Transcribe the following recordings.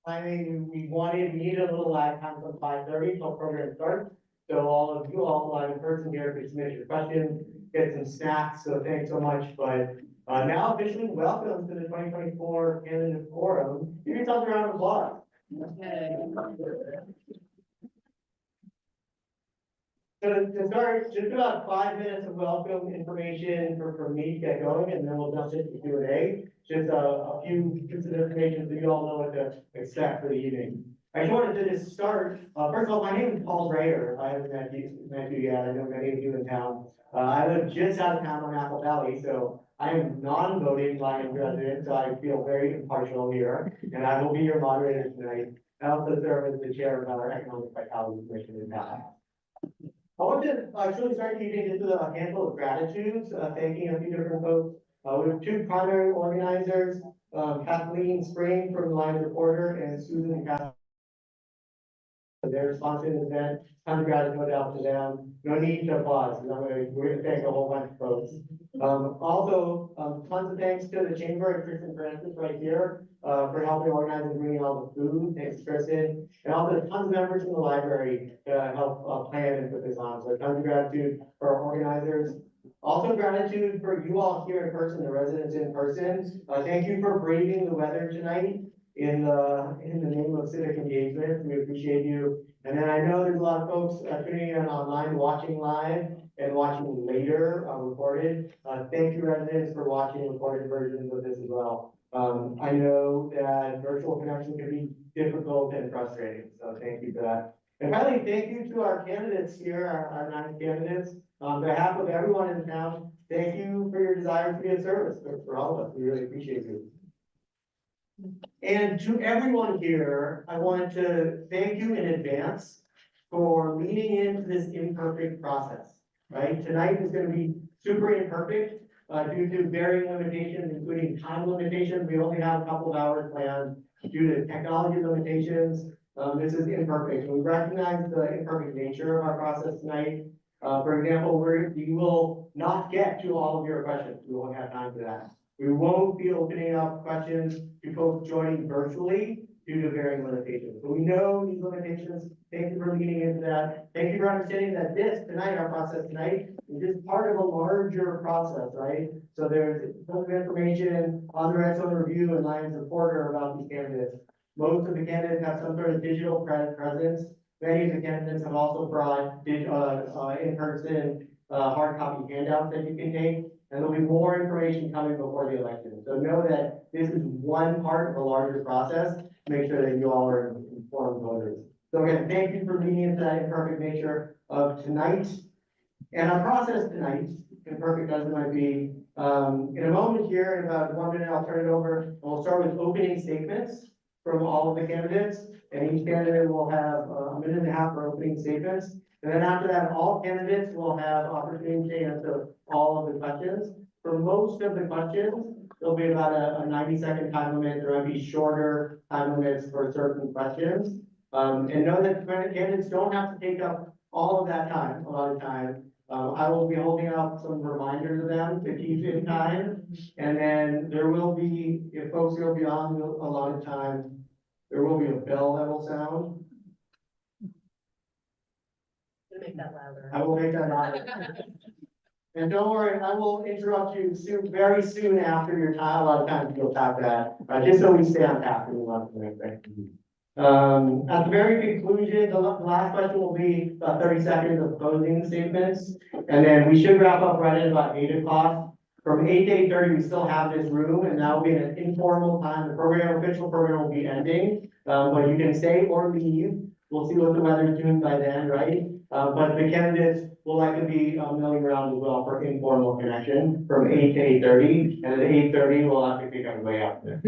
We needed a little lag time from 5:30 till program starts. So all of you all live in person here could submit your questions, get some snacks, so thanks so much. But now officially welcome to the 2024 Candidate Forum. Give yourself a round of applause. So to start, just about 5 minutes of welcome information for me to get going, and then we'll jump into Q&A. Just a few pieces of information so you all know what to expect for the evening. I just wanted to just start, first of all, my name is Paul Rayer. I haven't met you yet. I know many of you in town. I live just out of town on Apple Valley, so I am non-voting Lyons resident, so I feel very impartial here, and I will be your moderator tonight. I also serve as the chair of our Economic Vitality Commission in town. I want to actually start the evening just with a handful of gratitudes, thanking a few different folks. We have two primary organizers, Kathleen Spring from the Lyons Reporter and Susan Cass. Their response to the event, tons of gratitude out to them. No need to applaud, because we're going to thank a whole bunch of folks. Tons of thanks to the Chamber and Kristen Francis right here for helping organize and bringing all the food. Thanks, Kristen. And also tons of members in the library to help plan and put this on. So tons of gratitude for our organizers. Also gratitude for you all here in person, the residents in person. Thank you for braving the weather tonight in the name of civic engagement. We appreciate you. And then I know there's a lot of folks tuning in online, watching live and watching later recorded. Thank you, residents, for watching recorded versions of this as well. I know that virtual connection can be difficult and frustrating, so thank you for that. And finally, thank you to our candidates here, our 9 candidates. On behalf of everyone in town, thank you for your desire to be of service for all of us. We really appreciate you. And to everyone here, I want to thank you in advance for leaning into this imperfect process, right? Tonight is going to be super imperfect due to varying limitations, including time limitations. We only have a couple of hours planned due to technology limitations. This is imperfect. We recognize the imperfect nature of our process tonight. For example, we will not get to all of your questions. We won't have time for that. We won't be opening up questions to folks joining virtually due to varying limitations. So we know these limitations. Thank you for leaning into that. Thank you for understanding that our process tonight, is just part of a larger process, right? So there's tons of information on the Red Zone Review and Lyons Reporter about these candidates. Most of the candidates have some sort of digital presence. Many of the candidates have also brought in-person hard copy handouts that you can take. And there'll be more information coming before the election. So know that this is one part of a larger process to make sure that you all are informed voters. So again, thank you for leaning into that imperfect nature of tonight. And our process tonight, imperfect as it might be, in a moment here, in about 1 minute, I'll turn it over. And we'll start with opening statements from all of the candidates. And each candidate will have a minute and a half for opening statements. And then after that, all candidates will have opportunity to answer all of the questions. For most of the questions, there'll be about a 90-second time limit. There might be shorter time limits for certain questions. And know that candidates don't have to take up all of that time, a lot of time. I will be holding up some reminders of them to keep in time. And then there will be, if folks go beyond a lot of time, there will be a bell that will sound. Make that louder. I will make that louder. And don't worry, I will interrupt you very soon after your time. A lot of times you'll tap that, just so we stay on task. At the very conclusion, the last question will be about 30 seconds of closing statements. And then we should wrap up right at about 8 o'clock. From 8 to 8:30, we still have this room, and that will be an informal time. The official program will be ending, but you can stay or leave. We'll see what the weather is doing by then, right? But the candidates will likely be milling around as well for informal connection from 8 to 8:30, and at 8:30, we'll have to pick everybody up there.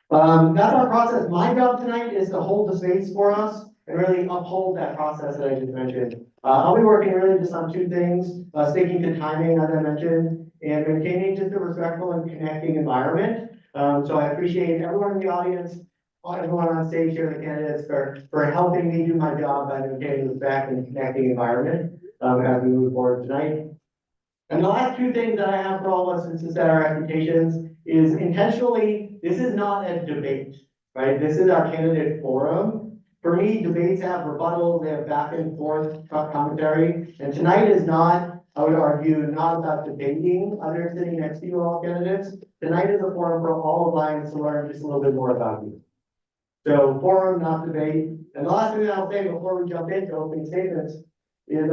That's our process. My job tonight is to hold the space for us and really uphold that process that I just mentioned. I'll be working really just on 2 things, sticking to timing, as I mentioned, and maintaining just a respectful and connecting environment. So I appreciate everyone in the audience, everyone on stage here, the candidates, for helping me do my job by maintaining respect and connecting environment as we move forward tonight. And the last 2 things that I have for all of us to set our expectations is intentionally, this is not a debate, right? This is our candidate forum. For me, debates have rebuttals, they have back and forth commentary, and tonight is not, I would argue, not about debating others sitting next to you, all candidates. Tonight is a forum for all of Lyons to learn just a little bit more about you. So forum, not debate. And the last thing that I'll say before we jump into opening statements is,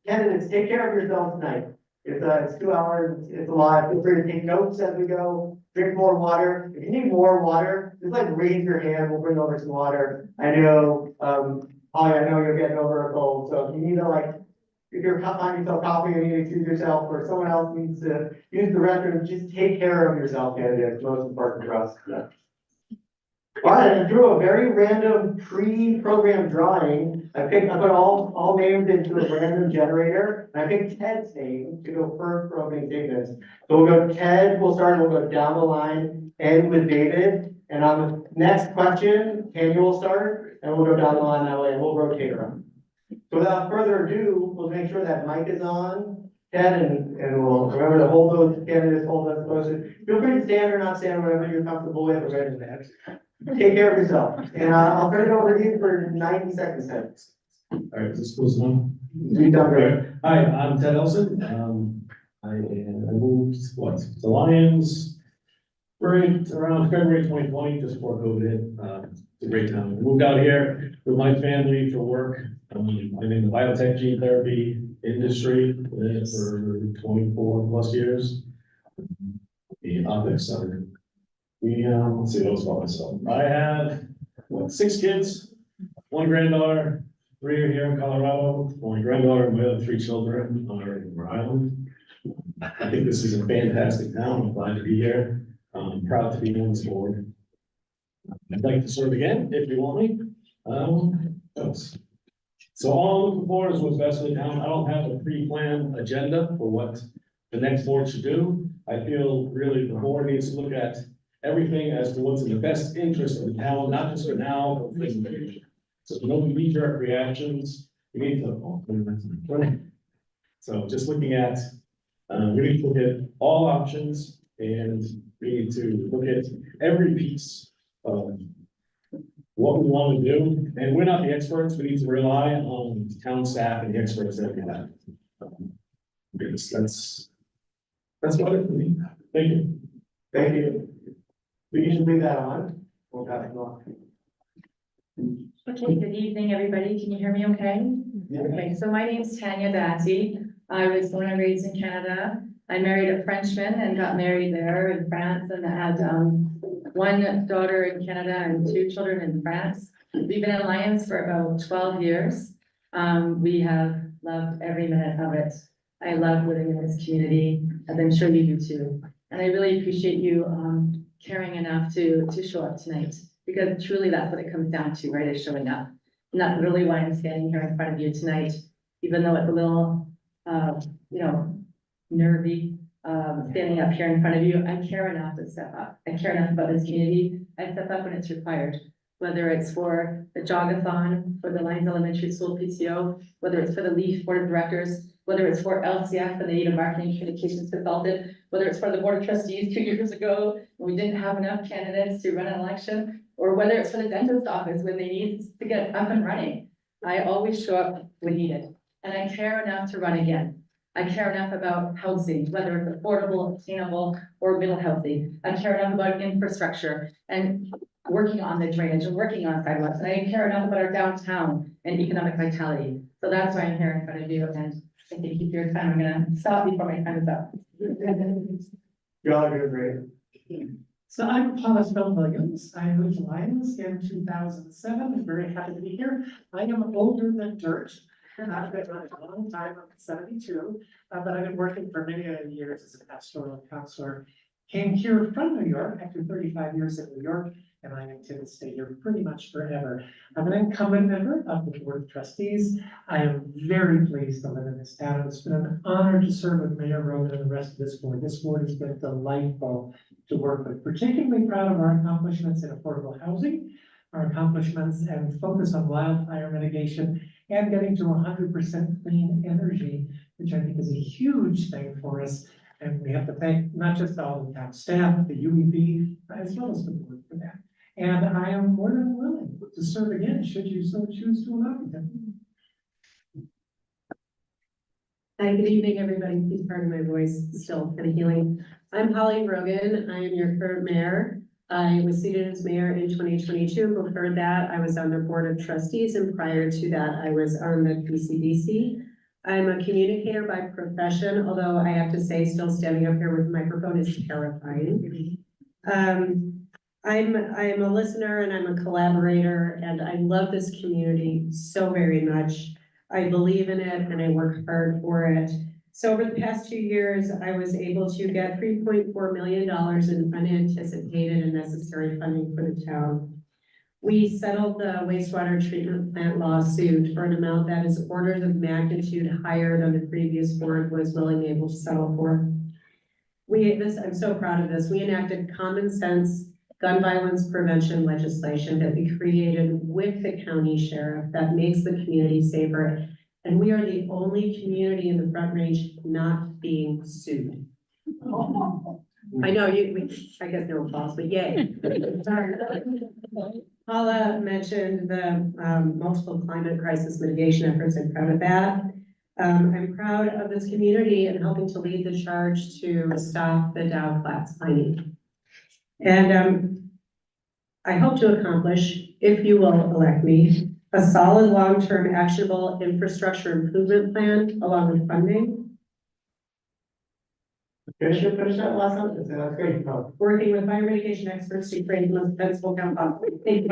candidates, take care of yourselves tonight. It's 2 hours, it's a lot. Feel free to take notes as we go, drink more water. If you need more water, just like raise your hand, we'll bring over some water. I know, Holly, I know you're getting over a cold, so if you need to if you're finding yourself coffee and you need to excuse yourself, or someone else needs to use the restroom, just take care of yourself, candidates, most important for us. All right, I drew a very random pre-programmed drawing. I put all names into a random generator, and I picked Ted's name to go first for opening statements. So we'll go Ted, we'll go down the line, end with David, and on the next question, Tanya will start, and we'll go down the line that way, and we'll rotate around. So without further ado, we'll make sure that mic is on, Ted, and we'll remember to hold those candidates, hold those close. Feel free to stand or not stand, whatever you're comfortable with, or ready to that. Take care of yourself, and I'll turn it over to you for 90 seconds. All right, this goes on. You sound great. Hi, I'm Ted Elson. I moved to Lyons right around February 2020, just before COVID hit. It's a great time. I moved out here with my family for work. I'm in the biotech gene therapy industry for 24 plus years. The optics center. Let's see what else about myself. I have 6 kids, 1 granddaughter, 3 are here in Colorado. My granddaughter and my other 3 children are in Rhode Island. I think this is a fantastic town. I'm glad to be here. I'm proud to be on this board. I'd like to serve again if you want me. So all I'm looking for is what's best for the town. I don't have a pre-planned agenda for what the next board should do. I feel really the board needs to look at everything as to what's in the best interest of the town, not just for now, but for the future. So no knee-jerk reactions. We need to. So just looking at, we need to look at all options, and we need to look at every piece of what we want to do. And we're not the experts. We need to rely on town staff and the experts that we have. That's about it for me. Thank you. Thank you. We can just leave that on. We'll pass it on. Okay, good evening, everybody. Can you hear me okay? Yeah. Okay, so my name's Tanya Batty. I was born and raised in Canada. I married a Frenchman and got married there in France, and I had 1 daughter in Canada and 2 children in France. We've been in Lyons for about 12 years. We have loved every minute of it. I love living in this community, as I'm sure you do too. And I really appreciate you caring enough to show up tonight, because truly that's what it comes down to, right, is showing up. And that's really why I'm standing here in front of you tonight, even though it's a little, nervy, standing up here in front of you. I care enough to step up. I care enough about this community. I step up when it's required, whether it's for the jogathon, for the Lyons Elementary School PTO, whether it's for the LEAF Board of Directors, whether it's for LCF and they need a marketing communications consultant, whether it's for the Board of Trustees 2 years ago, when we didn't have enough candidates to run an election, or whether it's for the dentist office when they need to get up and running. I always show up when needed, and I care enough to run again. I care enough about housing, whether it's affordable, attainable, or middle healthy. I care enough about infrastructure and working on the drainage and working on sidewalks. And I care enough about our downtown and economic vitality. So that's why I'm here in front of you, and I thank you for your time. I'm gonna stop before my time is up. Y'all are doing great. So I'm Paula Williams. I moved to Lyons in 2007. I'm very happy to be here. I am older than dirt. I've been around a long time. I'm 72, but I've been working for many years as a pastoral counselor. Came here from New York after 35 years in New York, and I intend to stay here pretty much forever. I'm an incumbent member of the Board of Trustees. I am very pleased to live in this town. It's been an honor to serve with Mayor Rogan and the rest of this board. This board has been delightful to work with. Particularly proud of our accomplishments in affordable housing, our accomplishments and focus on wildfire mitigation, and getting to 100% clean energy, which I think is a huge thing for us. And we have to thank not just all the town staff, the UEB, as well as the board for that. And I am more than willing to serve again, should you so choose to allow me. Hi, good evening, everybody. Please pardon my voice, still kind of healing. I'm Holly Rogan. I am your current mayor. I was seated as mayor in 2022. Before that, I was on the board of trustees, and prior to that, I was on the PCDC. I'm a communicator by profession, although I have to say, still standing up here with a microphone is terrifying. I'm a listener and I'm a collaborator, and I love this community so very much. I believe in it and I work hard for it. So over the past 2 years, I was able to get $3.4 million in unanticipated and necessary funding for the town. We settled the wastewater treatment plant lawsuit for an amount that is orders of magnitude higher than the previous board was willing and able to settle for. I'm so proud of this. We enacted common sense gun violence prevention legislation that we created with the county sheriff that makes the community safer. And we are the only community in the Front Range not being sued. I know I guess no applause, but yay. Paula mentioned the multiple climate crisis mitigation efforts. I'm proud of that. I'm proud of this community and helping to lead the charge to stop the Dow Flats mining. And I hope to accomplish, if you will elect me, a solid long-term actionable infrastructure improvement plan along with funding, Finish that last sentence, that's great. No. working with fire mitigation experts to create the most defensible town possible. Thank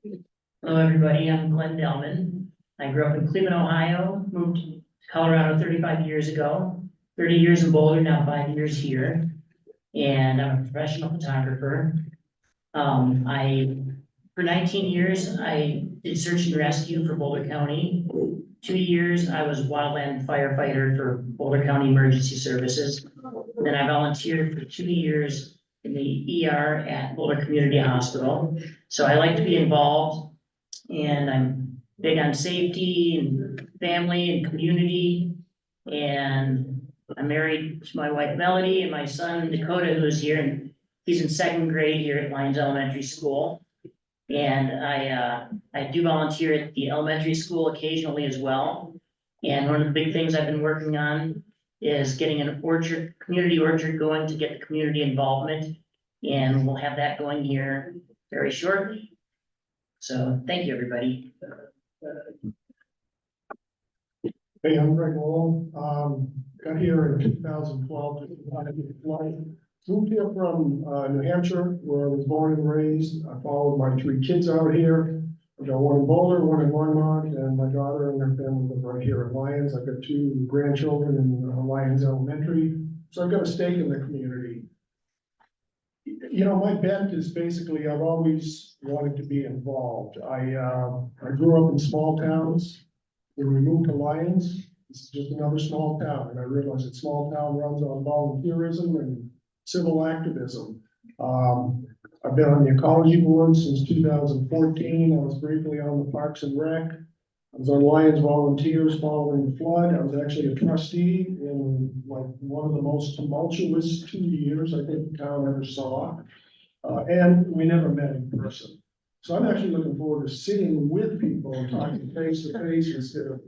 you. Hello, everybody. I'm Glenn Delman. I grew up in Cleveland, Ohio, moved to Colorado 35 years ago, 30 years in Boulder, now 5 years here. And I'm a professional photographer. For 19 years, I did search and rescue for Boulder County. 2 years, I was wildland firefighter for Boulder County Emergency Services. Then I volunteered for 2 years in the ER at Boulder Community Hospital. So I like to be involved, and I'm big on safety and family and community. And I'm married to my wife Melody and my son Dakota, who is here, and he's in 2nd grade here at Lyons Elementary School. And I do volunteer at the elementary school occasionally as well. And one of the big things I've been working on is getting an orchard, community orchard going to get the community involvement. And we'll have that going here very shortly. So thank you, everybody. Hey, I'm Greg Lowell. Got here in 2012, moved here from New Hampshire, where I was born and raised. I followed my 3 kids out here. I've got one in Boulder, one in Longmont, and my daughter and her family live right here at Lyons. I've got 2 grandchildren in Lyons Elementary, so I've got a stake in the community. You know, my bent is basically I've always wanted to be involved. I grew up in small towns. When we moved to Lyons, this is just another small town, and I realized that small town runs on volunteerism and civil activism. I've been on the ecology board since 2014. I was briefly on the Parks and Rec. I was on Lyons Volunteers following the flood. I was actually a trustee in like one of the most tumultuous 2 years I think the town ever saw. And we never met in person. So I'm actually looking forward to sitting with people and talking face to face instead of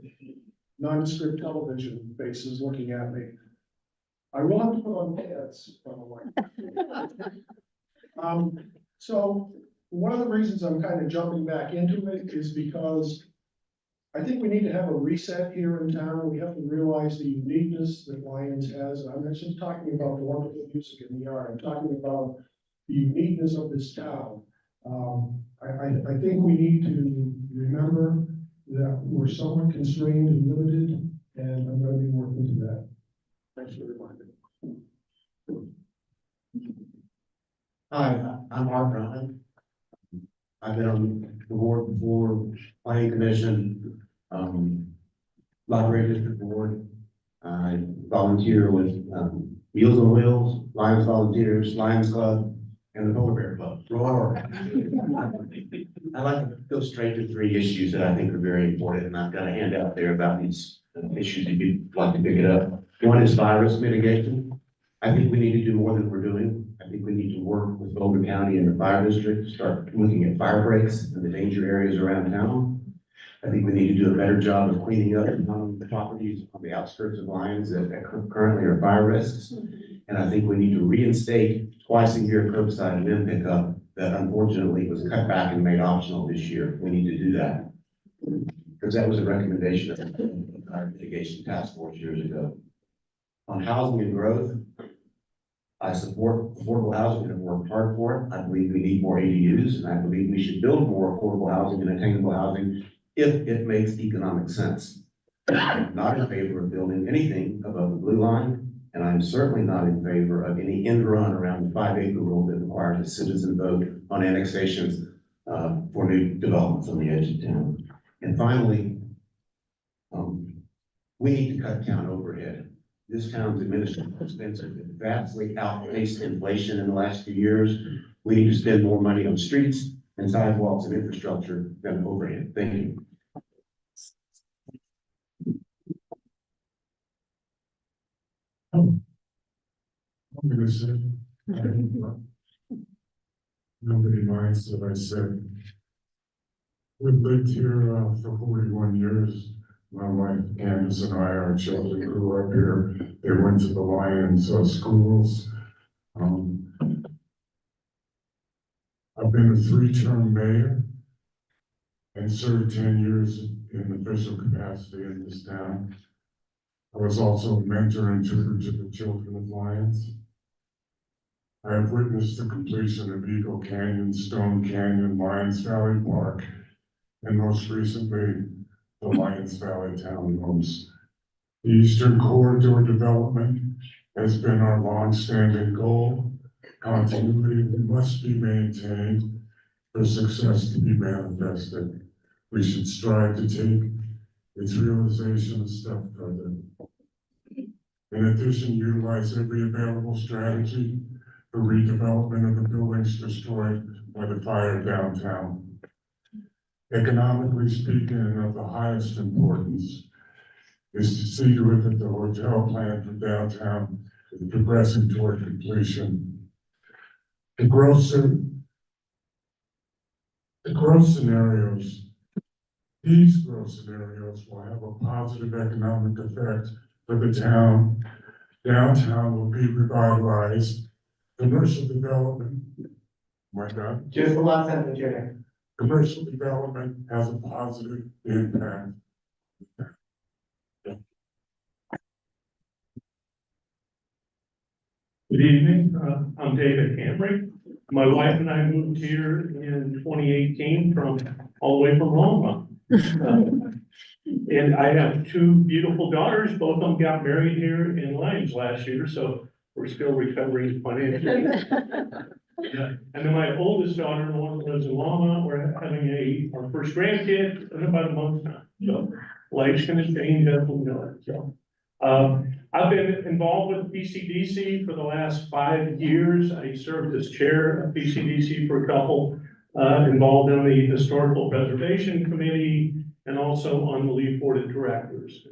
nondescript television faces looking at me. I want to put on pads, by the way. So one of the reasons I'm kind of jumping back into it is because I think we need to have a reset here in town. We have to realize the uniqueness that Lyons has. And I'm not just talking about the wonderful music in the yard. I'm talking about the uniqueness of this town. I think we need to remember that we're somewhat constrained and limited, and I'm going to be working to that. Thanks for reminding me. Hi, I'm Mark Brown. I've been on the board before, planning commission, library district board. I volunteer with Meals on Wheels, Lions Volunteers, Lions Club, and the Polar Bear Club. Roar. I'd like to go straight to 3 issues that I think are very important, and I've got a handout there about these issues if you'd like to pick it up. One is virus mitigation. I think we need to do more than we're doing. I think we need to work with Boulder County and the fire district, to start looking at fire breaks in the danger areas around town. I think we need to do a better job of cleaning up the properties on the outskirts of Lyons that currently are fire risks. And I think we need to reinstate twice a year curbside limb pickup that unfortunately was cut back and made optional this year. We need to do that. Because that was a recommendation of the fire mitigation task force years ago. On housing and growth, I support affordable housing and have worked hard for it. I believe we need more ADUs, and I believe we should build more affordable housing and attainable housing if it makes economic sense. I'm not in favor of building anything above the blue line, and I'm certainly not in favor of any end run around the 5-acre rule that requires a citizen vote on annexations for new developments on the edge of town. And finally, we need to cut town overhead. This town's administrative expenses have vastly outpaced inflation in the last few years. We need to spend more money on streets and sidewalks and infrastructure than overhead. Thank you. I'm gonna say, nobody minds that I said. We've lived here for 41 years. My wife Candace and I, our children grew up here. They went to the Lyons schools. I've been a 3-term mayor and served 10 years in official capacity in this town. I was also a mentor and tutor to the children of Lyons. I have witnessed the completion of Eagle Canyon, Stone Canyon, Lyons Valley Park, and most recently, the Lyons Valley Townhomes. The Eastern Corridor development has been our long-standing goal. Continuity must be maintained for success to be manifested. We should strive to take its realization a step further. In addition, utilize every available strategy for redevelopment of the buildings destroyed by the fire downtown. Economically speaking, and of the highest importance, is to see to it that the hotel plan for downtown is progressing toward completion. The growth scenarios, these growth scenarios will have a positive economic effect for the town. Downtown will be revitalized. Commercial development, my God. Just the last sentence here. Commercial development has a positive impact. Good evening, I'm David Camry. My wife and I moved here in 2018 from all the way from Longmont. And I have 2 beautiful daughters, both of them got married here in Lyons last year, so we're still recovering financially. And then my oldest daughter, the one that lives in Longmont, we're having our first grandkid in about a month's time. So life's gonna change as we know it, so. I've been involved with PCDC for the last 5 years. I served as chair of PCDC for a couple, involved in the Historical Preservation Committee and also on the LEAF Board of Directors.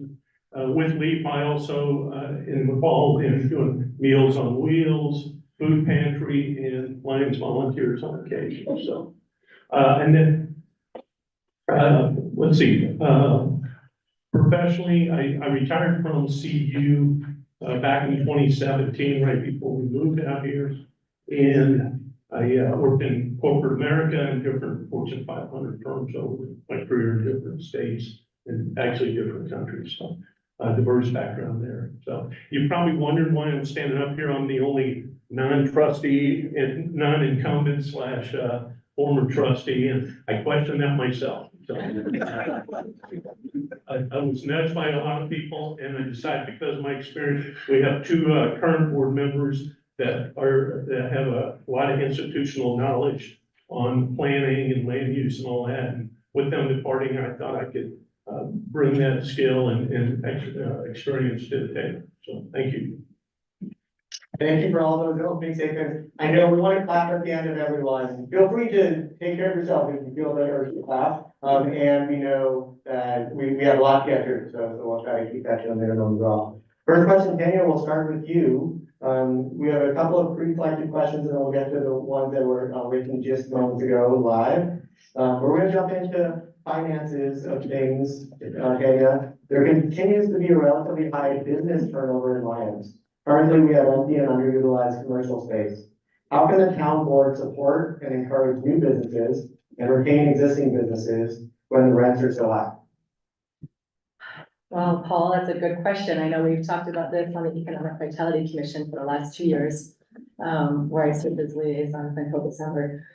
With LEAF, I also involved in doing Meals on Wheels, food pantry, and Lyons volunteers on occasion, so. And then, let's see, professionally, I retired from CU back in 2017, right before we moved out here. And I worked in corporate America and different Fortune 500 firms over my career in different states and actually different countries. So diverse background there. So you probably wondered why I'm standing up here. I'm the only non-trustee and non-incumbent slash former trustee, and I question that myself. So I was nudged by a lot of people, and I decided because of my experience, we have 2 current board members that have a lot of institutional knowledge on planning and land use and all that. And with them departing, I thought I could bring that skill and experience to the table. So thank you. Thank you for all those opening statements. I know we want to clap at the end of everyone. Feel free to take care of yourself if you feel that urge to clap. And we know that we have a lot to get through, so we'll try to keep that to a minimum as well. First question, Daniel, we'll start with you. We have a couple of pre-collected questions, and then we'll get to the ones that were written just moments ago live. We're gonna jump into finances of things. There continues to be a relatively high business turnover in Lyons. Currently, we have empty and underutilized commercial space. How can the town board support and encourage new businesses and retain existing businesses when the rents are so high? Well, Paul, that's a good question. I know we've talked about this on the Economic Vitality Commission for the last 2 years, where I served as liaison until December.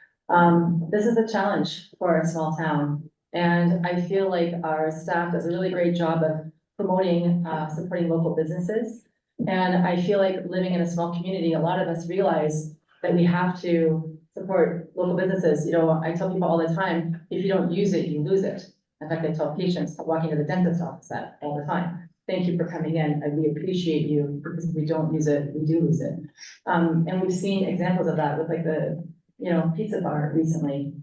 This is a challenge for a small town, and I feel like our staff does a really great job of promoting, supporting local businesses. And I feel like living in a small community, a lot of us realize that we have to support local businesses. You know, I tell people all the time, if you don't use it, you lose it. In fact, I tell patients walking to the dentist office that all the time. Thank you for coming in, and we appreciate you, because if we don't use it, we do lose it. And we've seen examples of that with like the, pizza bar recently.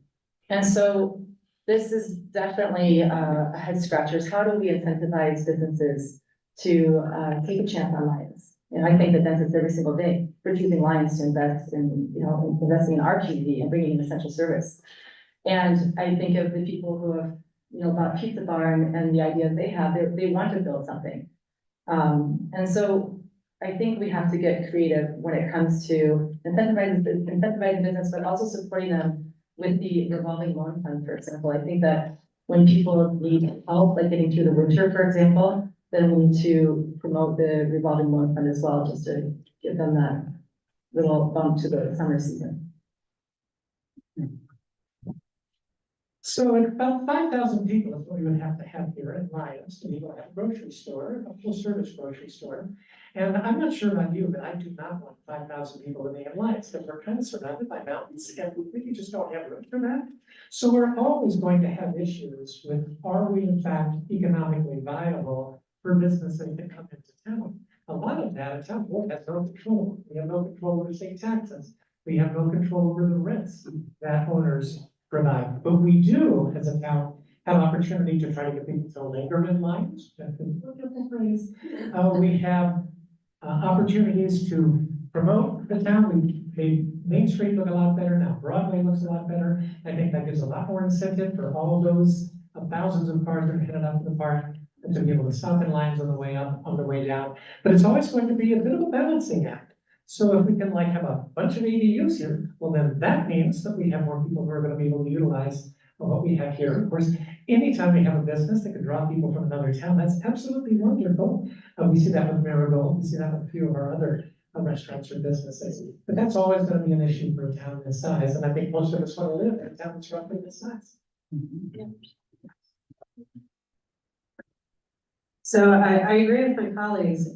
And so this is definitely a head scratcher. How do we incentivize businesses to take a chance on Lyons? And I think the dentists every single day, we're choosing Lyons to invest in, investing in our community and bringing in essential service. And I think of the people who have, about Pizza Bar and the ideas they have, they want to build something. And so I think we have to get creative when it comes to incentivizing business, but also supporting them with the revolving loan fund, for example. I think that when people need help, like getting through the winter, for example, then we need to promote the revolving loan fund as well, just to give them that little bump to the summer season. So about 5,000 people is what we would have to have here in Lyons to be able to have a grocery store, a full-service grocery store. And I'm not sure about you, but I do not want 5,000 people living in Lyons, because we're kind of surrounded by mountains, and we really just don't have room for that. So we're always going to have issues with, are we in fact economically viable for businesses that come into town? A lot of that, a town board has no control. We have no control over state taxes. We have no control over the rents that owners provide. But we do, as a town, have opportunity to try to get people to linger in Lyons. We have opportunities to promote the town. We made Main Street look a lot better now. Broadway looks a lot better. I think that gives a lot more incentive for all those thousands of cars that are headed out to the park and to be able to stop in Lyons on the way up, on the way down. But it's always going to be a bit of a balancing act. So if we can have a bunch of ADUs here, well, then that means that we have more people who are going to be able to utilize what we have here. Of course, anytime we have a business that can draw people from another town, that's absolutely wonderful. We see that with Marigold. We see that with a few of our other restaurants or businesses. But that's always going to be an issue for a town this size. And I think most of us want to live in a town that's roughly this size. Yeah. So I agree with my colleagues.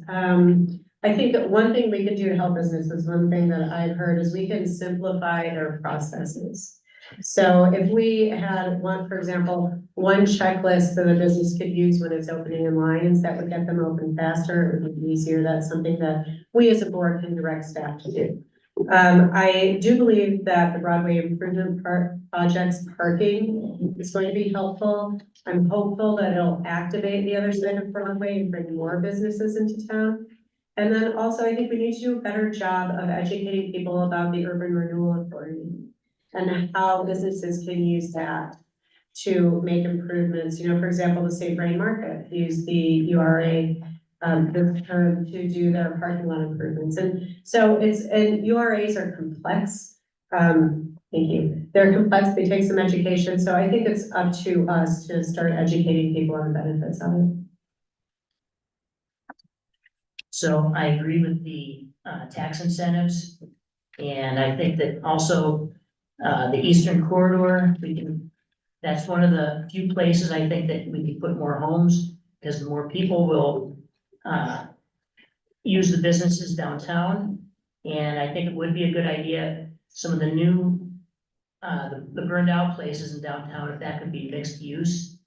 I think that one thing we can do to help businesses, one thing that I've heard is we can simplify their processes. So if we had one, for example, one checklist that a business could use when it's opening in Lyons, that would get them open faster, it would be easier. That's something that we as a board can direct staff to do. I do believe that the Broadway improvement project's parking is going to be helpful. I'm hopeful that it'll activate the other side of Broadway and bring more businesses into town. And then also, I think we need to do a better job of educating people about the Urban Renewal Authority and how businesses can use that to make improvements. For example, the State Brain Market used the URA this term to do their parking lot improvements. And so and URAs are complex. Thank you. They're complex, they take some education. So I think it's up to us to start educating people on the benefits of it. So I agree with the tax incentives. And I think that also the Eastern Corridor, that's one of the few places I think that we can put more homes, because the more people will use the businesses downtown. And I think it would be a good idea, some of the new, the burned out places in downtown, if that could be mixed use.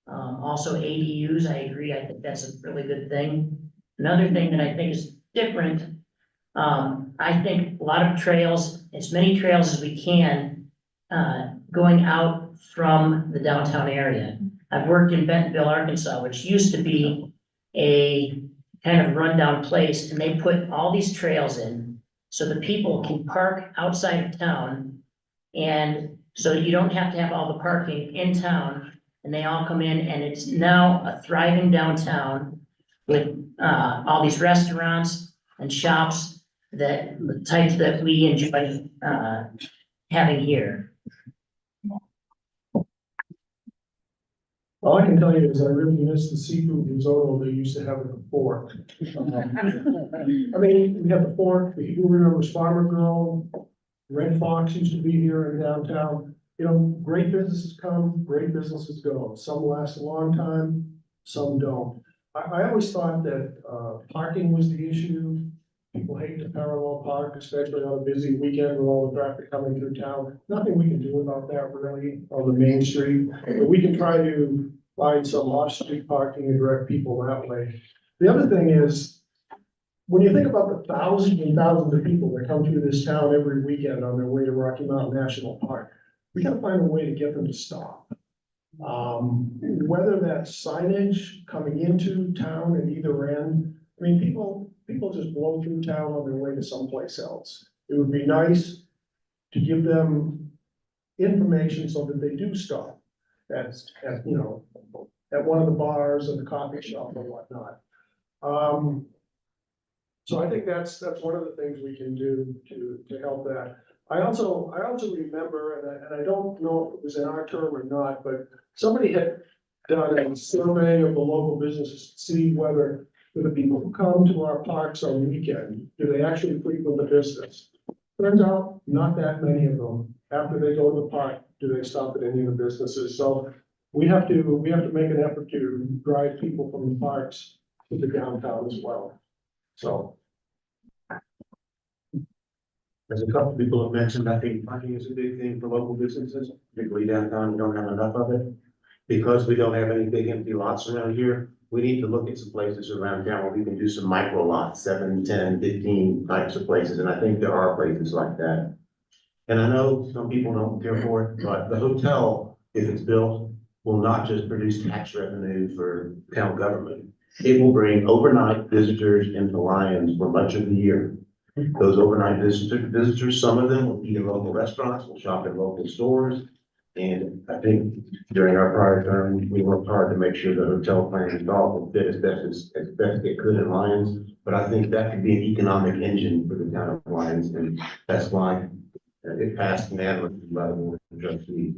Also ADUs, I agree, I think that's a really good thing. Another thing that I think is different, I think a lot of trails, as many trails as we can, going out from the downtown area. I've worked in Bentonville, Arkansas, which used to be a kind of rundown place, and they put all these trails in, so the people can park outside of town. And so you don't have to have all the parking in town, and they all come in, and it's now a thriving downtown with, all these restaurants and shops that, the types that we enjoy, having here. All I can tell you is I really miss the seafood risotto they used to have at the Fort. I mean, we have the Fort, who remembers Farmer Girl, Red Fox used to be here in downtown. You know, great businesses come, great businesses go. Some last a long time, some don't. I always thought that, parking was the issue. People hate to parallel park, especially on a busy weekend with all the traffic coming through town. Nothing we can do about that really on the main street. But we can try to find some off-street parking and direct people that way. The other thing is, when you think about the thousands and thousands of people that come through this town every weekend on their way to Rocky Mountain National Park, we gotta find a way to get them to stop. Whether that's signage coming into town at either end, I mean, people just blow through town on their way to someplace else. It would be nice to give them information so that they do stop you know, at one of the bars or the coffee shop or whatnot. So I think that's one of the things we can do to help that. I also remember, and I don't know if it was in our term or not, but somebody had done a survey of the local businesses to see whether for the people who come to our parks on weekend, do they actually frequent the business? Turns out, not that many of them, after they go to the park, do they stop at any of the businesses? So we have to make an effort to drive people from the parks to the downtown as well. So. As a couple of people have mentioned, I think parking is a big thing for local businesses, particularly downtown. We don't have enough of it. Because we don't have any big empty lots around here, we need to look at some places around town where we can do some micro lots, 7, 10, 15 types of places, and I think there are places like that. And I know some people don't care for it, but the hotel, if it's built, will not just produce tax revenue for town government. It will bring overnight visitors into Lyons for much of the year. Those overnight visitors, some of them will eat in local restaurants, will shop in local stores. And I think during our prior term, we worked hard to make sure the hotel plan installed will fit as best it could in Lyons. But I think that could be an economic engine for the town of Lyons, and that's why it passed unanimously by the board of trustees.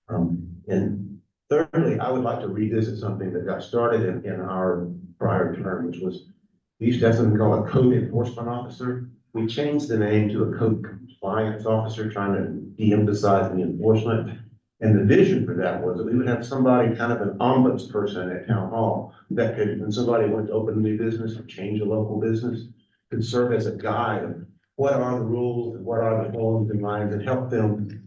And thirdly, I would like to revisit something that got started in our prior term, which was, we used to have something called a code enforcement officer. We changed the name to a code compliance officer, trying to de-emphasize the enforcement. And the vision for that was that we would have somebody, kind of an ombuds person at town hall, that could, when somebody went to open a new business or change a local business, could serve as a guide of what are the rules and what are the forms and lines, and help them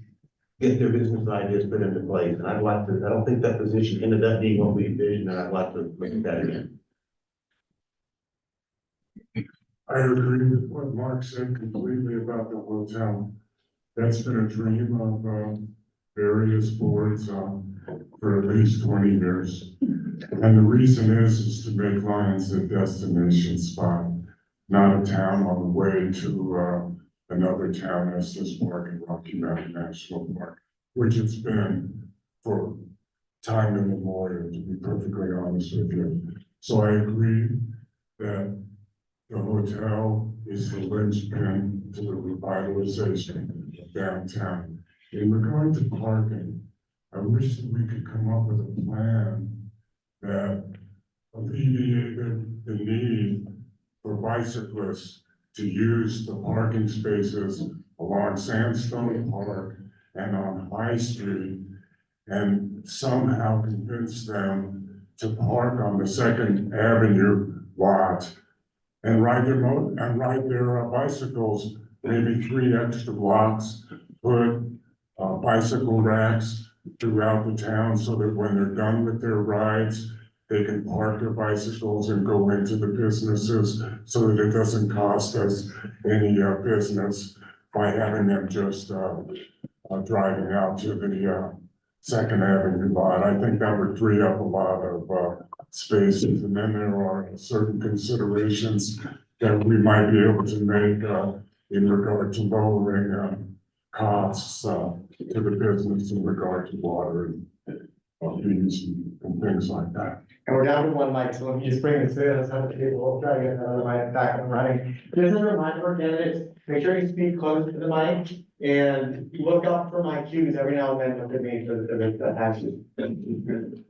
get their business ideas put into place. And I'd like to, I don't think that position ended up being what we envisioned, and I'd like to make that again. I agree with what Mark said completely about the hotel. That's been a dream of various boards for at least 20 years. And the reason is to make Lyons a destination spot, not a town on the way to another town, Estes Park and Rocky Mountain National Park, which it's been for time immemorial, to be perfectly honest with you. So I agree that the hotel is the linchpin to the revitalization of downtown. In regard to parking, I wish that we could come up with a plan that alleviated the need for bicyclists to use the parking spaces along Sandstone Park and on High Street, and somehow convince them to park on the Second Avenue lot and ride their bicycles, maybe 3 extra blocks, put bicycle racks throughout the town so that when they're done with their rides, they can park their bicycles and go into the businesses so that it doesn't cost us any business by having them just driving out to the Second Avenue lot. I think that would free up a lot of spaces, and then there are certain considerations that we might be able to make, in regard to lowering, costs, to the business in regard to water and fees and things like that. And we're down to one mic, so let me just bring this to us on the table, we'll try to get another mic back and running. Just a reminder for candidates, make sure you speak close to the mic and look up for my cues every now and then, look at me for the action.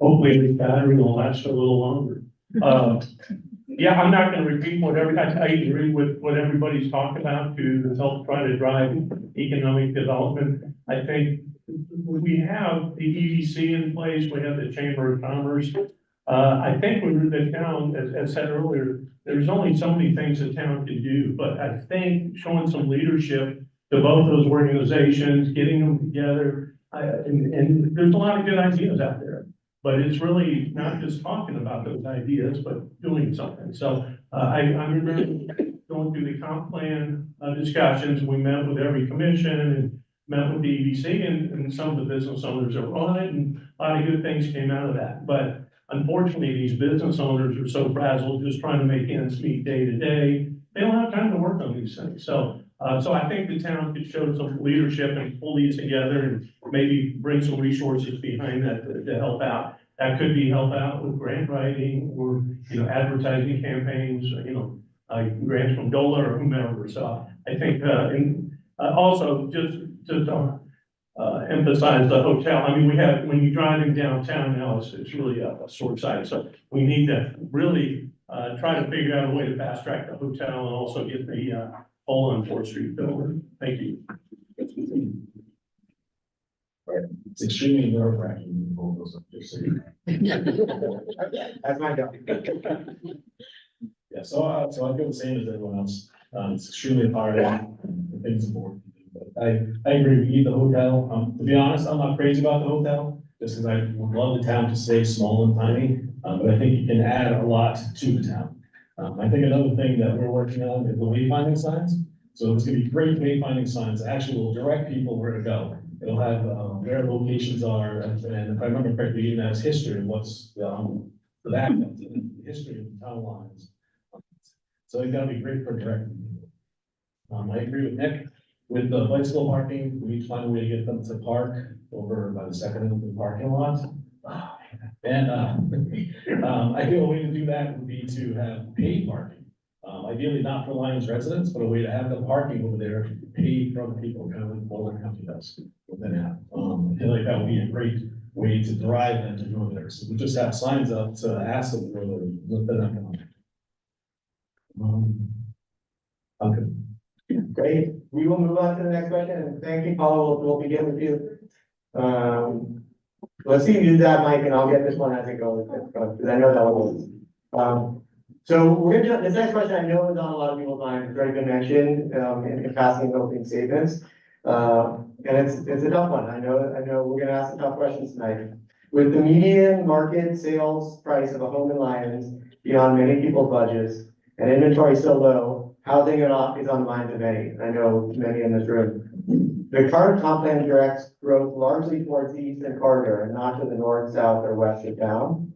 Hopefully the battery will last a little longer. Yeah, I'm not gonna repeat I agree with what everybody's talked about to help try to drive economic development. I think we have the EDC in place, we have the Chamber of Commerce. I think when the town, as said earlier, there's only so many things the town can do, but I think showing some leadership to both those organizations, getting them together, and there's a lot of good ideas out there. But it's really not just talking about those ideas, but doing something. So, I remember going through the comp plan, discussions, we met with every commission and met with the EDC and some of the business owners that were on it, and a lot of good things came out of that. But unfortunately, these business owners are so frazzled, just trying to make ends meet day to day. They don't have time to work on these things. So I think the town could show some leadership and pull these together and maybe bring some resources behind that to help out. That could be help out with grant writing or, advertising campaigns, like grants from DOLA or whomever. So I think, and also just emphasize the hotel. I mean, we have, when you drive in downtown now, it's really a sore sight. So we need to really try to figure out a way to fast track the hotel and also get the hole on 4th Street built. Thank you. It's extremely nerve wracking when you hold those up, just so you know. That's my job. Yeah, so I feel the same as everyone else. It's extremely hard and the things important. But I agree, we need the hotel. To be honest, I'm not crazy about the hotel, just because I would love the town to stay small and tiny. But I think you can add a lot to the town. I think another thing that we're working on is the wayfinding signs. So it's gonna be great wayfinding signs, that actually will direct people where to go. It'll have, where locations are, and if I remember correctly, even has history, what's, the back, the history of the town lines. So it's gotta be great for directing people. I agree with Nick, with the bicycle parking, we need to find a way to get them to park over by the second end of the parking lot. And, I feel a way to do that would be to have paid parking. Ideally not for Lyons residents, but a way to have the parking over there paid for other people, kind of like Boulder County does. I feel like that would be a great way to drive them to go there. So we just have signs up to ask them where they're not going. Okay. Great. We will move on to the next question. And thank you, Paul. We'll begin with you. Let's see if you do that, Mike, and I'll get this one as it goes, because I know that one. So we're gonna, this next question I know is on a lot of people's minds, it's already been mentioned, in passing opening statements. And it's a tough one. I know we're gonna ask the tough questions tonight. With the median market sales price of a home in Lyons beyond many people's budgets and inventory so low, housing is on the minds of many. I know many in this room. The current comp plan directs growth largely towards the eastern corridor and not to the north, south, or west of town.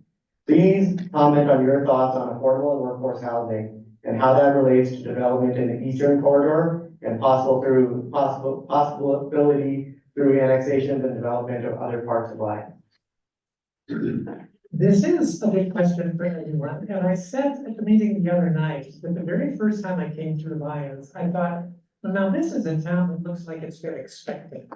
Please comment on your thoughts on affordable and workforce housing and how that relates to development in the eastern corridor and possibility through annexations and development of other parts of Lyons. This is a big question for everyone, and I said at the meeting the other night, that the very first time I came through Lyons, I thought, well, now this is a town that looks like it's been expecting.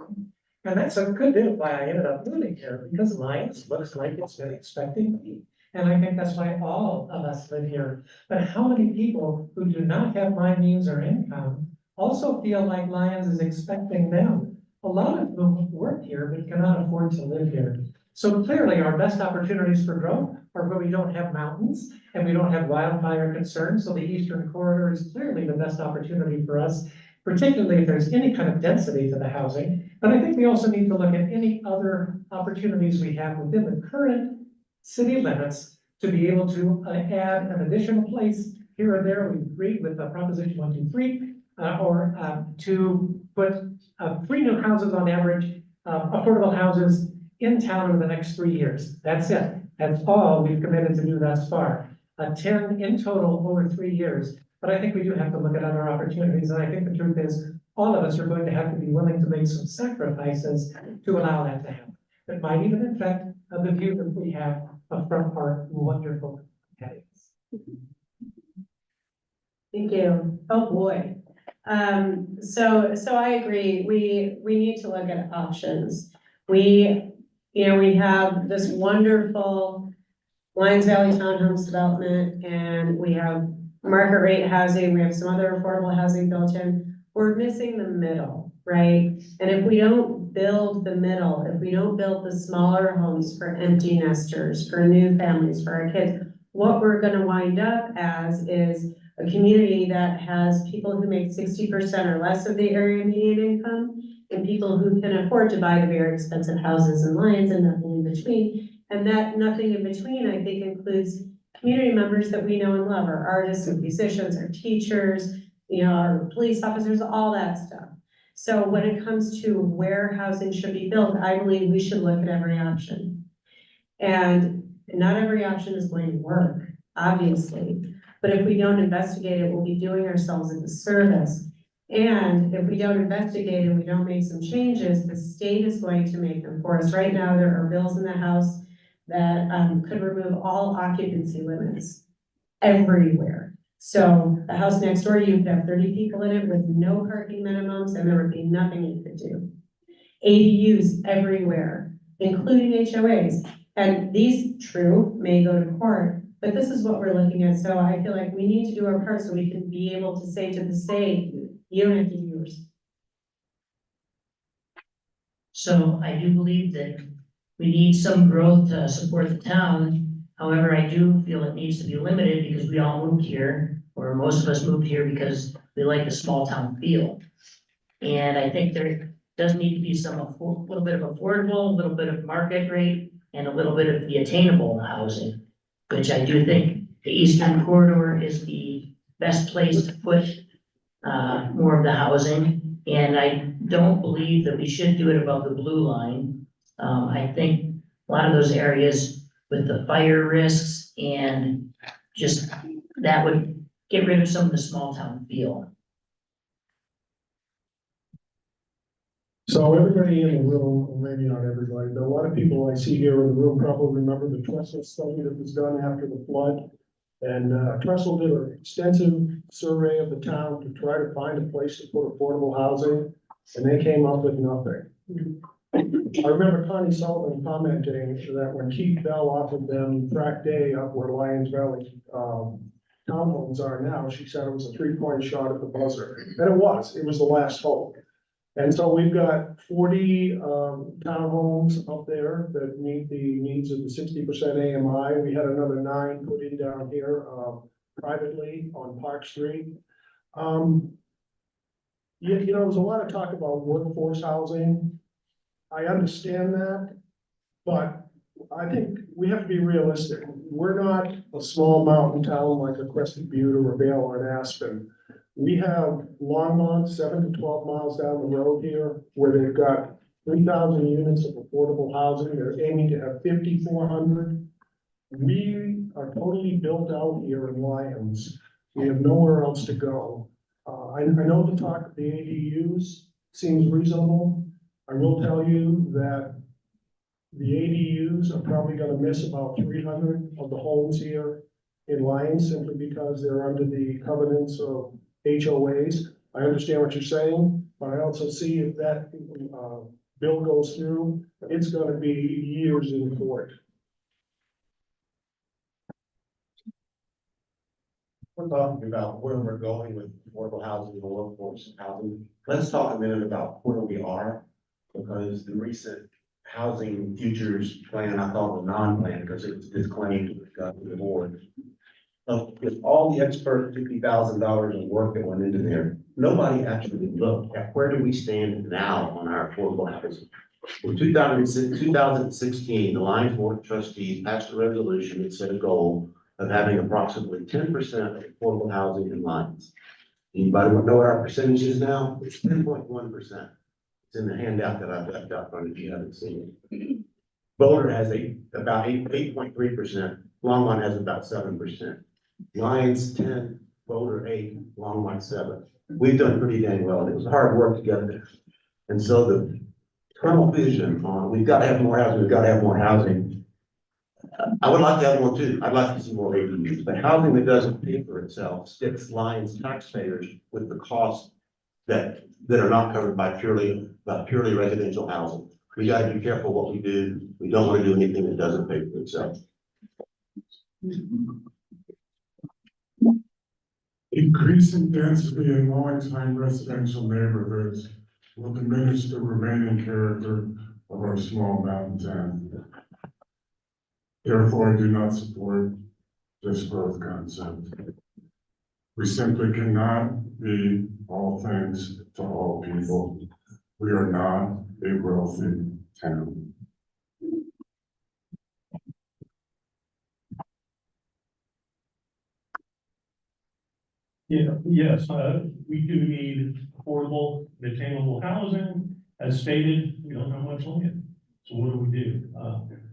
And that's a good bit of why I ended up moving here, because Lyons looks like it's been expecting me. And I think that's why all of us live here. But how many people who do not have my means or income also feel like Lyons is expecting them? A lot of whom work here but cannot afford to live here. So clearly our best opportunities for growth are where we don't have mountains and we don't have wildfire concerns. So the eastern corridor is clearly the best opportunity for us, particularly if there's any kind of density to the housing. But I think we also need to look at any other opportunities we have within the current city limits to be able to add an additional place here or there. We agreed with Proposition 123, or to put 3 new houses on average, affordable houses in town over the next 3 years. That's it. And Paul, we've committed to do thus far, 10 in total over 3 years. But I think we do have to look at other opportunities, and I think the truth is, all of us are going to have to be willing to make some sacrifices to allow that to happen. It might even affect the view that we have from our wonderful headings. Thank you. Oh, boy. So I agree. We need to look at options. We have this wonderful Lyons Valley Townhomes development, and we have market rate housing. We have some other affordable housing built in. We're missing the middle, right? And if we don't build the middle, if we don't build the smaller homes for empty nesters, for new families, for our kids, what we're gonna wind up as is a community that has people who make 60% or less of the area median income, and people who can afford to buy the very expensive houses in Lyons and nothing in between. And that nothing in between, I think, includes community members that we know and love, our artists and musicians, our teachers, our police officers, all that stuff. So when it comes to where housing should be built, I believe we should look at every option. And not every option is going to work, obviously. But if we don't investigate it, we'll be doing ourselves a disservice. And if we don't investigate and we don't make some changes, the state is going to make them for us. Right now, there are bills in the House that could remove all occupancy limits everywhere. So the house next door, you could have 30 people in it with no parking minimums, and there would be nothing you could do. ADUs everywhere, including HOAs. And these, true, may go to court, but this is what we're looking at. So I feel like we need to do our part so we can be able to say to the state, you don't have to do yours. So I do believe that we need some growth to support the town. However, I do feel it needs to be limited because we all moved here, or most of us moved here because we like the small town feel. And I think there does need to be some, a little bit of affordable, a little bit of market rate, and a little bit of the attainable housing, which I do think the eastern corridor is the best place to put more of the housing. And I don't believe that we should do it above the blue line. I think a lot of those areas with the fire risks and just that would get rid of some of the small town feel. So everybody in the room, or maybe not everybody, but a lot of people I see here in the room probably remember the Trestle study that was done after the flood. And Trestle did an extensive survey of the town to try to find a place to put affordable housing, and they came up with nothing. I remember Connie Sullivan commenting that when Keith Bell offered them tract day up where Lyons Valley townhomes are now, she said it was a 3-point shot at the buzzer. And it was the last hope. And so we've got 40 townhomes up there that meet the needs of the 60% AMI. We had another 9 put in down here privately on Park Street. There's a lot of talk about workforce housing. I understand that, but I think we have to be realistic. We're not a small mountain town like a Crested Butte or a Vale or an Aspen. We have Longmont, 7 to 12 miles down the road here, where they've got 3,000 units of affordable housing. They're aiming to have 5,400. We are totally built out here in Lyons. We have nowhere else to go. I know the talk of the ADUs seems reasonable. I will tell you that the ADUs are probably gonna miss about 300 of the homes here in Lyons simply because they're under the covenants of HOAs. I understand what you're saying, but I also see if that bill goes through, it's gonna be years in court. We're talking about where we're going with affordable housing and workforce housing. Let's talk a minute about where we are, because the recent housing futures plan, I call it a non-plan because it's disclaimed to the board. With all the expert $50,000 of work that went into there, nobody actually looked at where do we stand now on our affordable housing. In 2016, the Lyons Board of Trustees passed a resolution that set a goal of having approximately 10% of affordable housing in Lyons. Anybody know what our percentage is now? It's 10.1%. It's in the handout that I've left out front if you haven't seen it. Boulder has about 8.3%, Longmont has about 7%. Lyons 10, Boulder 8, Longmont 7. We've done pretty dang well, and it was hard work to get there. And so the tunnel vision on, we've got to have more housing, we've got to have more housing. I would like to have more too, I'd like to see more ADUs, but housing that doesn't pay for itself sticks Lyons taxpayers with the costs that are not covered by purely residential housing. We gotta be careful what we do. We don't want to do anything that doesn't pay for itself. Increasing density in low-income residential neighborhoods will diminish the remaining character of our small mountain town. Therefore, I do not support this growth concept. We simply cannot be all things to all people. We are not a wealthy town. Yeah, yes, we do need affordable, attainable housing. As stated, we don't have much land. So what do we do?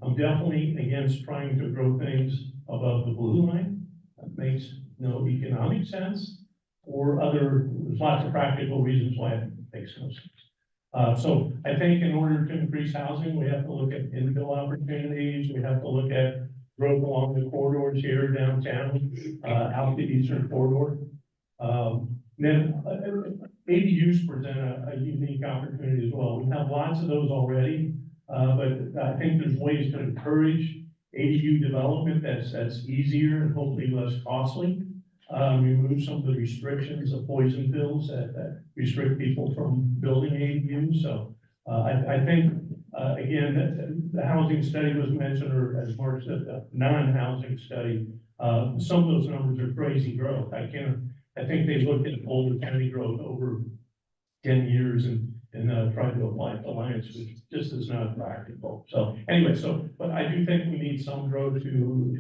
I'm definitely against trying to grow things above the blue line. That makes no economic sense. Or there's lots of practical reasons why it makes no sense. So I think in order to increase housing, we have to look at infill opportunities. We have to look at growth along the corridors here downtown, out the eastern corridor. Then ADUs present a unique opportunity as well. We have lots of those already, but I think there's ways to encourage ADU development that's easier and hopefully less costly. Remove some of the restrictions of poison pills that restrict people from building ADUs. So I think, again, the housing study was mentioned, or as Mark said, the non-housing study. Some of those numbers are crazy growth. I think they looked at Boulder County growth over 10 years and tried to apply it to Lyons, which just is not practical. So anyway, but I do think we need some growth to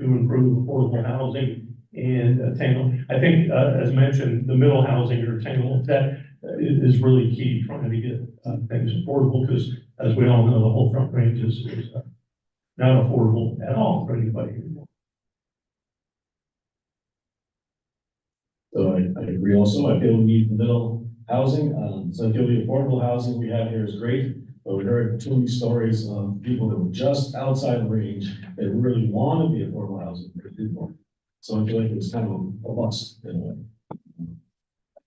improve affordable housing and attainable. I think, as mentioned, the middle housing or attainable, that is really key, trying to get things affordable, because as we all know, the whole Front Range is not affordable at all for anybody anymore. So I agree also. I feel we need the middle housing. So I feel the affordable housing we have here is great, but we heard too many stories of people that were just outside the range that really want to be affordable housing. So I feel like it's kind of a bust in a way.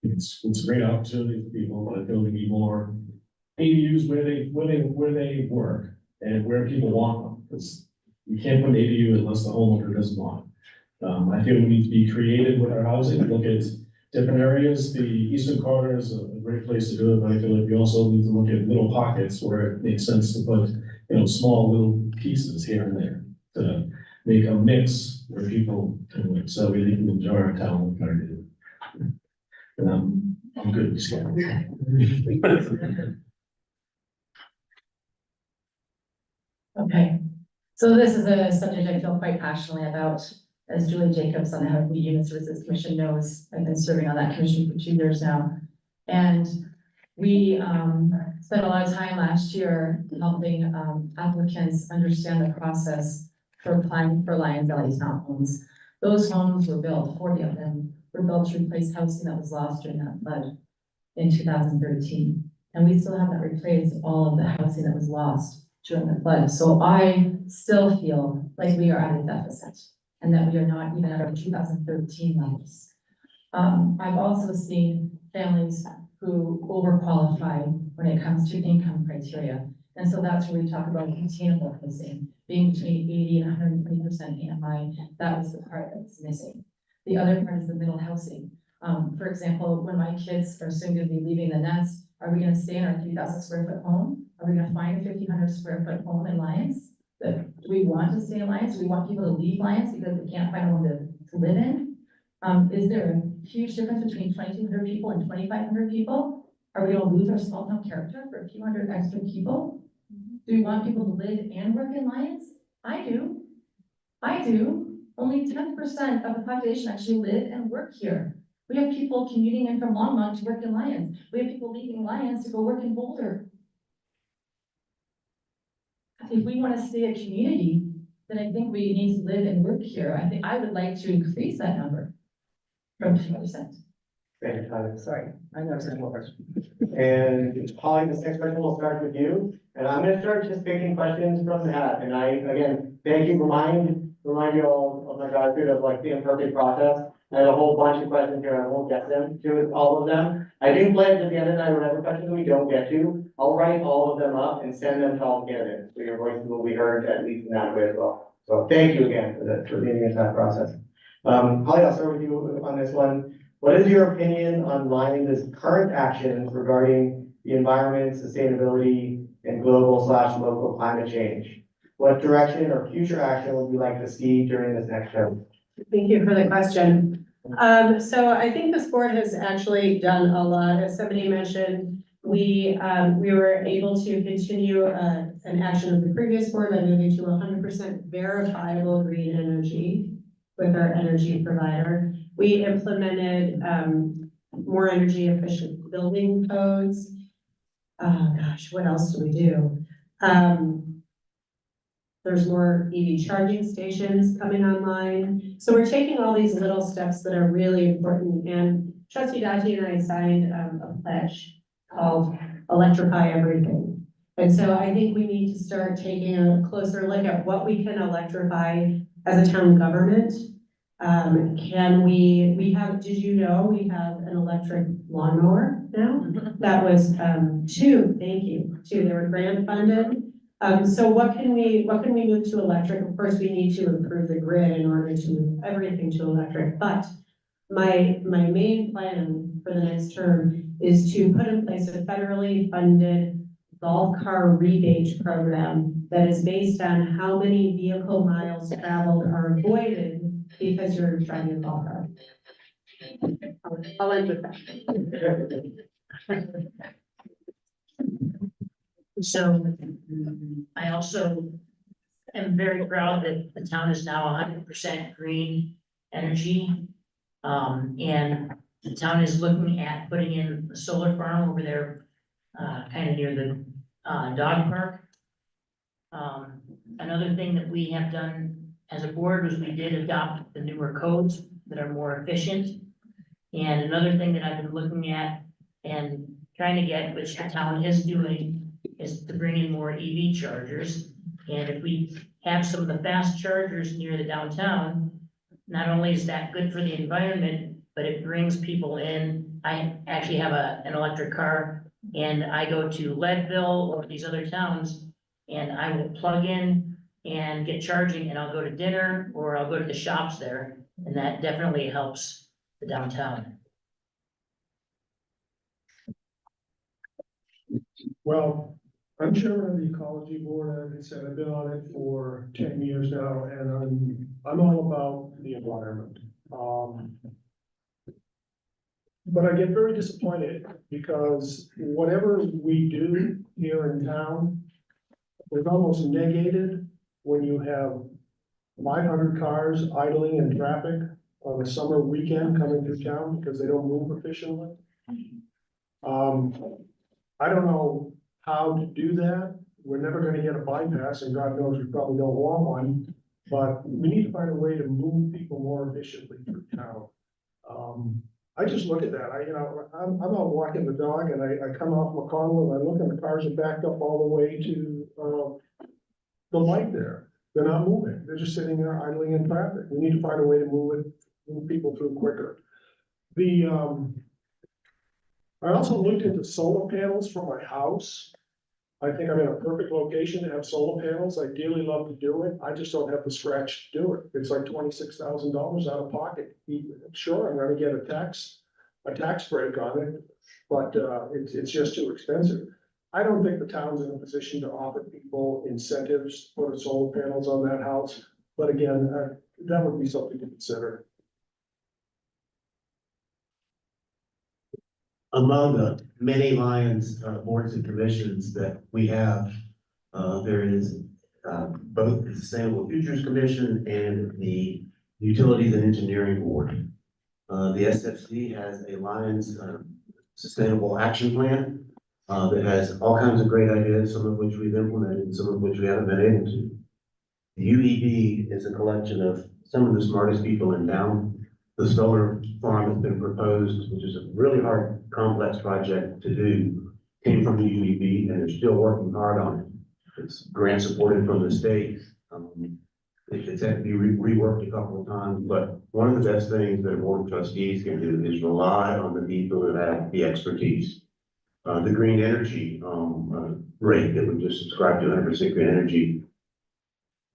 It's a great opportunity for people, but I feel we need more ADUs where they work and where people want them, because you can't put an ADU unless the homeowner doesn't want it. I feel we need to be creative with our housing, look at different areas. The Eastern Corridor is a great place to do it, but I feel like we also need to look at little pockets where it makes sense to put, small little pieces here and there to make a mix where people can live, so we can enjoy our town with our do. And I'm good. Okay, so this is a subject I feel quite passionately about. As Julie Jacobs on the Housing Human Services Commission knows, I've been serving on that commission for 2 years now. And we spent a lot of time last year helping applicants understand the process for applying for Lyons Valley townhomes. Those homes were built, 40 of them were built to replace housing that was lost during that flood in 2013. And we still haven't replaced all of the housing that was lost during the flood. So I still feel like we are at a deficit, and that we are not even at our 2013 levels. I've also seen families who overqualify when it comes to income criteria. And so that's where we talk about attainable housing, being between 80 and 120% AMI. That was the part that's missing. The other part is the middle housing. For example, when my kids are soon going to be leaving the nest, are we going to stay in our 3,000 square foot home? Are we going to find a 1,500 square foot home in Lyons? Do we want to stay in Lyons? Do we want people to leave Lyons because they can't find a home to live in? Is there a huge difference between 2,200 people and 2,500 people? Are we going to lose our small town character for a few hundred extra people? Do we want people to live and work in Lyons? I do. Only 10% of the population actually live and work here. We have people commuting in from Longmont to work in Lyons. We have people leaving Lyons to go work in Boulder. if we want to stay a community, then I think we need to live and work here. I think I would like to increase that number from 10%. Sorry. I know, it's more. And Holly, this next question will start with you, and I'm gonna start just picking questions from the hat, and I, again, thank you, remind you all of my gratitude of like the imperfect process. I had a whole bunch of questions here, I won't get them to all of them. I do pledge at the end of the night, whatever questions we don't get to, I'll write all of them up and send them to all the candidates, so your voices will be heard at least in that way as well. So thank you again for being in that process. Holly, I'll start with you on this one. What is your opinion on Lyons' current actions regarding the environment, sustainability, and global/local climate change? What direction or future action would you like to see during this next term? Thank you for the question. So I think this board has actually done a lot. As somebody mentioned, we were able to continue an action of the previous board by moving to 100% verifiable green energy with our energy provider. We implemented more energy efficient building codes. Gosh, what else do we do? There's more EV charging stations coming online. So we're taking all these little steps that are really important. And Trustee Dati and I signed a pledge called Electrify Everything. And so I think we need to start taking a closer look at what we can electrify as a town government. We have, did you know we have an electric lawnmower now? That was two, thank you, two, they were grant funded. So what can we move to electric? Of course, we need to improve the grid in order to move everything to electric, but my main plan for the next term is to put in place a federally funded golf car rebate program that is based on how many vehicle miles traveled are avoided because you're driving a golf car. I'll end with that. So I also am very proud that the town is now 100% green energy. And the town is looking at putting in a solar farm over there, kind of near the dog park. Another thing that we have done as a board was we did adopt the newer codes that are more efficient. And another thing that I've been looking at and trying to get, which the town is doing, is to bring in more EV chargers. And if we have some of the fast chargers near the downtown, not only is that good for the environment, but it brings people in. I actually have an electric car, and I go to Leadville or these other towns, and I will plug in and get charging, and I'll go to dinner or I'll go to the shops there, and that definitely helps the downtown. Well, I'm chairman of the ecology board, and I said I've been on it for 10 years now, and I'm all about the environment. But I get very disappointed because whatever we do here in town is almost negated when you have 500 cars idling in traffic on a summer weekend coming through town because they don't move efficiently. I don't know how to do that. We're never gonna get a bypass, and God knows we probably don't want one, but we need to find a way to move people more efficiently through town. I just look at that, I'm out walking the dog, and I come off McConnell, and I look and the cars are backed up all the way to, the light there. They're not moving, they're just sitting there idling in traffic. We need to find a way to move people through quicker. I also looked into solar panels for my house. I think I'm in a perfect location to have solar panels. I dearly love to do it. I just don't have the scratch to do it. It's like $26,000 out of pocket. Sure, I'm gonna get a tax break on it, but it's just too expensive. I don't think the town's in a position to offer people incentives to put solar panels on that house. But again, that would be something to consider. Among the many Lyons boards and commissions that we have, there is both the Sustainable Futures Commission and the Utilities and Engineering Board. The SFC has a Lyons Sustainable Action Plan. that has all kinds of great ideas, some of which we've implemented, and some of which we haven't been able to. The UEB is a collection of some of the smartest people in town. The solar farm has been proposed, which is a really hard, complex project to do, came from the UEB, and they're still working hard on it. It's grant supported from the state. It's had to be reworked a couple of times, but one of the best things that a board of trustees can do is rely on the people that have the expertise. The green energy, rate that we just subscribed to, 100% green energy.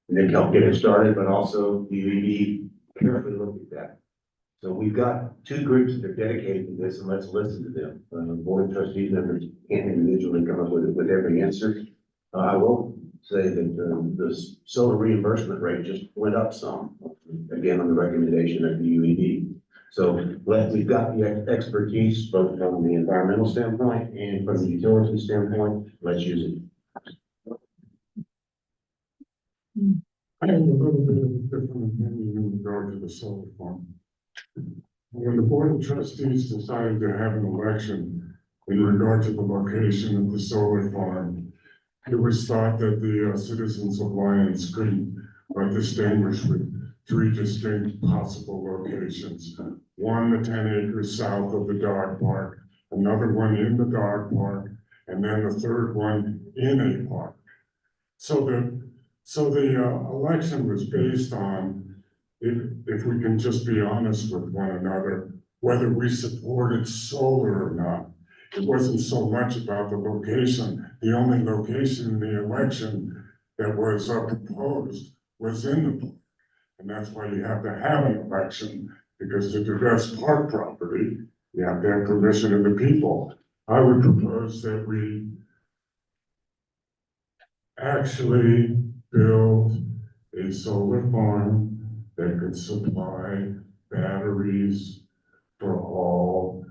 And they help get it started, but also the UEB carefully looked at that. So we've got two groups that are dedicated to this, and let's listen to them. Board of trustees members can't individually come up with every answer. I will say that the solar reimbursement rate just went up some, again, on the recommendation of the UEB. So we've got the expertise both from the environmental standpoint and from the utility standpoint. Let's use it. I have a little bit of a different opinion in regard to the solar farm. When the board of trustees decided to have an election in regard to the location of the solar farm, it was thought that the citizens of Lyons couldn't distinguish with three distinct possible locations. One, the 10 acres south of the dog park, another one in the dog park, and then the third one in a park. So the election was based on, if we can just be honest with one another, whether we supported solar or not. It wasn't so much about the location. The only location in the election that was proposed was in the park. And that's why you have to have an election, because to divest park property, you have to have permission of the people. I would propose that we actually build a solar farm that could supply batteries for all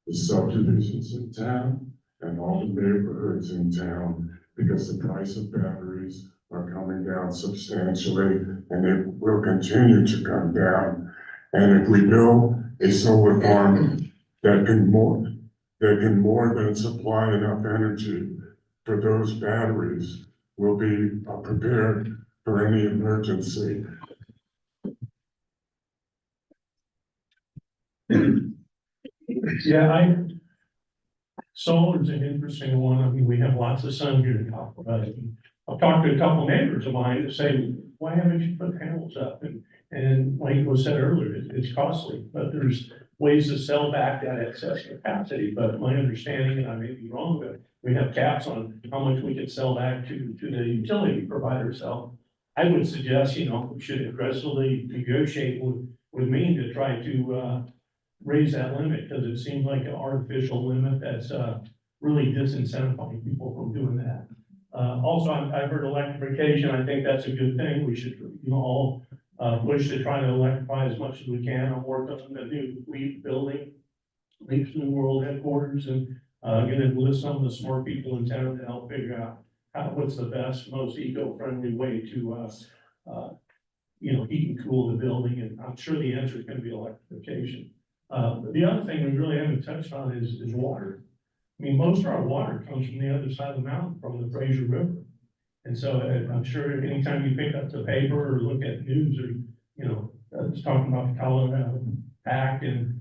the subdivisions in town and all the neighborhoods in town, because the price of batteries are coming down substantially, and it will continue to come down. And if we build a solar farm that can more than supply enough energy for those batteries, we'll be prepared for any emergency. Yeah, solar's an interesting one. I mean, we have lots of sun here in Colorado. I've talked to a couple neighbors of mine that say, why haven't you put panels up? And like was said earlier, it's costly, but there's ways to sell back that excess capacity. But my understanding, and I may be wrong, but we have caps on how much we can sell back to the utility provider. So I would suggest, we should aggressively negotiate with Maine to try to raise that limit, because it seems like an artificial limit that's really disincentivizing people from doing that. Also, I've heard electrification. I think that's a good thing. We should, all push to try to electrify as much as we can. I'm working on the new LEAP building, LEAP's new world headquarters, and gonna enlist some of the smart people in town to help figure out what's the best, most eco-friendly way to heat and cool the building. And I'm sure the answer is gonna be electrification. The other thing we really haven't touched on is water. I mean, most of our water comes from the other side of the mountain, from the Fraser River. And so I'm sure anytime you pick up the paper or look at news or, it's talking about the Colorado Act, and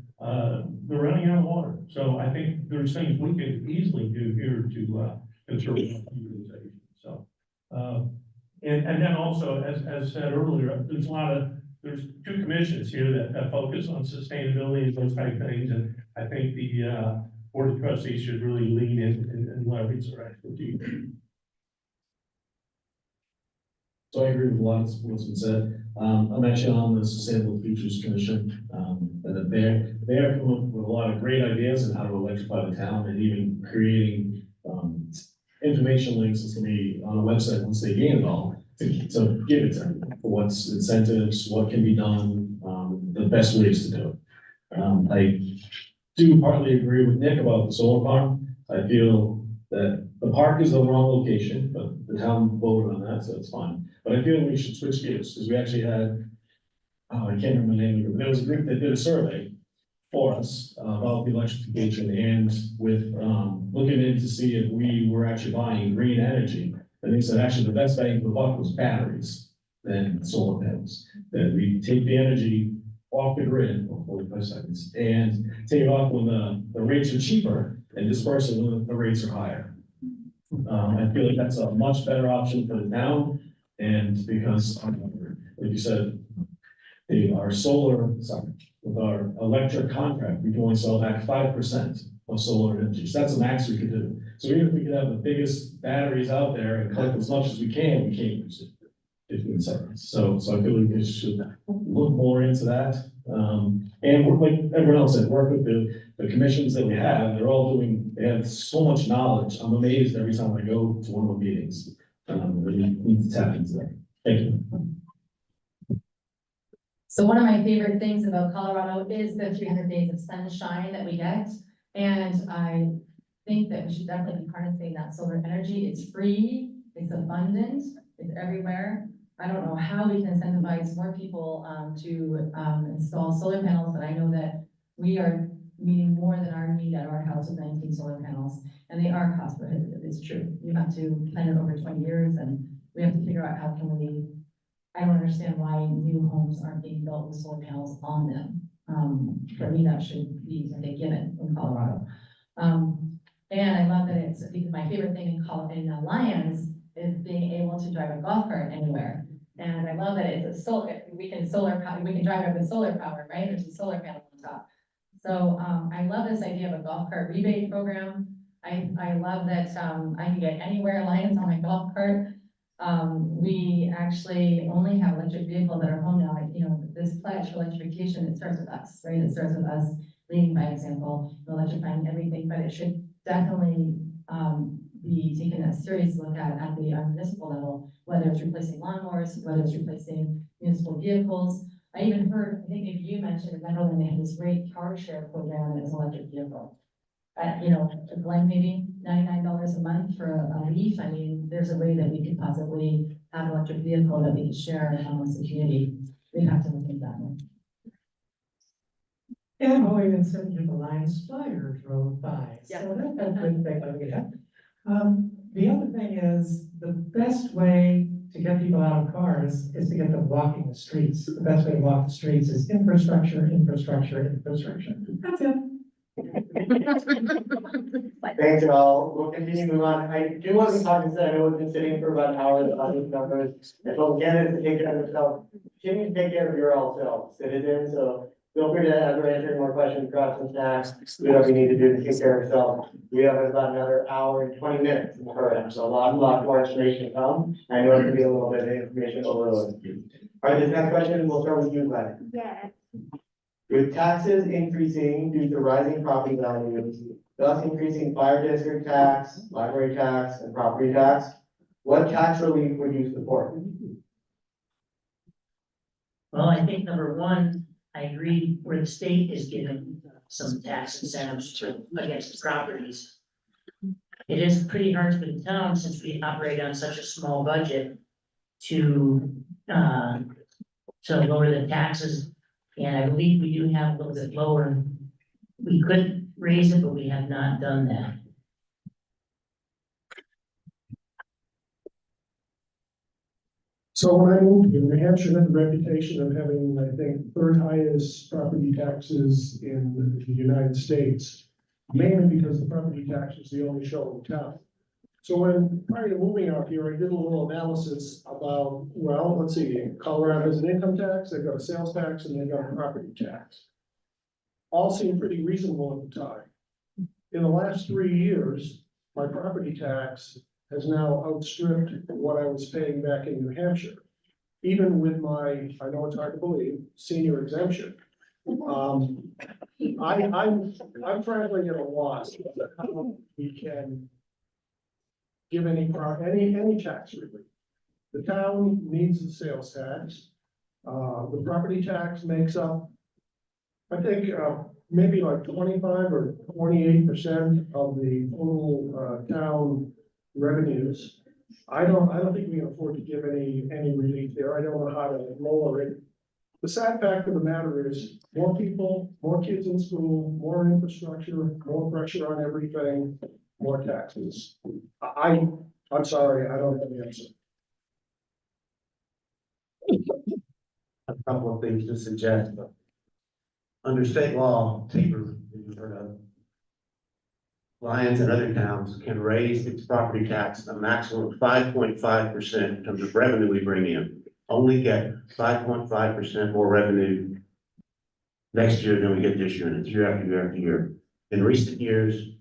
they're running out of water. So I think there's things we can easily do here to conserve water utilization. So, and then also, as said earlier, there's two commissions here that focus on sustainability and those type of things. And I think the Board of Trustees should really lean in and leverage their expertise. So I agree with a lot of what's been said. I'm actually on the Sustainable Futures Commission, and they have come up with a lot of great ideas on how to electrify the town, and even creating information links that's gonna be on a website once they gain it all, to give it to them for what's incentives, what can be done, the best ways to do it. I do partly agree with Nick about the solar farm. I feel that the park is the wrong location, but the town voted on that, so it's fine. But I feel we should switch gears, because we actually had, I can't remember the name of it, but there was a group that did a survey, for us about the electrification and with, looking in to see if we were actually buying green energy. And they said actually the best bang for the buck was batteries than solar panels. That we take the energy off the grid for 45 seconds and take it off when the rates are cheaper and disperse it when the rates are higher. I feel like that's a much better option for the town, and because, like you said, our solar, sorry, with our electric contract, we can only sell back 5% of solar energy, so that's the max we could do. So even if we could have the biggest batteries out there and collect as much as we can't use it. 15 seconds, so I feel like we should look more into that. And work like everyone else said, work with the commissions that we have, they have so much knowledge. I'm amazed every time I go to one of the meetings. We need to tap into that. Thank you. So one of my favorite things about Colorado is the 300 days of sunshine that we get. And I think that we should definitely be harnessing that solar energy. It's free, it's abundant, it's everywhere. I don't know how we can incentivize more people to install solar panels, but I know that we are meeting more than our need at our house with 19 solar panels, and they are cost prohibitive, it's true. You have to plan it over 20 years, and we have to figure out how can we, I don't understand why new homes aren't being built with solar panels on them. For me, that should be a given in Colorado. And I love that it's, because my favorite thing in Lyons is being able to drive a golf cart anywhere. And I love that it's a solar, we can drive it with solar power, right? There's a solar panel on top. So, I love this idea of a golf cart rebate program. I love that, I can get anywhere in Lyons on my golf cart. We actually only have electric vehicles that are home now. You know, this pledge for electrification, it starts with us, right? It starts with us leading by example, electrifying everything, but it should definitely, be taken a serious look at the municipal level, whether it's replacing lawnmowers, whether it's replacing municipal vehicles. I even heard, I think maybe you mentioned in Meadowland, they have this great car share program as an electric vehicle. You know, Glen maybe $99 a month for a leaf. I mean, there's a way that we could possibly have an electric vehicle that we could share amongst the community. We have to look at that one. And oh, even sitting in the Lyons flyer drove by, so that's a good thing that we have. The other thing is, the best way to get people out of cars is to get them walking the streets. The best way to walk the streets is infrastructure, infrastructure, infrastructure. That's it. Thanks, all. We'll continue to move on. I do want to be cognizant, I know we've been sitting for about an hour, the audience members, and so candidates to take care of themselves. Continue to take care of your all self, citizens, so feel free to ever answer more questions, grab some snacks, do whatever you need to do to take care of yourself. We have about another hour and 20 minutes in the program, so a lot more information to come. I know it can be a little bit of information overload. All right, this next question, we'll start with you, Glenn. Yeah. With taxes increasing due to rising property values, thus increasing fire district tax, library tax, and property tax, what tax relief would you support? Well, I think number one, I agree where the state is giving some tax incentives against properties. It is pretty hard for the town, since we operate on such a small budget, to lower the taxes. And I believe we do have a little bit lower. We could raise it, but we have not done that. So when I moved here, New Hampshire had the reputation of having, I think, third highest property taxes in the United States, mainly because the property tax was the only show in town. So when, prior to moving out here, I did a little analysis about, well, let's see, Colorado has an income tax, they've got a sales tax, and they've got a property tax. All seemed pretty reasonable at the time. In the last 3 years, my property tax has now outstripped what I was paying back in New Hampshire. Even with my, I know it's hard to believe, senior exemption. I'm frankly at a loss as to how we can give any tax relief. The town needs the sales tax. The property tax makes up, I think, maybe like 25 or 28% of the total town revenues. I don't think we can afford to give any relief there. I don't know how to lower it. The sad fact of the matter is, more people, more kids in school, more infrastructure, more pressure on everything, more taxes. I'm sorry, I don't have the answer. A couple of things to suggest. Under state law, Tabor, you've heard of, Lyons and other towns can raise its property tax a maximum of 5.5% in terms of revenue we bring in. Only get 5.5% more revenue next year than we get this year, and it's year after year after year. In recent years,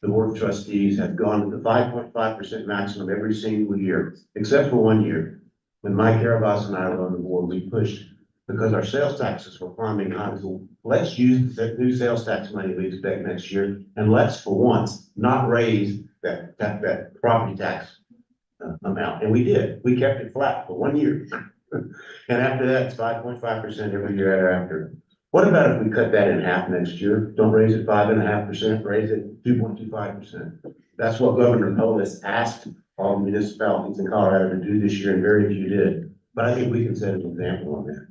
the board of trustees have gone to the 5.5% maximum every single year, except for 1 year. When Mike Carabas and I were on the board, we pushed because our sales taxes were climbing high. So let's use the new sales tax money we expect next year, and let's for once not raise that property tax amount. And we did. We kept it flat for 1 year. And after that, it's 5.5% every year thereafter. What about if we cut that in half next year? Don't raise it 5.5%, raise it 2.25%. That's what Governor Polis asked all municipalities in Colorado to do this year, and very few did. But I think we can set an example on that.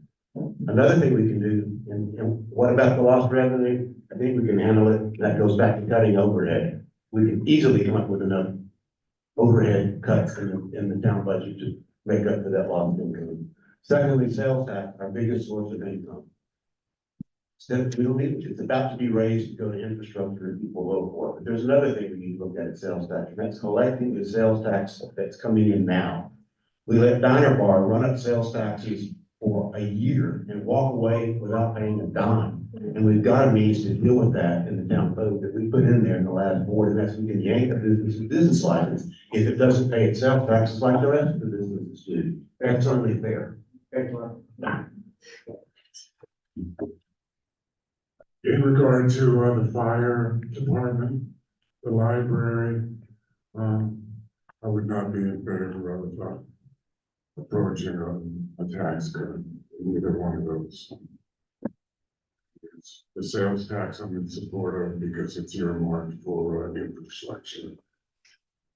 Another thing we can do, and what about the lost revenue? I think we can handle it. That goes back to cutting overhead. We can easily come up with enough overhead cuts in the town budget to make up for that lost income. Secondly, sales tax, our biggest source of income. We don't need, it's about to be raised to go to infrastructure and people vote for it. But there's another thing we need to look at sales tax, and that's collecting the sales tax that's coming in now. We let Diner Bar run up sales taxes for a year and walk away without paying a dime. And we've got a means to deal with that in the town code that we put in there in the last board, and that's we can yank a business license if it doesn't pay its sales taxes like the rest of the businesses do. That's only fair. Excellent. In regard to the fire department, the library, I would not be in favor of approaching a tax cut in either one of those. The sales tax I'm in support of because it's earmarked for infrastructure.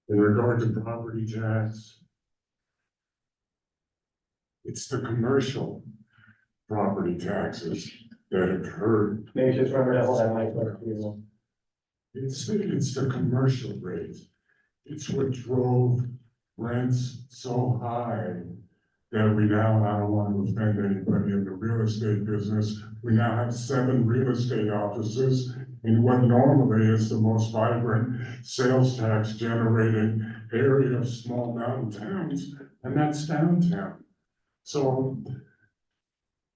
In regard to property tax, it's the commercial property taxes that have hurt. Maybe just remember to hold that mic close to you. It's the commercial rate. It's what drove rents so high that we now, I don't want to offend anybody in the real estate business, we now have 7 real estate offices in what normally is the most vibrant sales tax generating area of small mountain towns, and that's downtown. So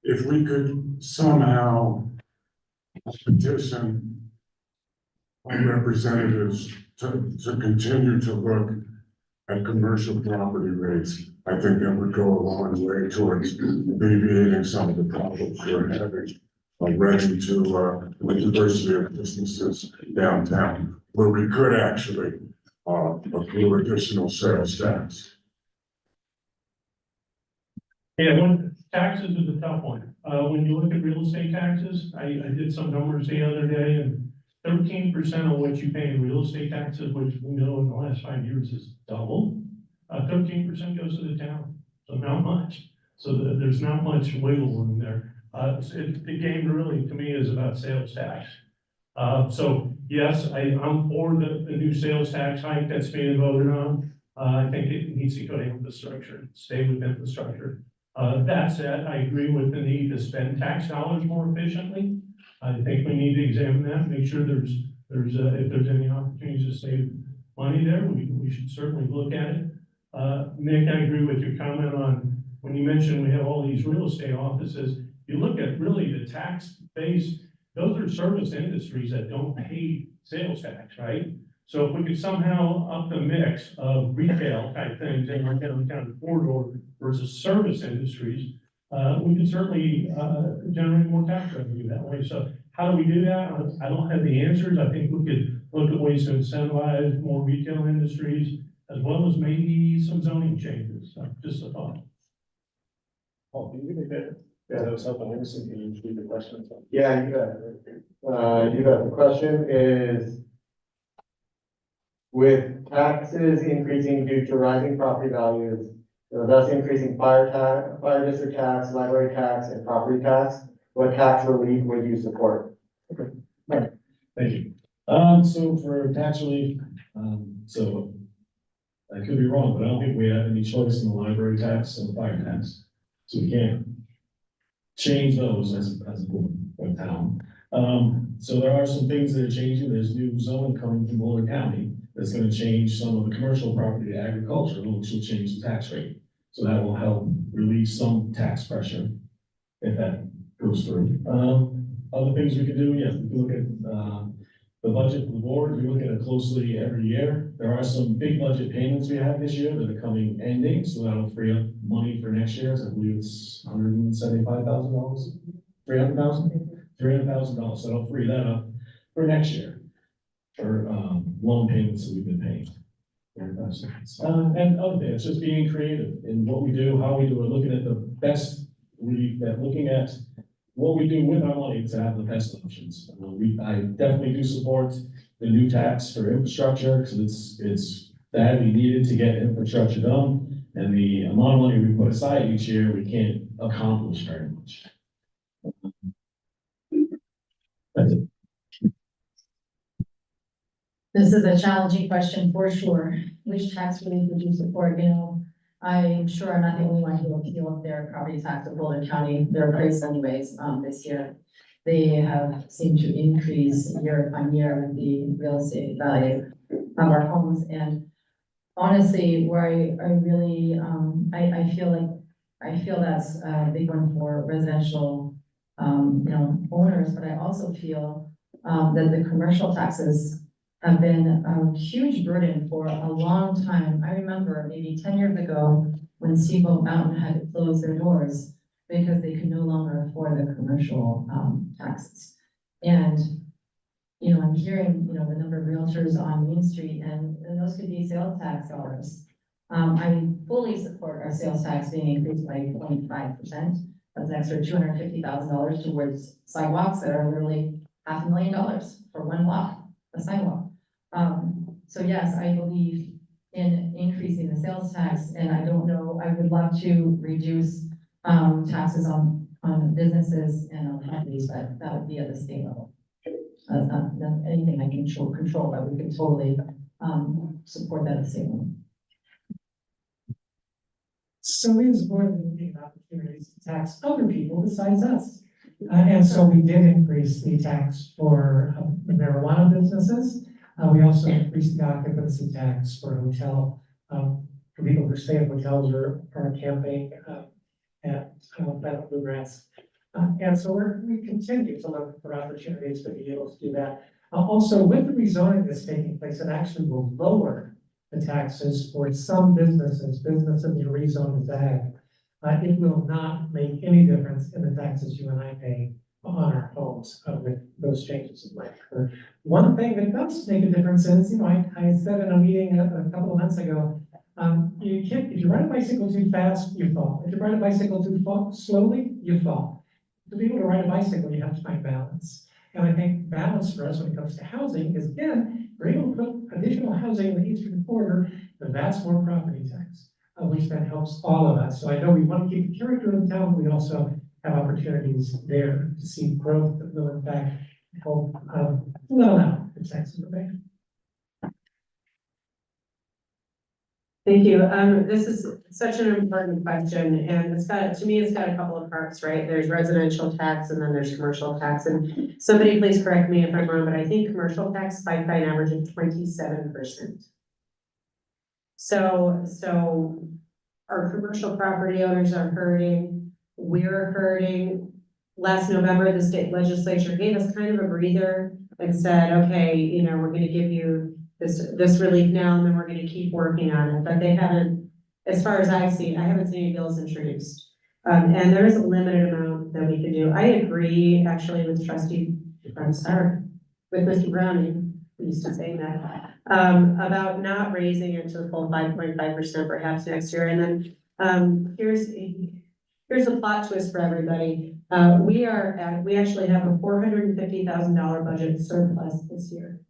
if we could somehow petition our representatives to continue to look at commercial property rates, I think that would go a long way towards alleviating some of the problems we're having renting to the diversity of businesses downtown, where we could actually accrue additional sales tax. Yeah, when taxes is a tough one. When you look at real estate taxes, I did some numbers the other day, and 13% of what you pay in real estate taxes, which we know in the last 5 years is double, 13% goes to the town, so not much. So there's not much wiggle room there. The game really, to me, is about sales tax. So yes, I'm for the new sales tax hike that's being voted on. I think it needs to go to infrastructure, stay with infrastructure. That said, I agree with the need to spend tax dollars more efficiently. I think we need to examine that, make sure if there's any opportunities to save money there, we should certainly look at it. Nick, I agree with your comment on when you mentioned we have all these real estate offices. You look at really the tax base, those are service industries that don't pay sales tax, right? So if we could somehow up the mix of retail type things in our downtown corridor versus service industries, we can certainly generate more tax revenue that way. So how do we do that? I don't have the answers. I think we could look at ways to incentivize more retail industries, as well as maybe some zoning changes. So just a thought. Oh, can you give me that? Yeah, that was something interesting. Can you repeat the question? Yeah, you bet. The question is, with taxes increasing due to rising property values thus increasing fire district tax, library tax, and property tax. What tax relief would you support? Thank you. So for tax relief, so I could be wrong, but I don't think we have any choice in the library tax and the fire tax. So we can't change those as a board or town. So there are some things that are changing. There's new zoning coming from Boulder County that's gonna change some of the commercial property to agricultural, which will change the tax rate. So that will help relieve some tax pressure if that goes through. Other things we can do, yes, we can look at, the budget for the board. We look at it closely every year. There are some big budget payments we have this year that are coming ending, so that'll free up money for next year. So I believe it's $175,000, $300,000. So that'll free that up for next year for loan payments that we've been paying. And other things, just being creative in what we do, how we do it, looking at the best looking at what we do with our money to have the best options. I definitely do support the new tax for infrastructure, because it's badly needed to get infrastructure done. And the amount of money we put aside each year, we can't accomplish very much. That's it. This is a challenging question for sure. Which tax relief would you support? You know, I'm sure I'm not the only one who will appeal their property tax of Boulder County. They're raised anyways, this year. They have seemed to increase year on year with the real estate value of our homes. And honestly, where I really, I feel that's a big one for residential, owners, but I also feel, that the commercial taxes have been a huge burden for a long time. I remember maybe 10 years ago when Steamboat Mountain had to close their doors because they could no longer afford the commercial taxes. And, I'm hearing, the number of realtors on Main Street, and those could be sales tax dollars. I fully support our sales tax being increased by 0.5%. That's an extra $250,000 towards sidewalks that are literally $500,000 for one block, a sidewalk. So yes, I believe in increasing the sales tax, and I don't know, I would love to reduce taxes on businesses and on properties, but that would be at the state level. That's not anything I can control, but we can totally support that at the state level. So we as a board are looking at opportunities to tax other people besides us. And so we did increase the tax for marijuana businesses. We also increased the occupancy tax for hotel, for people who stay in hotels or are camping at Meadow Bluegrass. And so we continue to look for opportunities to be able to do that. Also, with the rezoning that's taking place, it actually will lower the taxes for some businesses rezoned as ag. It will not make any difference in the taxes you and I pay on our homes with those changes that might occur. One thing that does make a difference is, I said in a meeting a couple of months ago, if you ride a bicycle too fast, you fall. If you ride a bicycle too slowly, you fall. To be able to ride a bicycle, you have to find balance. And I think balance for us when it comes to housing is, again, we're able to put additional housing in the eastern corridor, but that's more property tax, which then helps all of us. So I know we want to keep the character of the town, but we also have opportunities there to see growth that will in fact help level out the taxes we're paying. Thank you. This is such an important question, and it's got a couple of parts, right? There's residential tax and then there's commercial tax. And somebody please correct me if I'm wrong, but I think commercial tax spiked by an average of 27%. So our commercial property owners are hurting. We're hurting. Last November, the state legislature gave us kind of a breather and said, okay, we're going to give you this relief now, and then we're going to keep working on it. But they haven't, as far as I've seen, I haven't seen any bills introduced. And there is a limited amount that we can do. I agree actually with with Mr. Browning, who used to say that, about not raising it to the full 5.5% perhaps next year. And then here's a plot twist for everybody. We actually have a $450,000 budget surplus this year,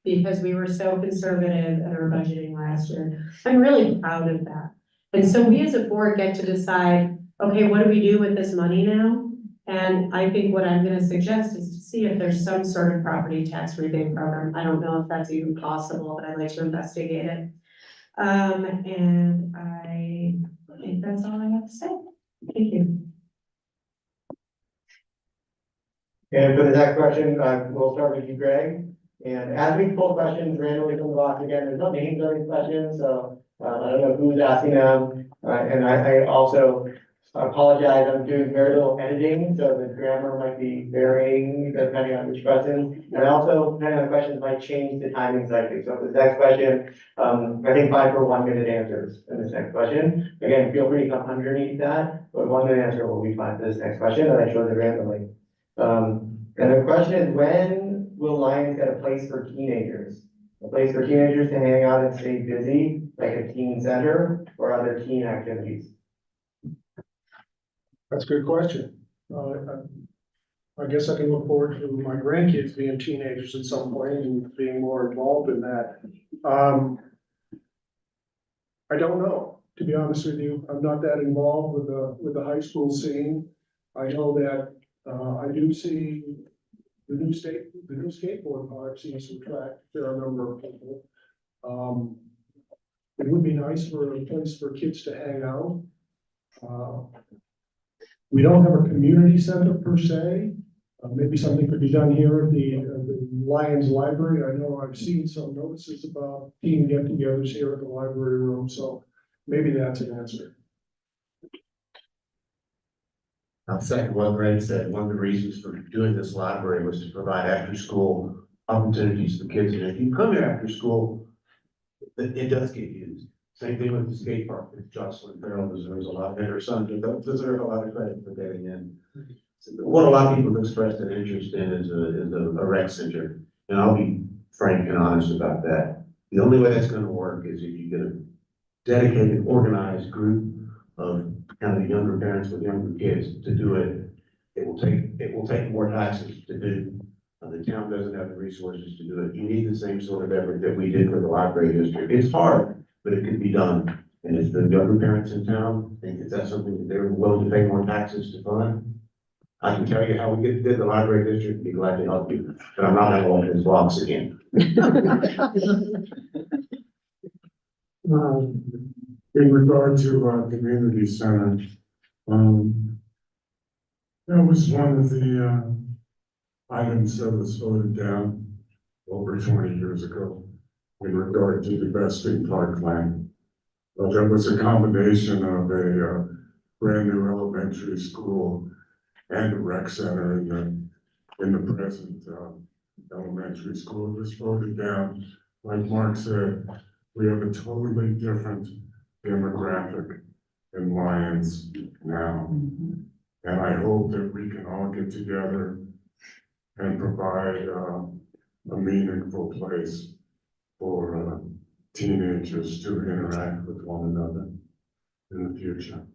because we were so conservative in our budgeting last year. I'm really proud of that. And so we as a board get to decide, okay, what do we do with this money now? And I think what I'm gonna suggest is to see if there's some sort of property tax rebate program. I don't know if that's even possible, but I'd like to investigate it. And I think that's all I have to say. Thank you. And for the next question, we'll start with you, Greg. And as we pull questions randomly from the box again, there's no names on these questions, so I don't know who's asking them. And I also apologize, I'm doing very little editing, so the grammar might be varying depending on which question. And also, depending on the questions, might change the timing slightly. So for the next question, I think 5 for 1 minute answers in this next question. Again, feel free to come underneath that, but 1 minute answer will be fine for this next question that I chose it randomly. And the question is, when will Lyons get a place for teenagers? A place for teenagers to hang out and stay busy, like a teen center or other teen activities? That's a good question. I guess I can look forward to my grandkids being teenagers at some point and being more involved in that. I don't know, to be honest with you. I'm not that involved with the high school scene. I know that, I do see the new skateboard park seems to attract a fair number of people. It would be nice for a place for kids to hang out. We don't have a community center per se. Maybe something could be done here at the Lyons Library. I know I've seen some notices about teen get-togethers here at the library room, so maybe that's an answer. I'll second what Greg said. One of the reasons for doing this library was to provide after-school opportunities for kids. And if you come here after school, it does get used. Same thing with the skate park. Jocelyn Farrell deserves a lot, and her son deserve a lot of credit for getting in. What a lot of people have expressed an interest in is a rec center. And I'll be frank and honest about that. The only way that's gonna work is if you get a dedicated, organized group of kind of younger parents with younger kids to do it. It will take more taxes to do. The town doesn't have the resources to do it. You need the same sort of effort that we did for the library district. It's hard, but it can be done. And if the younger parents in town think that that's something that they're willing to pay more taxes to fund, I can tell you how we did the library district and be glad to help you. But I'm not gonna walk this box again. In regard to our community center, that was one of the items that was voted down over 20 years ago in regard to divesting parkland. But that was a combination of a brand new elementary school and a rec center in the present elementary school. It was voted down. Like Mark said, we have a totally different demographic in Lyons now. And I hope that we can all get together and provide a meaningful place for teenagers to interact with one another in the future.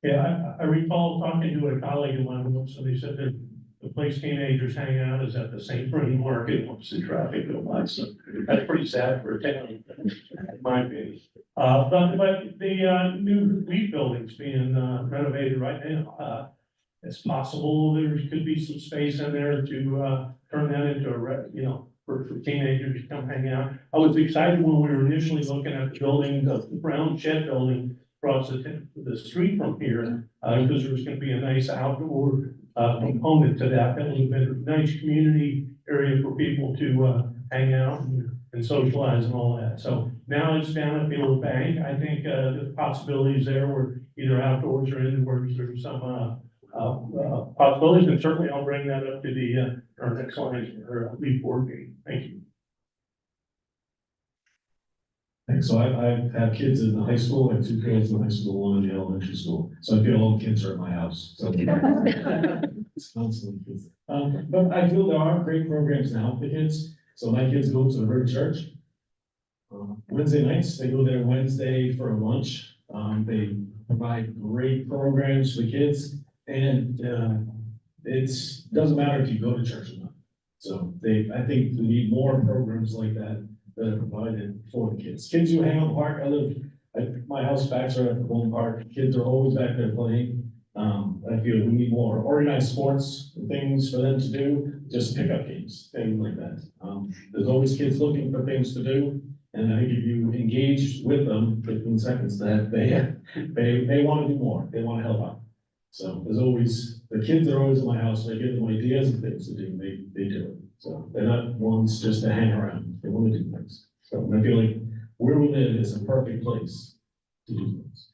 Yeah, I recall talking to a colleague of mine once, and they said that the place teenagers hang out is at the St. Bernard Market, once the traffic goes by, so that's pretty sad for a town, in my opinion. But the new wheat building's being renovated right now. It's possible there could be some space in there to turn that into for teenagers to come hang out. I was excited when we were initially looking at the building, the brown shed building across the street from here, because there was gonna be a nice outdoor component to that. That would have been a nice community area for people to hang out and socialize and all that. So now it's down at the old bank. I think the possibilities there were either outdoors or indoors. There's some possibilities, and certainly I'll bring that up to our next line or lead board meeting. Thank you. Thanks. So I have kids in the high school, I have 2 kids in high school, 1 in the elementary school. So I feel all the kids are at my house. So it's constantly kids. But I feel there are great programs now for the kids. So my kids go to the Bird Church. Wednesday nights, they go there Wednesday for a lunch. They provide great programs for the kids. And it doesn't matter if you go to church or not. So I think we need more programs like that that are provided for the kids. Kids who hang out in the park, my house backs are at the Golden Park, kids are always back there playing. I feel we need more organized sports, and things for them to do, just pickup games, things like that. There's always kids looking for things to do, and I think if you engage with them 15 seconds, that they want to do more, they want to help out. So there's always, the kids are always in my house, and I give them ideas and things to do, they do it. So they're not ones just to hang around, they want to do things. So I feel like where we live is a perfect place to do things.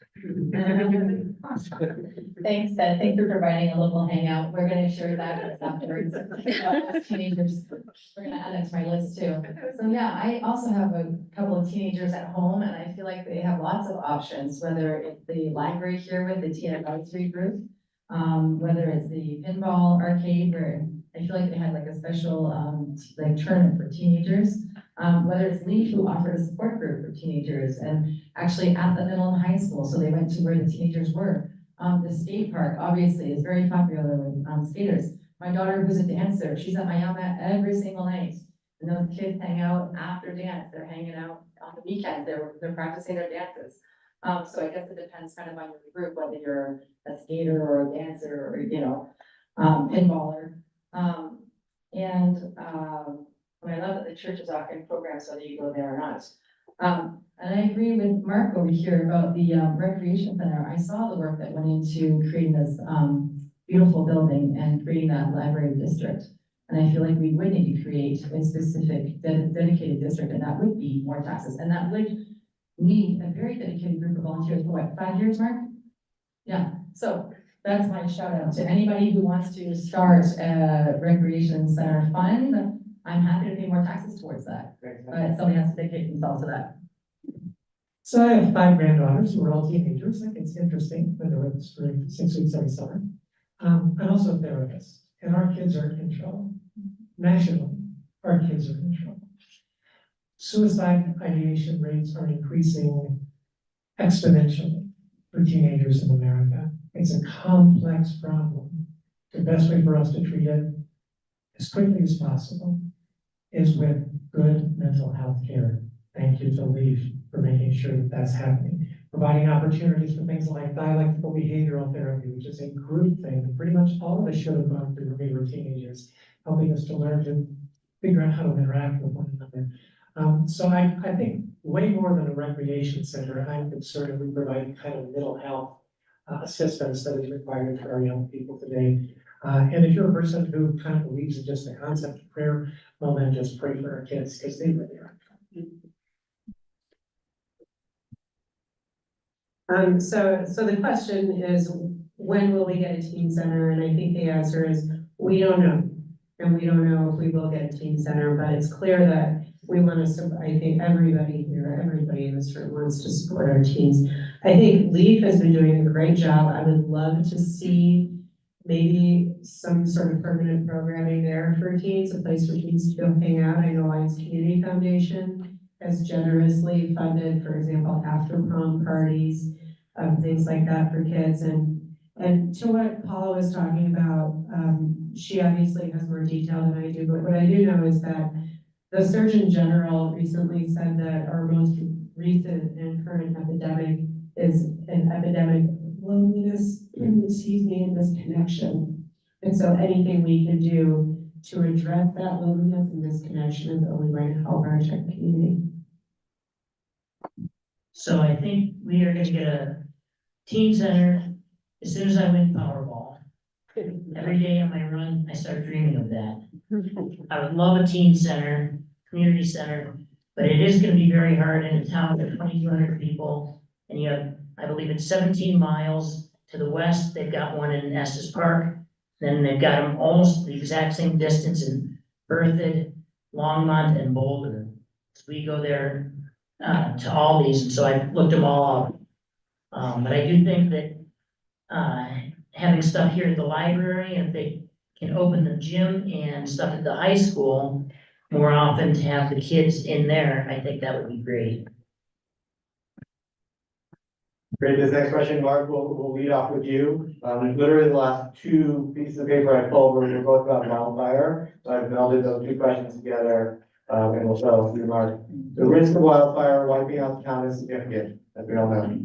Thanks, Ted. Thanks for providing a local hangout. We're gonna share that afterwards. Teenagers, we're gonna add that to my list too. So yeah, I also have a couple of teenagers at home and I feel like they have lots of options, whether it's the library here with the teen advisory group, whether it's the pinball arcade where I feel like they had like a special, like tournament for teenagers. Whether it's Leaf who offered a support group for teenagers and actually at the middle and high school, so they went to where the teenagers were. The skate park obviously is very popular with skaters. My daughter who's a dancer, she's at my mat every single night. And those kids hang out after dance, they're hanging out on the weekends, they're practicing their dances. So I guess it depends kind of on your group, whether you're a skater or a dancer or, you know, pinballer. I love that the church is offering programs whether you go there or not. And I agree with Mark over here about the recreation center. I saw the work that went into creating this beautiful building and creating that library district. And I feel like we would need to create a specific dedicated district, and that would be more taxes. And that would need a very dedicated group of volunteers for what, 5 years, Mark? Yeah, so that's my shout out to anybody who wants to start a recreation center fund. I'm happy to pay more taxes towards that, but somebody has to dedicate themselves to that. So I have 5 granddaughters who are all teenagers. I think it's interesting when they're with us for 6 weeks every summer. I'm also a therapist, and our kids are in trouble. Nationally, our kids are in trouble. Suicide ideation rates are increasing exponentially for teenagers in America. It's a complex problem. The best way for us to treat it as quickly as possible is with good mental health care. Thank you to Leaf for making sure that that's happening. Providing opportunities for things like dialectical behavioral therapy, which is a group thing that pretty much all of us should have gone through when we were teenagers, helping us to learn to figure out how to interact with one another. So I think way more than a recreation center, I'm concerned that we provide kind of mental health assistance that is required for our young people today. And if you're a person who kind of believes in just the concept of prayer, well, then just pray for our kids because they really are. So the question is, when will we get a teen center? And I think the answer is, we don't know. And we don't know if we will get a teen center, but it's clear that we want to, I think everybody here, everybody in this room wants to support our teens. I think Leaf has been doing a great job. I would love to see maybe some sort of permanent programming there for teens, a place for teens to go hang out. I know Lyons Community Foundation has generously funded, for example, after prom parties, things like that for kids. And to what Paula was talking about, she obviously has more detail than I do, but what I do know is that the Surgeon General recently said that our most recent and current epidemic is an epidemic of loneliness, and disconnection. And so anything we can do to address that loneliness and disconnection is only going to help our tech community. So I think we are gonna get a teen center as soon as I win Powerball. Every day on my run, I start dreaming of that. I would love a teen center, community center, but it is gonna be very hard in a town with 2,200 people. And you have, I believe it's 17 miles to the west, they've got one in Estes Park. Then they've got them almost the exact same distance in Berthoud, Longmont, and Boulder. So we go there to all these, and so I looked them all up. But I do think that having stuff here at the library, and if they can open the gym and stuff at the high school more often to have the kids in there, I think that would be great. Great, this next question, Mark, we'll lead off with you. Literally the last 2 pieces of paper I pulled were both about wildfire, so I've melded those 2 questions together. And also, the risk of wildfire wiping out the town is significant, as we all know.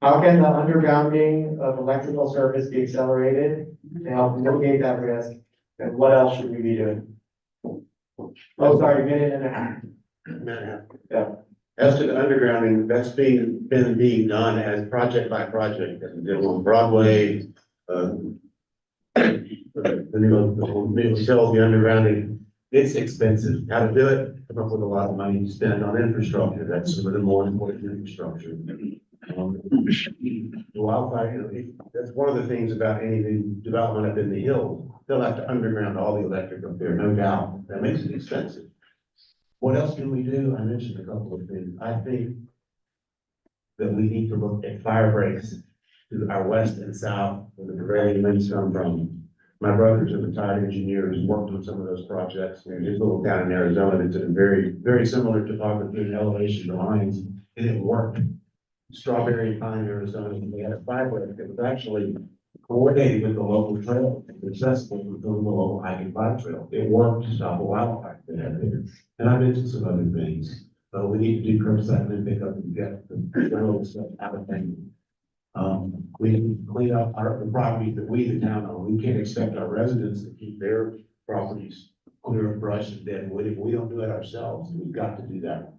How can the undergrounding of electrical service be accelerated to help mitigate that risk? And what else should we be doing? Oh, sorry, minute and a half. Yeah. As to the undergrounding, that's been being done as project by project, as we did on Broadway, the shells, the undergrounding, it's expensive. How to do it, come up with a lot of money to spend on infrastructure, that's some of the more important infrastructure. The wildfire, that's one of the things about any new development up in the hills, they'll have to underground all the electric up there, no doubt, that makes it expensive. What else can we do? I mentioned a couple of things. I think that we need to look at fire breaks to our west and south, where the prevailing winds come from. My brother's a retired engineer who's worked on some of those projects in his little town in Arizona. It's a very, very similar topography and elevation to Lyons, and it worked. Strawberry Pine, Arizona, they had a fire break that was actually coordinated with the local trail, accessible with the local hike and bike trail. It worked to stop a wildfire that had there. And I mentioned some other things, but we need to do curbside and pick up and get the general stuff out of things. We need to clean up the properties that we, the town, own. We can't expect our residents to keep their properties clear of brush and dead wood. If we don't do it ourselves, we've got to do that.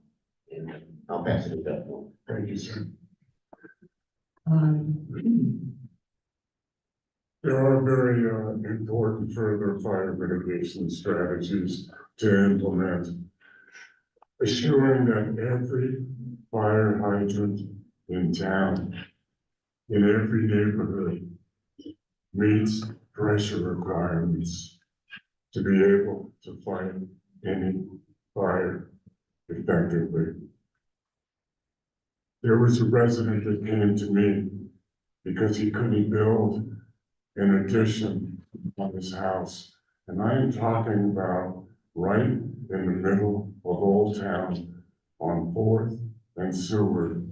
And I'll pass it to that one. Thank you, sir. There are very important further fire mitigation strategies to implement. Assuring that every fire hydrant in town, in every neighborhood, meets pressure requirements to be able to fight any fire effectively. There was a resident that came to me because he couldn't build an addition on his house. And I am talking about right in the middle of Old Town on 4th and Seward.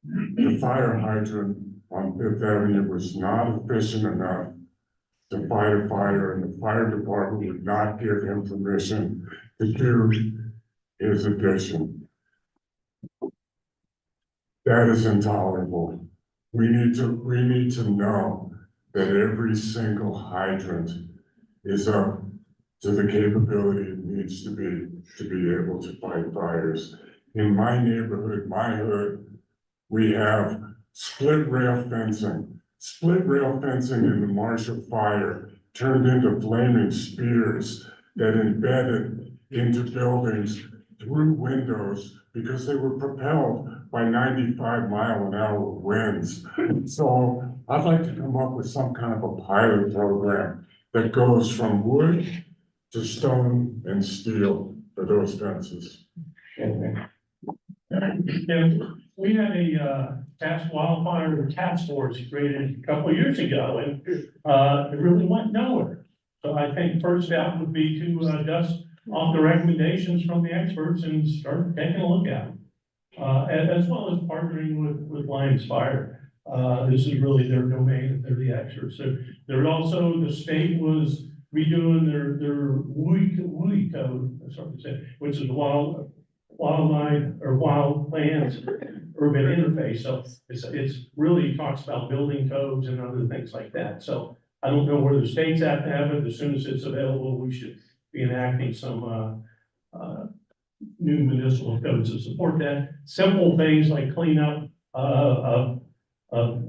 The fire hydrant on 5th Avenue was not efficient enough to fight a fire, and the fire department would not give him permission to do his addition. That is intolerable. We need to know that every single hydrant is up to the capability it needs to be able to fight fires. In my neighborhood, my hood, we have split rail fencing. Split rail fencing in the Marshall Fire turned into flaming spears that embedded into buildings through windows because they were propelled by 95-mile-an-hour winds. So I'd like to come up with some kind of a pilot program that goes from wood to stone and steel for those fences. And we had a wildfire task force created a couple of years ago, and it really went nowhere. So I think first step would be to dust off the recommendations from the experts and start taking a look at them. As well as partnering with Lyons Fire. This is really their domain, they're the experts. So there also, the state was redoing their WUI code, sorry to say, which is wildlife or wild lands urban interface. So it's really talks about building codes and other things like that. So I don't know where the state's at to have it. As soon as it's available, we should be enacting some new municipal codes to support that. Simple things like cleanup of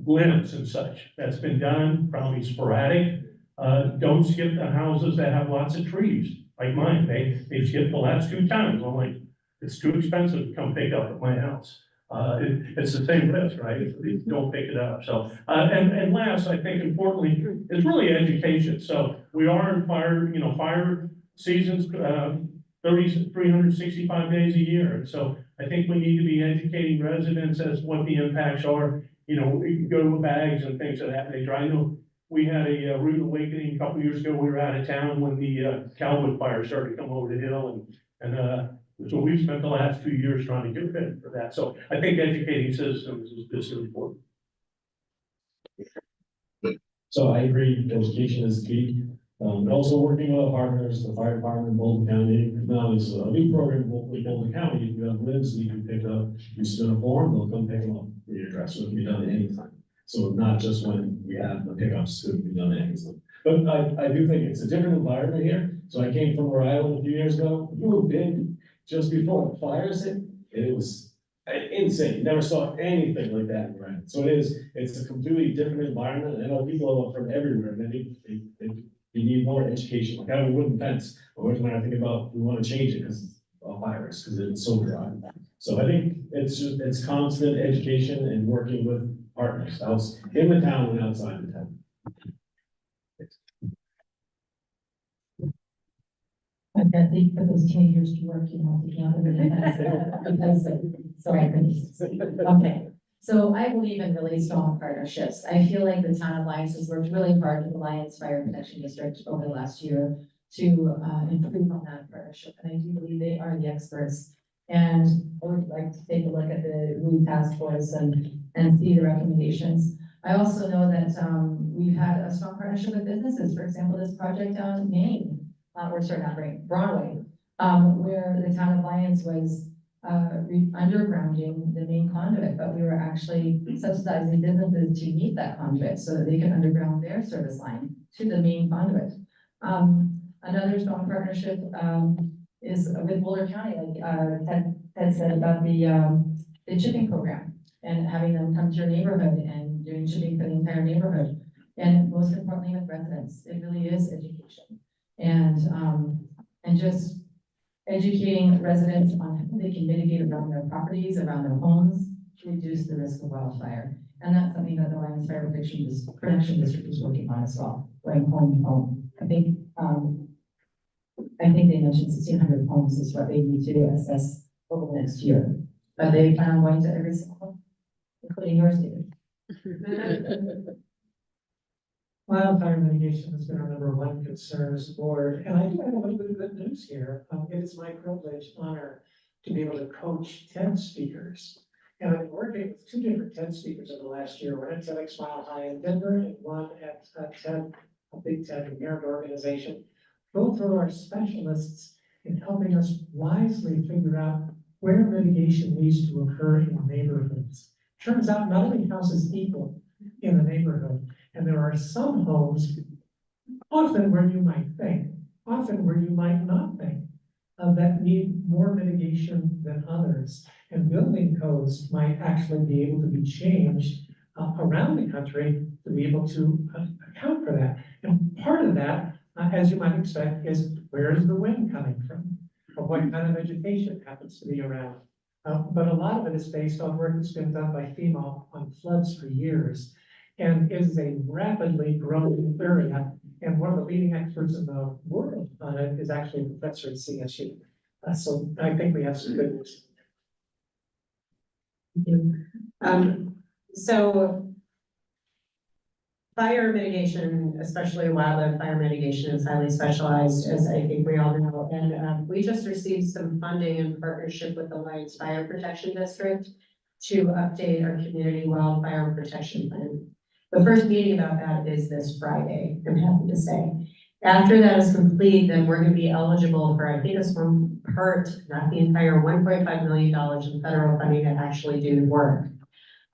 limbs and such. That's been done, probably sporadic. Don't skip the houses that have lots of trees, like mine. They skipped the last 2 times. I'm like, it's too expensive to come pick up at my house. It's the same risk, right? If don't pick it up. So, and last, I think importantly, is really education. So we are in fire seasons, 365 days a year. And so I think we need to be educating residents as what the impacts are. We can go with bags and things of that nature. I know we had a rude awakening a couple of years ago. We were out of town when the Cowwood fire started to come over the hill, and so we've spent the last 2 years trying to get ready for that. So I think educating citizens is important. So I agree, education is key. Also working with our partners, the fire department in Bolton County, now there's a new program with Bolton County, if you have limbs that you can pick up, you submit a form, they'll come pick them up for your address, so it can be done at any time. So not just when we have the pickups, it can be done at any time. But I do think it's a different environment here, so I came from Rhode Island a few years ago, we moved in just before the fires hit, and it was insane, you never saw anything like that, right? So it's a completely different environment, and I know people are from everywhere, and they need more education, like I have a wooden fence, but we're trying to think about, we wanna change it because of virus, because it's so dry. So I think it's constant education and working with partners, else in the town and outside the town. But that they put those teenagers to work, together. Because, sorry, okay. So I believe in really strong partnerships. I feel like the town of Lyons has worked really hard with the Lyons Fire Protection District over the last year to improve on that partnership. And I do believe they are the experts. And I would like to take a look at the ROO task force and see the recommendations. I also know that we've had a strong partnership with businesses. For example, this project down in Maine, Broadway, where the town of Lyons was undergrounding the main conduit, but we were actually subsidizing businesses to meet that conduit so that they could underground their service line to the main conduit. Another strong partnership is with Boulder County, like Ted said about the chipping program and having them come to your neighborhood and doing chipping for the entire neighborhood. And most importantly with residents, it really is education. And just educating residents on how they can mitigate around their properties, around their homes, to reduce the risk of wildfire. And that's something that the Lyons Fire Protection District is working on as well, going home to home. I think they mentioned 1,600 homes is what they need to assess over the next year. But they plan on going to every single one, including yours, David. Wildfire mitigation has been our #1 concern as a board, and I do have a little bit of good news here. It is my privilege, honor, to be able to coach TED speakers. And I've been working with 2 different TED speakers over the last year, one at TEDx Mile High in Denver, and one at TED, a big TED merit organization. Both are our specialists in helping us wisely figure out where mitigation needs to occur in neighborhoods. Turns out not every house is equal in the neighborhood. And there are some homes, often where you might think, often where you might not think, that need more mitigation than others. And building codes might actually be able to be changed around the country to be able to account for that. And part of that, as you might expect, is where is the wind coming from? Or what kind of vegetation happens to be around? But a lot of it is based on work that's been done by FEMA on floods for years. And is a rapidly growing area. And one of the leading experts in the world on it is actually a professor at CSU. So I think we have some good news. Thank you. So fire mitigation, especially wildland fire mitigation, is highly specialized, as I think we all know. And we just received some funding in partnership with the Lyons Fire Protection District to update our community wildfire protection plan. The first meeting about that is this Friday, I'm happy to say. After that is complete, then we're gonna be eligible for, I think it's one part, not the entire $1.5 million in federal funding to actually do the work.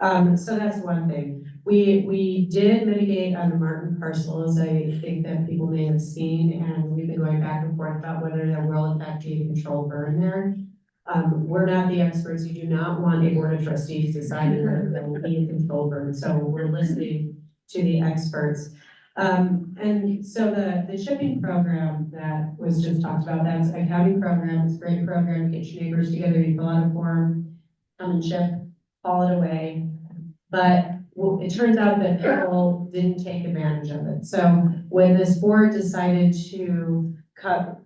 So that's one thing. We did mitigate on the Martin parcel, as I think that people may have seen, and we've been going back and forth about whether there will in fact be a controlled burn there. We're not the experts. You do not want a board of trustees deciding whether there will be a control burn. So we're listening to the experts. And so the chipping program that was just talked about, that's a county program. It's a great program. Get your neighbors together, you fill out a form, come and chip, haul it away. But it turns out that people didn't take advantage of it. So when this board decided to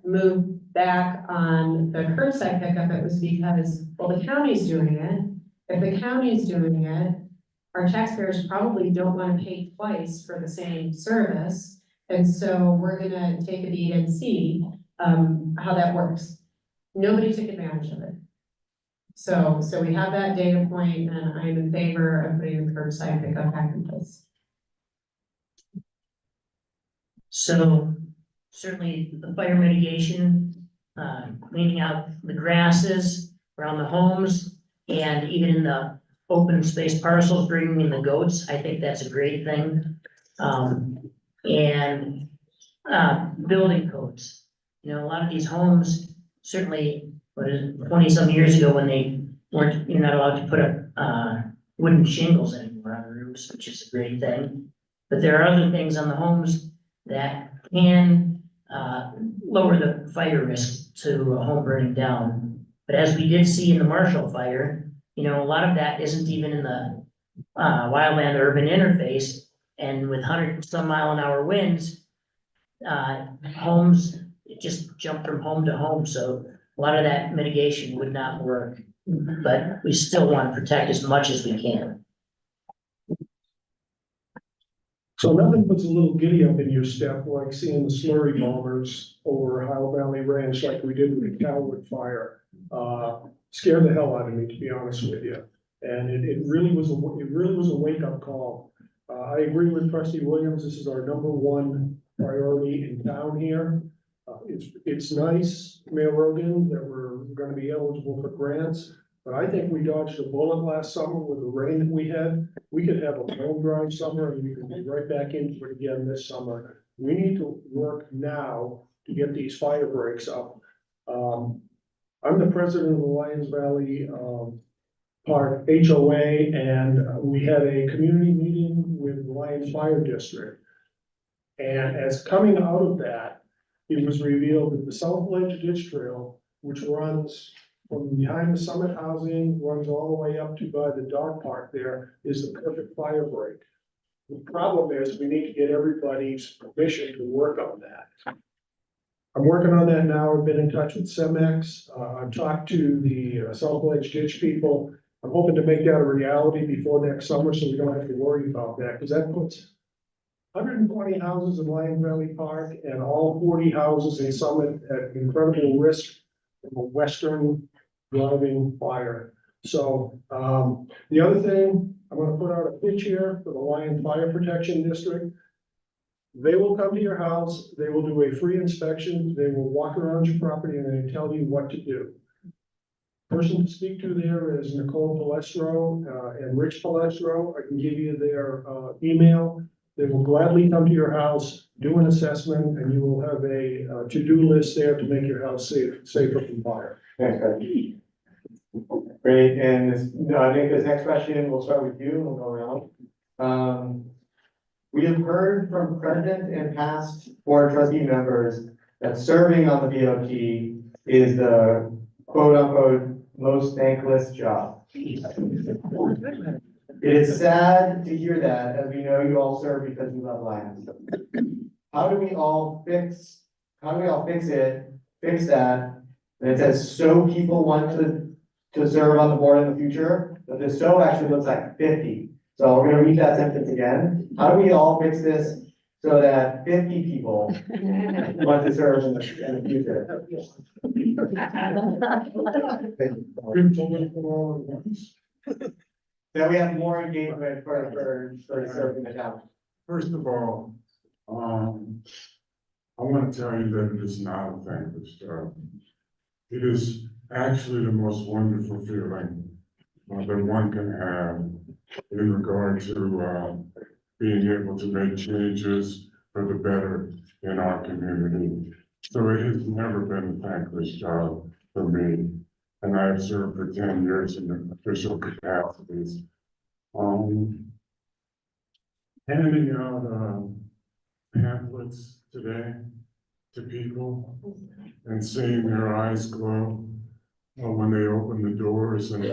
move back on the curbside pickup, it was because, well, the county's doing it. If the county's doing it, our taxpayers probably don't want to pay twice for the same service. And so we're gonna take a beat and see how that works. Nobody took advantage of it. So we have that data point, and I'm in favor of putting the curbside pickup back in place. So certainly the fire mitigation, cleaning out the grasses around the homes, and even in the open space parcels, bringing in the goats, I think that's a great thing. And building codes. You know, a lot of these homes, certainly, 20-some years ago, when you're not allowed to put up, wooden shingles anymore on the roofs, which is a great thing. But there are other things on the homes that can, lower the fire risk to a home burning down. But as we did see in the Marshall Fire, you know, a lot of that isn't even in the, wildland urban interface. And with 100-some-mile-an-hour winds, homes just jump from home to home, so a lot of that mitigation would not work. But we still want to protect as much as we can. So nothing puts a little giddy up in your step like seeing the slurry bombers over Ohio Valley Ranch like we did with the Calwood fire. Scared the hell out of me, to be honest with you. And it really was a wake-up call. I agree with Trustee Williams, this is our #1 priority in town here. It's nice, Mayor Rogan, that we're gonna be eligible for grants, but I think we dodged a bullet last summer with the rain that we had. We could have a bone dry summer and we could be right back into it again this summer. We need to work now to get these fire breaks up. I'm the president of the Lyons Valley, Park HOA, and we had a community meeting with the Lyons Fire District. And as coming out of that, it was revealed that the South Ledge Ditch Trail, which runs from behind the Summit Housing, runs all the way up to by the dog park there, is the perfect fire break. The problem is we need to get everybody's permission to work on that. I'm working on that now. I've been in touch with CEMEX. I've talked to the South Ledge Ditch people. I'm hoping to make that a reality before next summer, so we don't have to worry about that, because that puts 120 houses in Lyons Valley Park and all 40 houses in Summit at incredible risk of a western driving fire. So, the other thing, I'm gonna put out a pitch here for the Lyons Fire Protection District. They will come to your house, they will do a free inspection, they will walk around your property and they tell you what to do. Person to speak to there is Nicole Palestro, and Rich Palestro. I can give you their, email. They will gladly come to your house, do an assessment, and you will have a to-do list there to make your house safer from fire. Thanks, Greg. Great, and I think this next question, we'll start with you and we'll go around. We have heard from present and past board trustee members that serving on the BOT is the quote-unquote most thankless job. It is sad to hear that, as we know you all serve because you love Lyons. How do we all fix that? And it says, so people want to serve on the board in the future, but this so actually looks like 50. So we're gonna read that sentence again. How do we all fix this so that 50 people want to serve in the future? That we have more engagement for serving the town. First of all, I want to tell you that it is not a thankless job. It is actually the most wonderful feeling that one can have in regard to being able to make changes for the better in our community. So it has never been a thankless job for me, and I have served for 10 years in official capacities. Handing out pamphlets today to people and seeing their eyes glow when they open the doors, and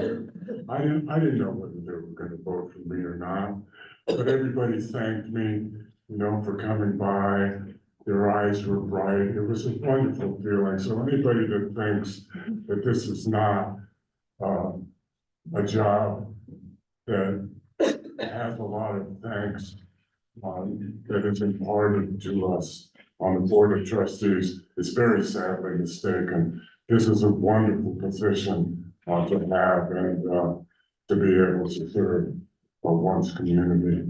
I didn't know whether they were going to vote for me or not, but everybody thanked me, for coming by. Their eyes were bright. It was a wonderful feeling. So anybody that thinks that this is not a job that has a lot of thanks that is imparted to us on the Board of Trustees is very sadly mistaken. This is a wonderful position to have and to be able to serve one's community.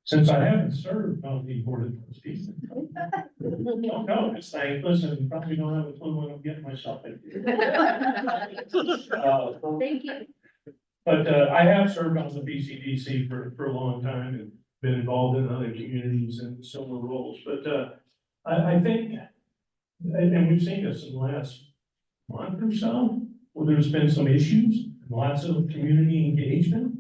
since I haven't served on the board of trustees. Don't know, it's like, listen, you probably don't have a clue what I'm getting myself into. Thank you. But I have served on the BCDC for a long time and been involved in other communities and similar roles, but I think, and we've seen this in the last month or so, where there's been some issues, lots of community engagement.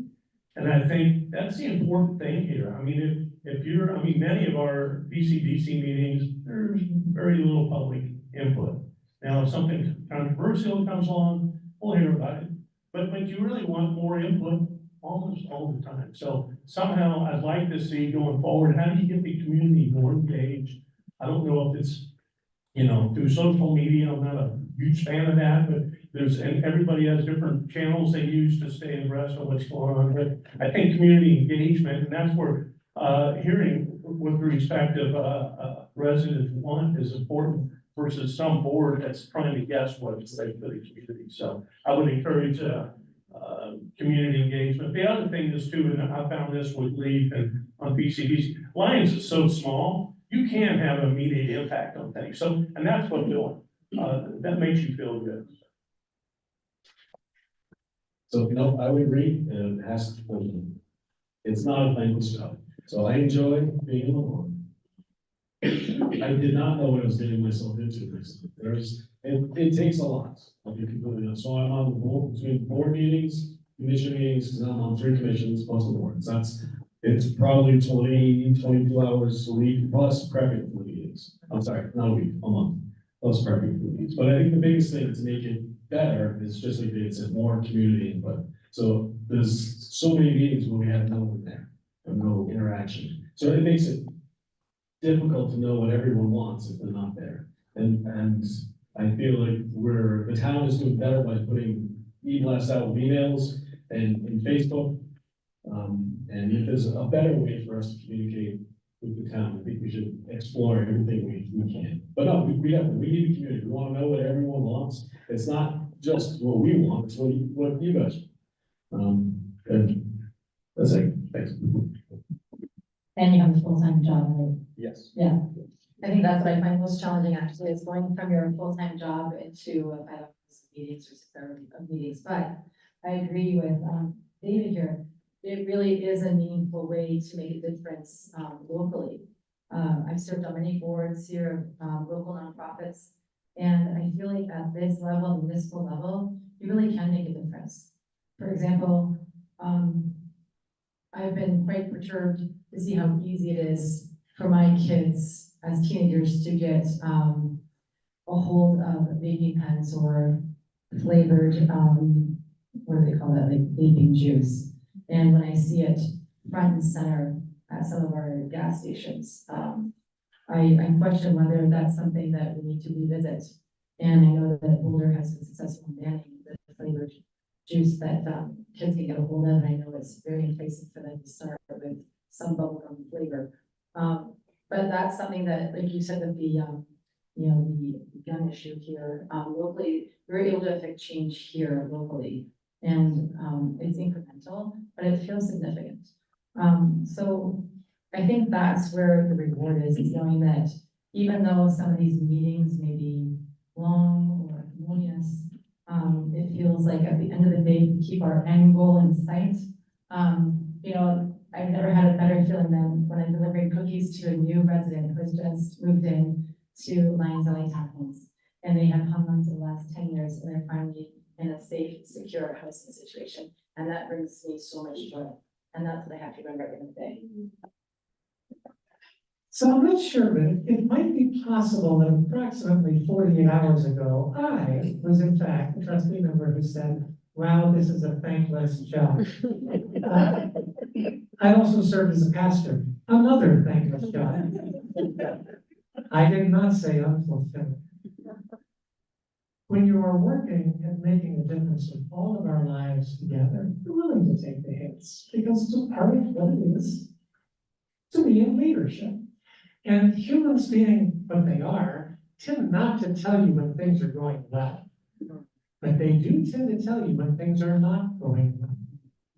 And I think that's the important thing here. I mean, if you're, I mean, many of our BCDC meetings, there's very little public input. Now, if something controversial comes along, we'll hear about it. But you really want more input almost all the time. So somehow I'd like to see going forward, how do you get the community more engaged? I don't know if it's, through social media. I'm not a huge fan of that, but and everybody has different channels they use to stay abreast of what's going on. But I think community engagement, and that's where, hearing what the respective, residents want is important versus some board that's trying to guess what's right for the community. So I would encourage, community engagement. The other thing is too, and I found this with LEAF and on BCBs, Lyons is so small, you can have an immediate impact on things. So, and that's what I'm doing. That makes you feel good. So, I would agree, it's not a thankless job, so I enjoy being in the board. I did not know what I was getting myself into this. It takes a lot, I'll be completely honest. So I'm on the board, between board meetings, commission meetings, because I'm on 3 commissions plus the boards. It's probably 22 hours a week plus prepping for the meetings. I'm sorry, not a week, a month, plus prepping for the meetings. But I think the biggest thing to make it better is just like they said, more community input. So there's so many meetings where we have no one there, and no interaction. So it makes it difficult to know what everyone wants if they're not there. And I feel like the town is doing better by putting e-blasts out with emails and in Facebook. And if there's a better way for us to communicate with the town, I think we should explore everything we can. But no, we need the community. We want to know what everyone wants. It's not just what we want, it's what you guys want. And that's it. Thanks. And you have a full-time job, right? Yes. Yeah, I think that's what I find most challenging actually, is going from your full-time job into 5 hours of meetings or 6 hours of meetings. But I agree with David here. It really is a meaningful way to make a difference locally. I've served on many boards here of local nonprofits, and I feel like at this level, the municipal level, you really can make a difference. For example, I've been quite perturbed to see how easy it is for my kids as teenagers to get a hold of vaping pens or flavored, what do they call that, like vaping juice. And when I see it front and center at some of our gas stations, I question whether that's something that we need to revisit. And I know that Boulder has been successful in banning the flavored juice that kids can get a hold of. And I know it's very enticing for them to start with some bubblegum flavor. But that's something that, like you said, with the the gun issue here, locally, we're able to affect change here locally. And it's incremental, but it feels significant. So I think that's where the reward is knowing that even though some of these meetings may be long or harmonious, it feels like at the end of the day, we keep our end goal in sight. I've never had a better feeling than when I'm delivering cookies to a new resident who has just moved in to Lyons Valley Townhomes. And they have hung on to the last 10 years and they're finally in a safe, secure housing situation. And that brings me so much joy. And that's what I have to remember at the end of the day. So I'm not sure, but it might be possible that approximately 48 hours ago, I was in fact a trustee member who said, wow, this is a thankless job. I also served as a pastor, another thankless job. I did not say unfulfilled. When you are working and making a difference in all of our lives together, you're willing to take the hits because it's a part of what it is to be in leadership. And humans being what they are, tend not to tell you when things are going well. But they do tend to tell you when things are not going well.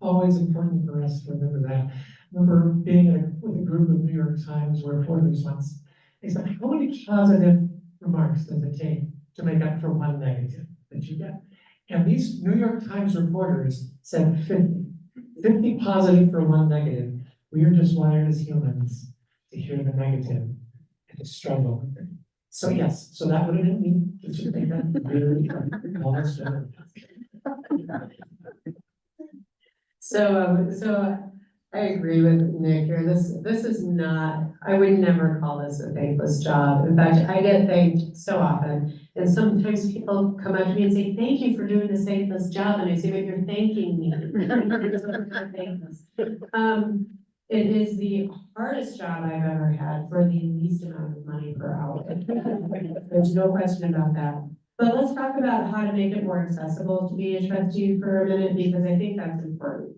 Always important for us to remember that. remember being with a group of New York Times reporters once. They said, how many positive remarks does it take to make up for one negative that you get? And these New York Times reporters said 50 positive for one negative. We are just wired as humans to hear the negative and to struggle with it. So yes, so that would have been me. Did you think that? Really? Almost done. So I agree with Nick here. This is not, I would never call this a thankless job. In fact, I get thanked so often. And sometimes people come up to me and say, thank you for doing this thankless job. And I say, but you're thanking me. It is the hardest job I've ever had for the least amount of money per hour. There's no question about that. But let's talk about how to make it more accessible to be a trustee for a minute, because I think that's important.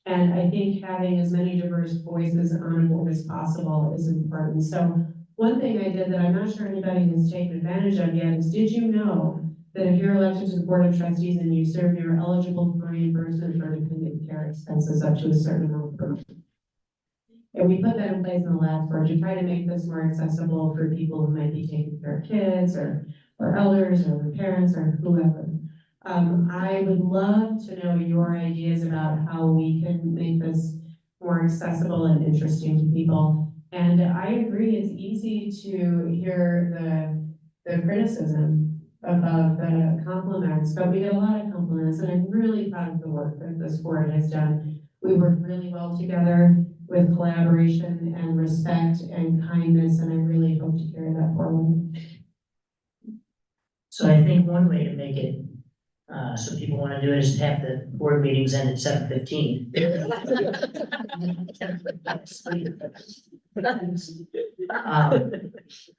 And I think having as many diverse voices on board as possible is important. So one thing I did that I'm not sure anybody has taken advantage of yet is, did you know that if you're elected to the Board of Trustees and you serve, you're eligible for reimbursement for dependent care expenses up to a certain amount per month? And we put that in place in the last board to try to make this more accessible for people who might be taking care of kids or elders or their parents or whoever. I would love to know your ideas about how we can make this more accessible and interesting to people. And I agree, it's easy to hear the criticism about the compliments, but we get a lot of compliments, and I'm really proud of the work that this board has done. We work really well together with collaboration and respect and kindness, and I really hope to carry that forward. So I think one way to make it, so people want to do it is to have the board meetings end at 7:15.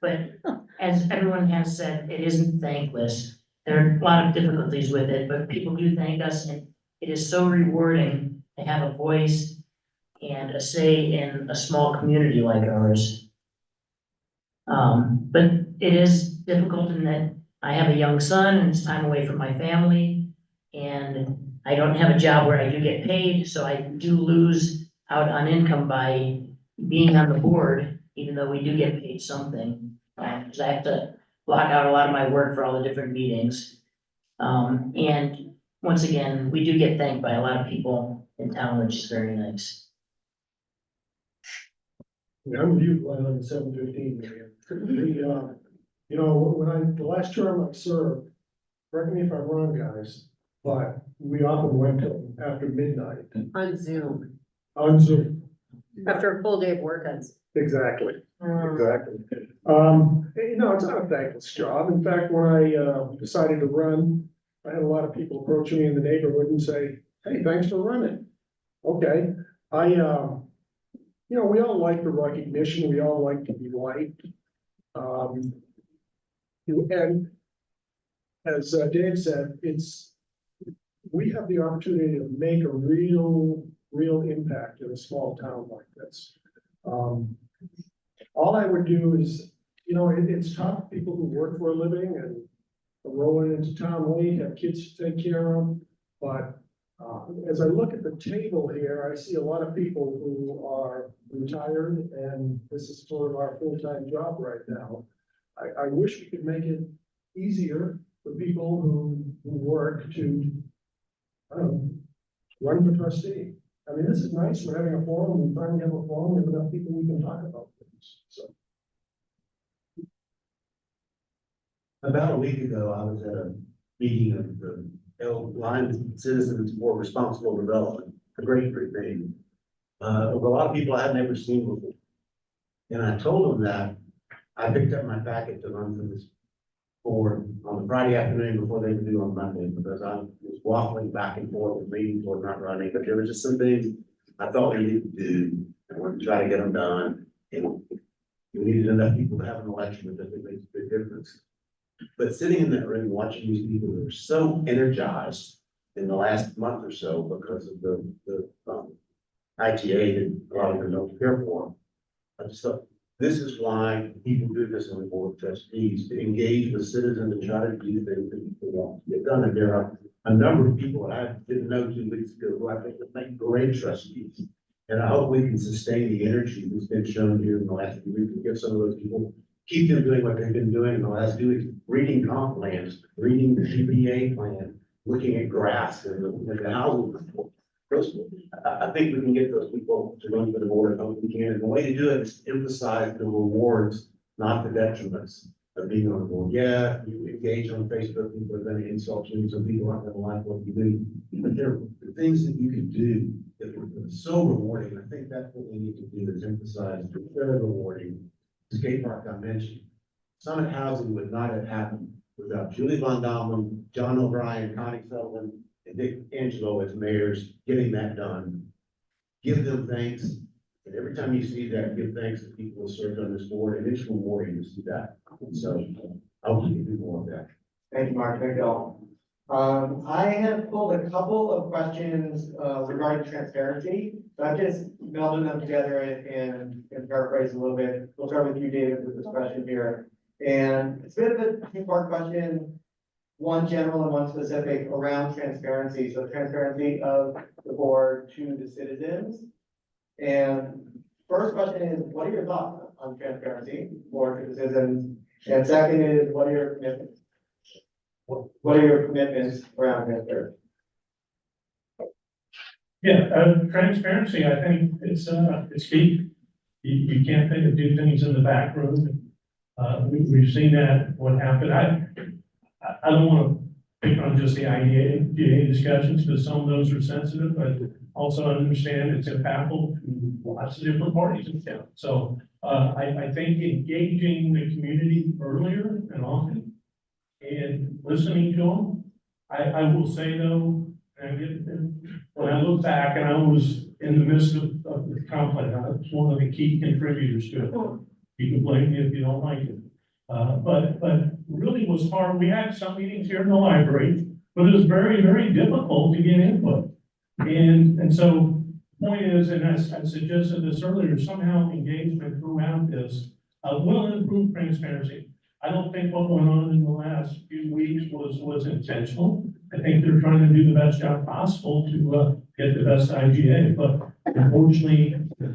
But as everyone has said, it isn't thankless. There are a lot of difficulties with it, but people do thank us, and it is so rewarding to have a voice and a say in a small community like ours. But it is difficult in that I have a young son and it's time away from my family, and I don't have a job where I do get paid, so I do lose out on income by being on the board, even though we do get paid something. Because I have to block out a lot of my work for all the different meetings. And once again, we do get thanked by a lot of people in town, which is very nice. Yeah, I'm with you, Glenn, on the 7:15 meeting. You know, the last term I served, correct me if I'm wrong, guys, but we often went till after midnight On Zoom, on Zoom. after a full day of work on Zoom. Exactly, exactly. You know, it's not a thankless job. In fact, when I decided to run, I had a lot of people approach me in the neighborhood and say, hey, thanks for running. Okay, you know, we all like the recognition, we all like to be liked. And as Dave said, we have the opportunity to make a real impact in a small town like this. All I would do is, you know, it's tough, people who work for a living and are rolling into town late, have kids to take care of, but as I look at the table here, I see a lot of people who are retired, and this is sort of our full-time job right now. I wish we could make it easier for people who work to, I don't know, run for trustee. I mean, this is nice, we're having a forum, we finally have a forum, with enough people we can talk about things, so. About a week ago, I was at a meeting of the Lyons Citizens for Responsible Development, a great thing. Of a lot of people I had never seen before. And I told them that I picked up my packet to run for this board on the Friday afternoon before they would do on Monday, because I was waffling back and forth with meetings or not running, but there were just some things I thought we needed to do, and we're trying to get them done. And we needed enough people to have an election that it makes a big difference. But sitting in that room, watching these people who are so energized in the last month or so because of the ITA that a lot of them don't care for, I just thought, this is why people do this on the board of trustees, to engage with citizens and try to do things that people want to get done. And there are a number of people that I didn't know 2 weeks ago who I think would make great trustees. And I hope we can sustain the energy that's been shown here in the last few weeks, and get some of those people, keep them doing what they've been doing in the last 2 weeks, reading comp plans, reading the GPA plan, looking at graphs and the housing report. I think we can get those people to run for the board, I hope we can, and the way to do it is emphasize the rewards, not the detriments of being on the board. Yeah, you engage on Facebook, people are gonna insult you, some people aren't gonna like what you do, but there are things that you can do that are so rewarding. I think that's what we need to do, is emphasize the very rewarding skate park I mentioned. Summit Housing would not have happened without Julie Von Domen, John O'Brien, Connie Sullivan, and Dick Angelo as mayors getting that done. Give them thanks, and every time you see that, give thanks to people who served on this board, and it's rewarding to see that. So I hope we can do more of that. Thank you, Mark. Thank you all. I have pulled a couple of questions regarding transparency. So I've just melded them together and paraphrase a little bit. We'll start with you, David, with this question here. And it's a bit of a two-part question, one general and one specific around transparency. So transparency of the board to the citizens. And first question is, what are your thoughts on transparency for the citizens? And second is, what are your commitments? What are your commitments around transparency? Yeah, transparency, I think it's key. You can't do things in the back room. We've seen that, what happened. I don't want to pick on just the IDA discussions, because some of those are sensitive, but also understand it's impactful to lots of different parties in town. So, I think engaging the community earlier and often and listening to them. I will say though, when I look back, and I was in the midst of the conflict, I was one of the key contributors to it. You can blame me if you don't like it. But really was hard. We had some meetings here in the library, but it was very, very difficult to get input. And so the point is, and I suggested this earlier, somehow engagement throughout this will improve transparency. I don't think what went on in the last few weeks was intentional. I think they're trying to do the best job possible to get the best IGA, but unfortunately,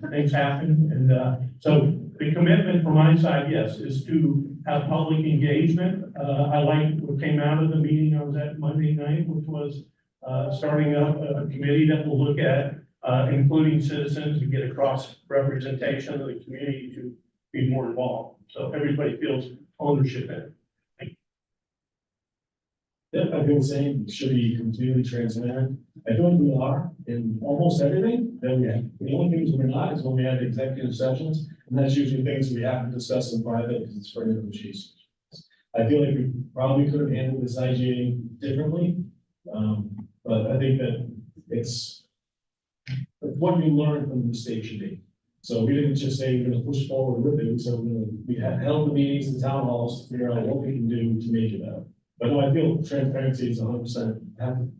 things happen. And so the commitment from my side, yes, is to have public engagement. I like what came out of the meeting I was at Monday night, which was starting up a committee that will look at including citizens to get across representation of the community to be more involved. So everybody feels ownership in it. Yeah, I feel the same, should be completely transparent. I feel like we are in almost everything that we have. The only things we're not is when we have executive sessions, and that's usually things we have to discuss in private because it's for negotiations. I feel like we probably could have handled this IGA differently, but I think that it's what you learn from the mistake should be. So we didn't just say we're gonna push forward with it, so we had held the meetings in town halls to figure out what we can do to make it better. But no, I feel transparency is 100%,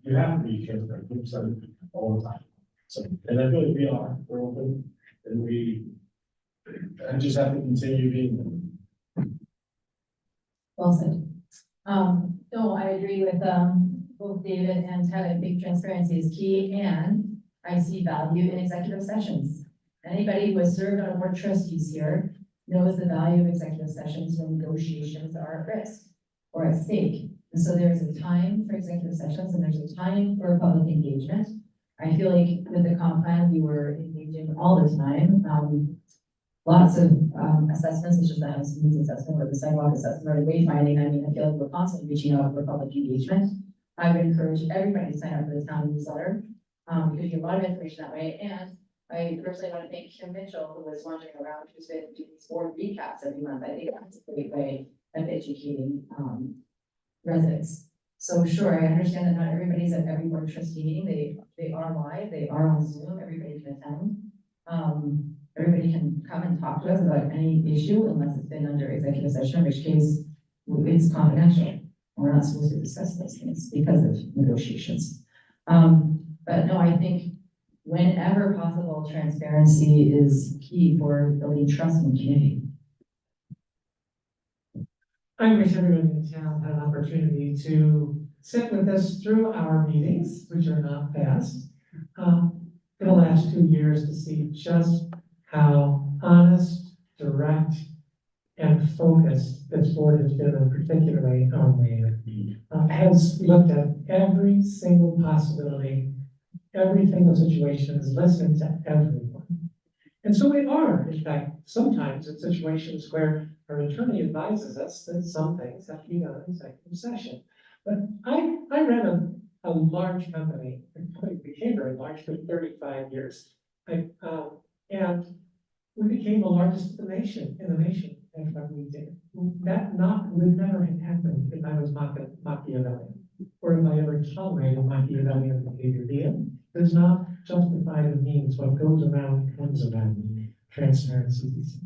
you have to be transparent, 100% all the time. So, and I feel like we're open, and I just have to continue being them. Well said. No, I agree with, both David and Ted. I think transparency is key, and I see value in executive sessions. Anybody who has served on a board of trustees here knows the value of executive sessions when negotiations are at risk or at stake. And so there's a time for executive sessions and there's a time for public engagement. I feel like with the comp plan, we were engaging all the time. Lots of assessments, such as the house needs assessment or the sidewalk assessment or wayfinding. I mean, I feel like we're constantly reaching out for public engagement. I would encourage everybody to sign up for the town newsletter. Because you get a lot of information that way. And I personally want to thank Kim Mitchell, who was wandering around, who's been doing these board recaps every month. I think that's a great way of educating residents. So sure, I understand that not everybody's at every board trustee meeting. They are live, they are on Zoom, everybody can attend. Everybody can come and talk to us about any issue unless it's been under executive session, in which case it's confidential. We're not supposed to discuss those things because of negotiations. But no, I think whenever possible, transparency is key for building trust in the community. I wish everyone in town had an opportunity to sit with us through our meetings, which are not fast. in the last 2 years to see just how honest, direct, and focused this board has been, and particularly our mayor. Has looked at every single possibility, every single situation, has listened to everyone. And so we are, in fact, sometimes in situations where our attorney advises us that some things have to be done in executive session. But I ran a large company, it became very large for 35 years. And we became the largest in the nation, and what we did. That would never have happened if I was Machiavellian, or if I ever tolerated Machiavellian behavior. The end does not justify the means. What goes around comes around. Transparency is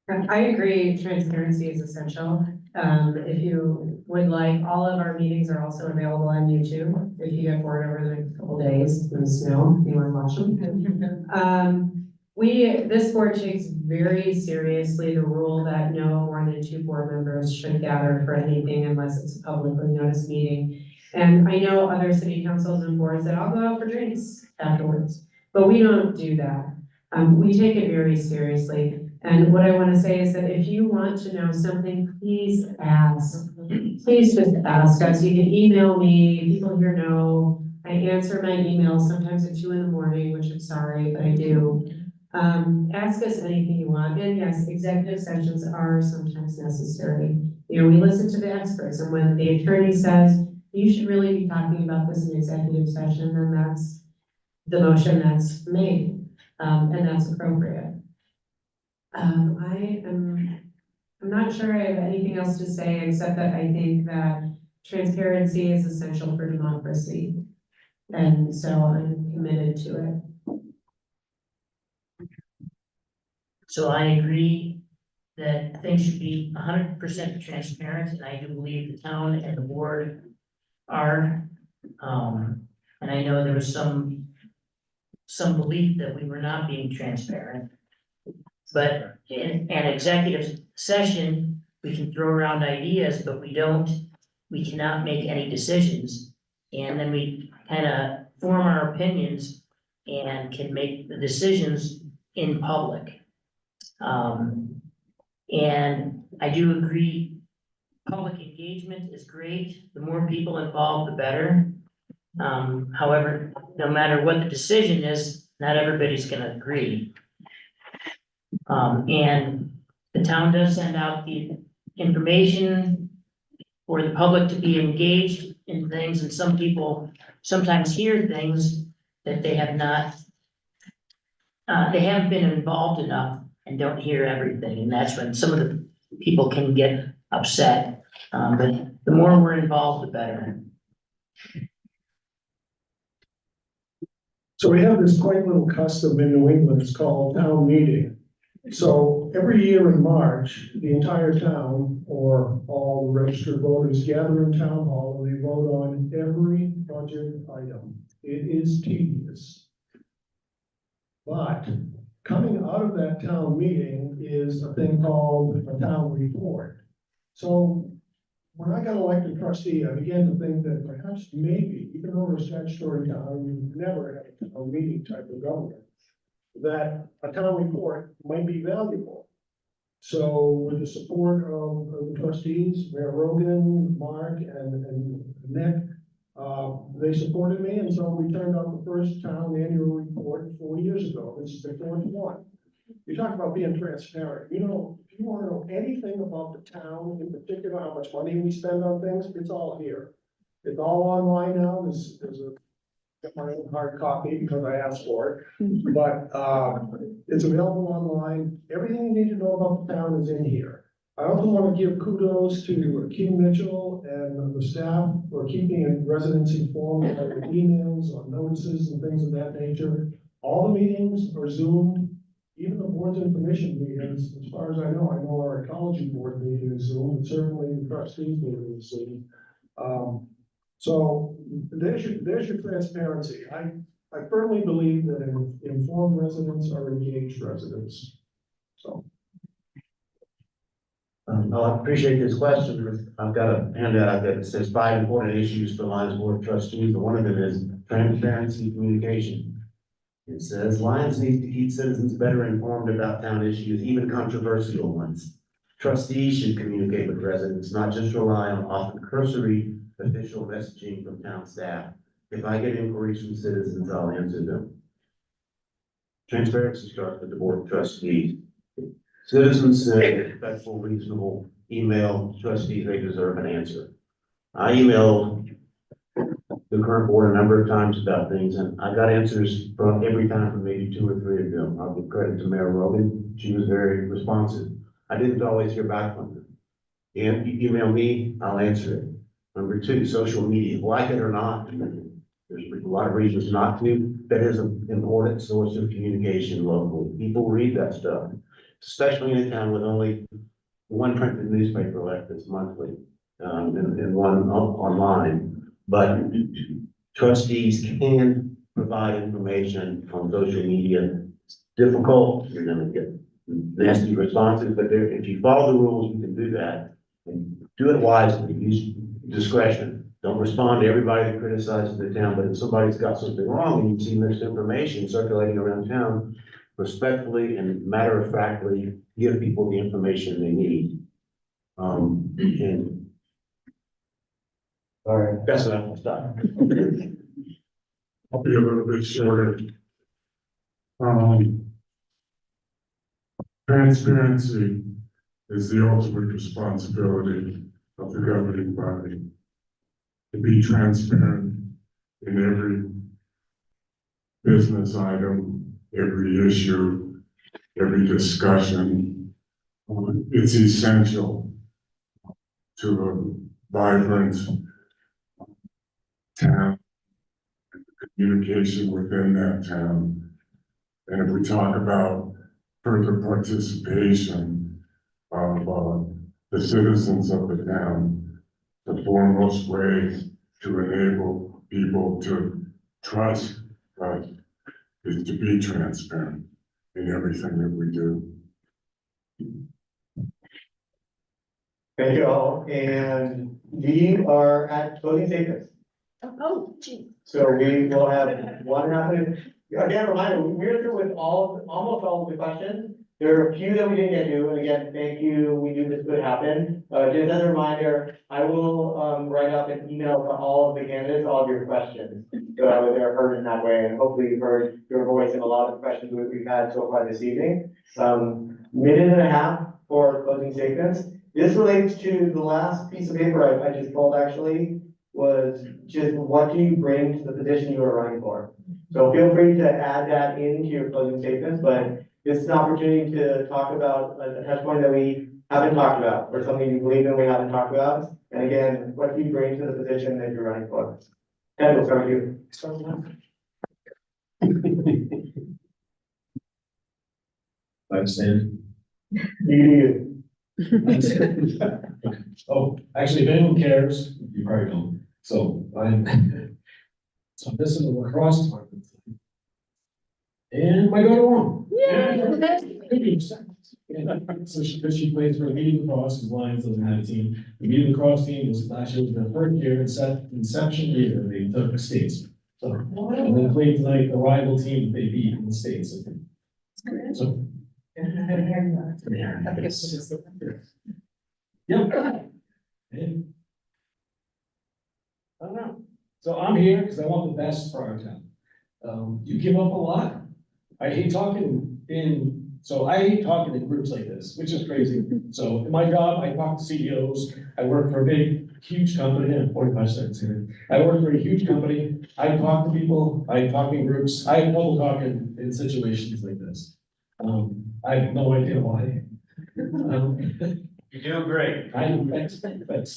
essential. I agree, transparency is essential. If you would like, all of our meetings are also available on YouTube. If you get bored over the next couple days in the snow, you want to watch them. This board takes very seriously the rule that no more than 2 board members should gather for anything unless it's a publicly noticed meeting. And I know other city councils and boards that I'll go out for drinks afterwards, but we don't do that. We take it very seriously. And what I want to say is that if you want to know something, please ask. Please just ask us. You can email me, people here know. I answer my emails sometimes at 2 in the morning, which I'm sorry, but I do. Ask us anything you want. And yes, executive sessions are sometimes necessary. You know, we listen to the experts, and when the attorney says, you should really be talking about this in executive session, then that's the motion that's made, and that's appropriate. I'm not sure I have anything else to say, except that I think that transparency is essential for democracy. And so I'm committed to it. So I agree that things should be 100% transparent, and I do believe the town and the board are. And I know there was some belief that we were not being transparent. But in an executive session, we can throw around ideas, but we cannot make any decisions. And then we kind of form our opinions and can make the decisions in public. And I do agree, public engagement is great. The more people involved, the better. However, no matter what the decision is, not everybody's gonna agree. And the town does send out the information for the public to be engaged in things, and some people sometimes hear things that they have not, they haven't been involved enough and don't hear everything, and that's when some of the people can get upset. But the more we're involved, the better. So we have this quaint little custom in New England, it's called town meeting. So every year in March, the entire town, or all the registered voters, gather in town hall and they vote on every budget item. It is tedious. But coming out of that town meeting is a thing called a town report. So when I got elected trustee, I began to think that perhaps maybe, even though we're a statutory town, we've never had a town meeting type of government, that a town report might be valuable. So with the support of the trustees, Mayor Rogan, Mark, and Nick, they supported me, and so we turned out the first town annual report 4 years ago. This is the 4th one. You talk about being transparent. You know, if you want to know anything about the town, in particular, how much money we spend on things, it's all here. It's all online now. There's got my own hard copy because I asked for it, but it's available online. Everything you need to know about the town is in here. I also want to give kudos to Kim Mitchell and the staff for keeping residents informed by emails on notices and things of that nature. All the meetings are Zoomed, even the boards and commission meetings. As far as I know our ecology board meeting is Zoom, and certainly the trustees meeting is Zoom. So there's your transparency. I firmly believe that informed residents are engaged residents. So. I appreciate this question. I've got a handout that says 5 important issues for Lyons Board of Trustees. And one of them is transparency communication. It says Lyons needs to keep citizens better informed about town issues, even controversial ones. Trustees should communicate with residents, not just rely on often cursory official messaging from town staff. If I get inquiries from citizens, I'll answer them. Transparency starts with the board of trustees. Citizens send respectful, reasonable email trustees, they deserve an answer. I emailed the current board a number of times about things, and I got answers from every time from maybe 2 or 3 of them. I'll give credit to Mayor Rogan. She was very responsive. I didn't always hear back from them. And you email me, I'll answer it. Number 2, social media, like it or not, there's a lot of reasons not to. That is an important source of communication locally. People read that stuff, especially in a town with only one printed newspaper left that's monthly, and one online. But trustees can provide information on social media. It's difficult, you're gonna get nasty responses, but if you follow the rules, you can do that. And do it wisely, use discretion. Don't respond to everybody that criticizes the town, but if somebody's got something wrong and you see misinformation circulating around town, respectfully and matter-of-factly give people the information they need. And all right, that's enough, I'll stop. I'll be a little bit shorter. Transparency is the ultimate responsibility of the governing body. To be transparent in every business item, every issue, every discussion. It's essential to a vibrant town, communication within that town. And if we talk about further participation of the citizens of the town, the foremost way to enable people to trust us is to be transparent in everything that we do. Thank you all, and we are at closing statements. Oh, gee. So we will have 1.5 minutes. Again, reminder, we're through with almost all of the questions. There are a few that we didn't get to, and again, thank you, we knew this could happen. Just as a reminder, I will, write up an email to all of the candidates, all of your questions. So they're heard in that way, and hopefully you've heard your voice in a lot of the questions that we've had so far this evening. 1.5 minutes for closing statements. This relates to the last piece of paper I just pulled actually, was just what do you bring to the position you are running for? So feel free to add that into your closing statements, but this is an opportunity to talk about a touch point that we haven't talked about, or something you believe in we haven't talked about. And again, what do you bring to the position that you're running for? Ted, we'll start with you. Understand? You. Oh, actually, if anyone cares, you probably don't. So so this is a lacrosse tournament. And my daughter won. Yeah. So she plays for the medium lacrosse, and Lyons doesn't have a team. The medium lacrosse team was last year, was their first year, inception year, they took the states. So, and they played tonight, the rival team that they beat in the states. So. Yep. And I don't know. So I'm here because I want the best for our town. You give up a lot. I hate talking in groups like this, which is crazy. So in my job, I talk to CEOs. I work for a big, huge company. I have 45 seconds here. I work for a huge company. I talk to people. I talk in groups. I have trouble talking in situations like this. I have no idea why. You're doing great. Thanks.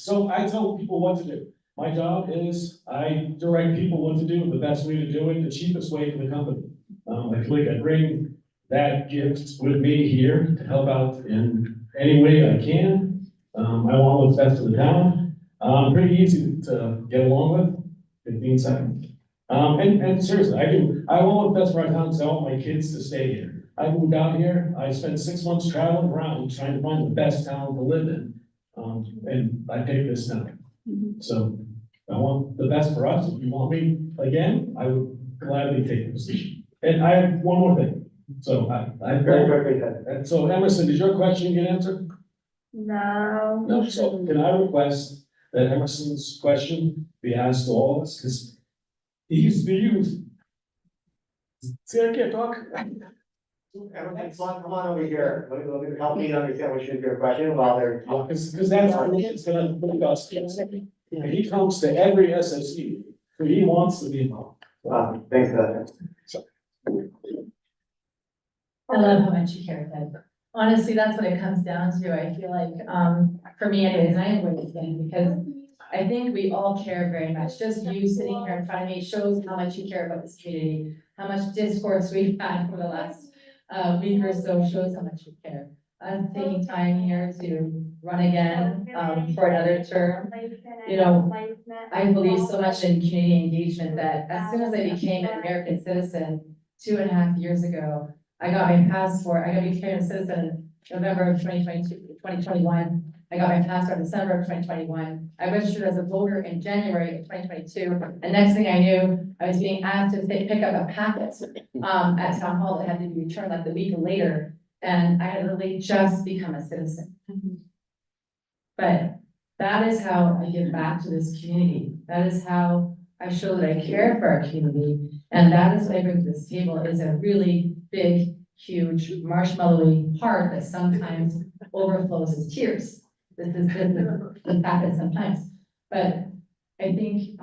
So I tell people what to do. My job is I direct people what to do, the best way to do it, the cheapest way for the company. I feel like I bring that gift with me here to help out in any way I can. I want what's best for the town. Pretty easy to get along with, 15 seconds. And seriously, I want what's best for our town because I want my kids to stay here. I moved out here, I spent 6 months traveling around trying to find the best town to live in. And I picked this town. So I want the best for us. If you want me again, I would gladly take the position. And I have one more thing. So Very quickly then. and so Emerson, did your question get answered? No. No, so can I request that Emerson's question be asked to all of us, because he's the youth. See, I can't talk. Everyone, come on over here, let me help me understand what your question while they're talking. Because that's what it's gonna bring us. And he comes to every SSU, so he wants to be involved. Thanks for that. I love how much you care, Ted. Honestly, that's what it comes down to. I feel like, for me anyways, I enjoy this thing because I think we all care very much. Just you sitting here in front of me shows how much you care about this community, how much discourse we've had for the last week or so shows how much you care. I'm taking time here to run again, for another term. You know, I believe so much in community engagement that as soon as I became an American citizen 2.5 years ago, I got my passport. I got to become a citizen in November of 2021. I got my passport in December of 2021. I registered as a voter in January of 2022. And next thing I knew, I was being asked to pick up a packet at town hall that had to be returned like the week later. And I had really just become a citizen. But that is how I give back to this community. That is how I show that I care for our community. And that is what I bring to this table is a really big, huge, marshmallowy heart that sometimes overflows as tears. This is the happens sometimes. But I think